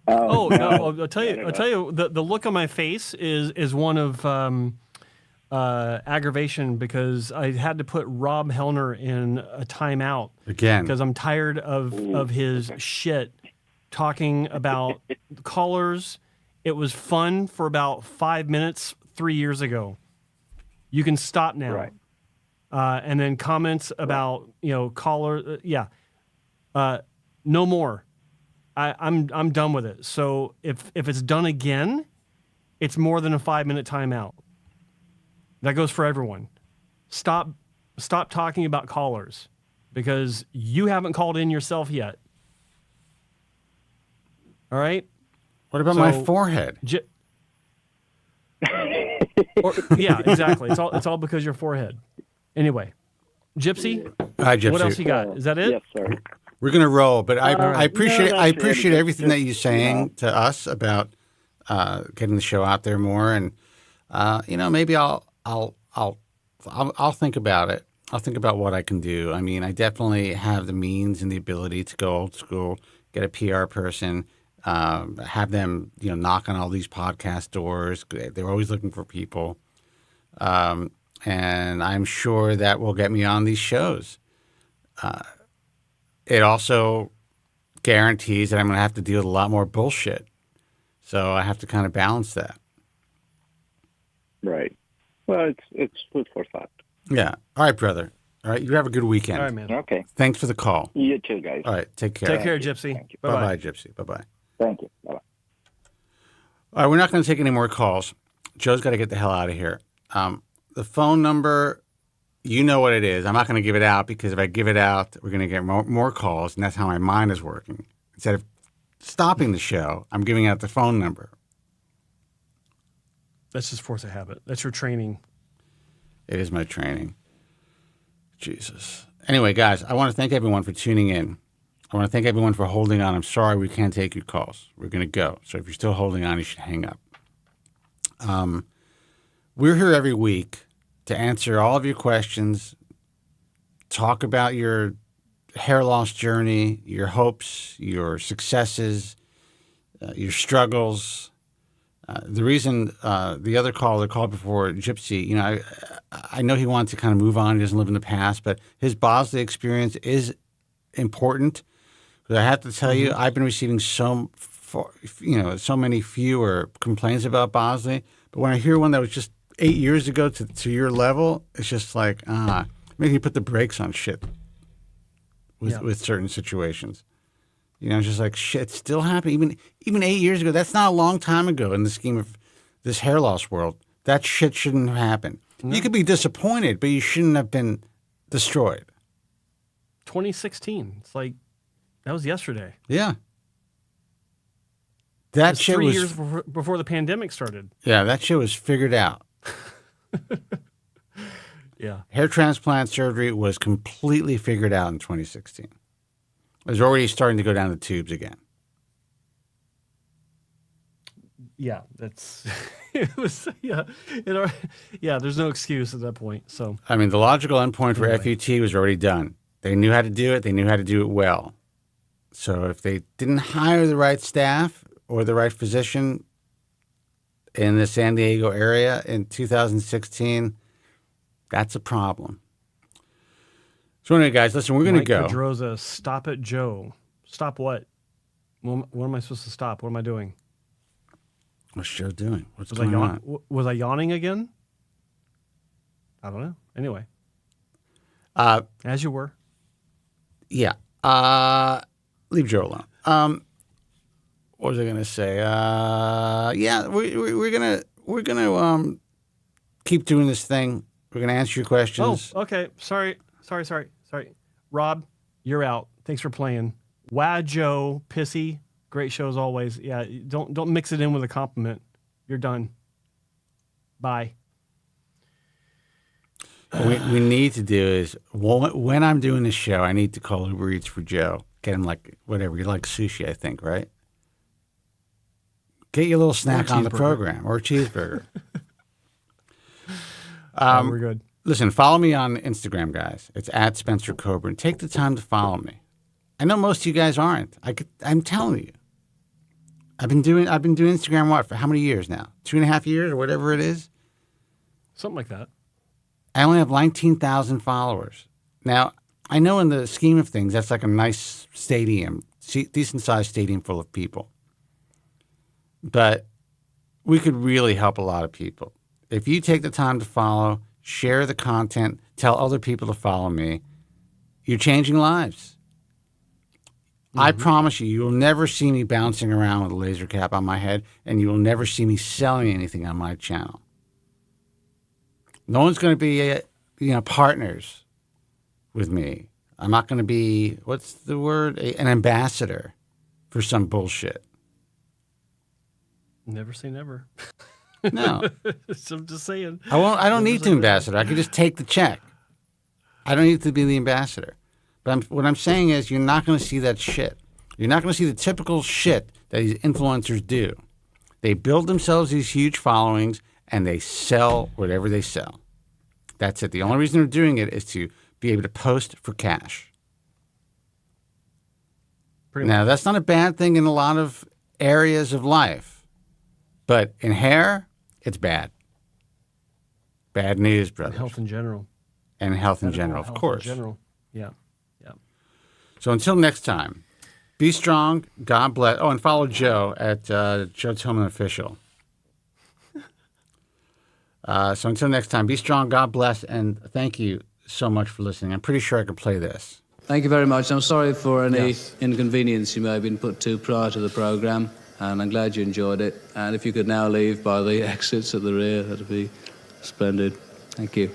No, I'll tell you, the look on my face is one of aggravation because I had to put Rob Hellner in a timeout Again. because I'm tired of his shit talking about callers. It was fun for about 5 minutes 3 years ago. You can stop now. Right. And then comments about caller. No more. I'm done with it. So if it's done again, it's more than a 5-minute timeout. That goes for everyone. Stop talking about callers because you haven't called in yourself yet. All right? What about my forehead? Yeah, exactly. It's all because of your forehead. Anyway, Gypsy. Hi, Gypsy. What else you got? Is that it? Yes, sir. We're gonna roll, but I appreciate no, I appreciate that's everything that you're saying to us about getting the show out there more, and maybe I'll think about it. I'll think about what I can do. I mean, I definitely have the means and the ability to go old school, get a PR person, have them knock on all these podcast doors. They're always looking for people, and I'm sure that will get me on these shows. It also guarantees that I'm going to have to deal with a lot more bullshit. So I have to kind of balance that. Right. Well, it's food for thought. Yeah. All right, brother. All right. You have a good weekend. All right, man. Okay. Thanks for the call. You too, guys. All right. Take care. Take care, Gypsy. Thank you. Bye-bye. Bye-bye, Gypsy. Bye-bye. Thank you. Bye-bye. All right. We're not going to take any more calls. Joe's got to get the hell out of here. The phone number, you know what it is. I'm not going to give it out because if I give it out, we're going to get more calls, and that's how my mind is working. Instead of stopping the show, I'm giving out the phone number. That's just force of habit. That's your training. It is my training. Jesus. Anyway, guys, I want to thank everyone for tuning in. I want to thank everyone for holding on. I'm sorry we can't take your calls. We're going to go. So if you're still holding on, you should hang up. We're here every week to answer all of your questions, talk about your hair loss journey, your hopes, your successes, your struggles. The reason the other caller called before, Gypsy, I know he wanted to kind of move on. He doesn't live in the past, but his Bosley experience is important. But I have to tell you, I've been receiving so many fewer complaints about Bosley. But when I hear one that was just 8 years ago to your level, it's just like, maybe you put the brakes on shit with certain situations. It's just like, shit, it's still happening. Even 8 years ago, that's not a long time ago in the scheme of this hair loss world. That shit shouldn't have happened. No. You could be disappointed, but you shouldn't have been destroyed. 2016. It's like, that was yesterday. Yeah. That shit 3 years before the pandemic started. Yeah, that shit was figured out. Yeah. Hair transplant surgery was completely figured out in 2016. It was already starting to go down the tubes again. Yeah, that's it was there's no excuse at that point. So I mean, the logical endpoint for FUT was already done. They knew how to do it. They knew how to do it well. So if they didn't hire the right staff or the right physician in the San Diego area in 2016, that's a problem. So anyway, guys, listen, we're going to go. Pedroza, stop it, Joe. Stop what? What am I supposed to stop? What am I doing? What's Joe doing? What's going on? Was I yawning again? I don't know. Anyway. As you were. Yeah. Leave Joe alone. What was I going to say? We're gonna keep doing this thing. We're gonna answer your questions. Oh, okay. Sorry. Rob, you're out. Thanks for playing. Wow, Joe, pissy. Great show as always. Yeah, don't mix it in with a compliment. You're done. Bye. What we need to do is, when I'm doing this show, I need to call Uber Eats for Joe. Get him whatever. You like sushi, I think, right? Get your little snack on the program, or a cheeseburger. We're good. Listen, follow me on Instagram, guys. It's @SpencerKobren. Take the time to follow me. I know most of you guys aren't. I'm telling you. I've been doing Instagram for how many years now? 2.5 years or whatever it is? Something like that. I only have 19,000 followers. Now, I know in the scheme of things, that's like a nice stadium, decent-sized stadium full of people. But we could really help a lot of people. If you take the time to follow, share the content, tell other people to follow me, you're changing lives. Mm-hmm. I promise you will never see me bouncing around with a laser cap on my head, and you will never see me selling anything on my channel. No one's going to be, partners with me. I'm not going to be, what's the word? An ambassador for some bullshit. Never say never. No. I'm just saying. I don't need to ambassador. I can just take the check. I don't need to be the ambassador. But what I'm saying is you're not going to see that shit. You're not going to see the typical shit that these influencers do. They build themselves these huge followings and they sell whatever they sell. That's it. The only reason they're doing it is to be able to post for cash. Now, that's not a bad thing in a lot of areas of life. But in hair, it's bad. Bad news, brothers. And health in general. And health in general, of course. In general, yeah. So until next time, be strong. God bless. Oh, and follow Joe at Joe Tillman Official. So until next time, be strong. God bless, and thank you so much for listening. I'm pretty sure I can play this. Thank you very much. I'm sorry for any inconvenience you may have been put to prior to the program. And I'm glad you enjoyed it. And if you could now leave by the exits at the rear, that'd be splendid. Thank you.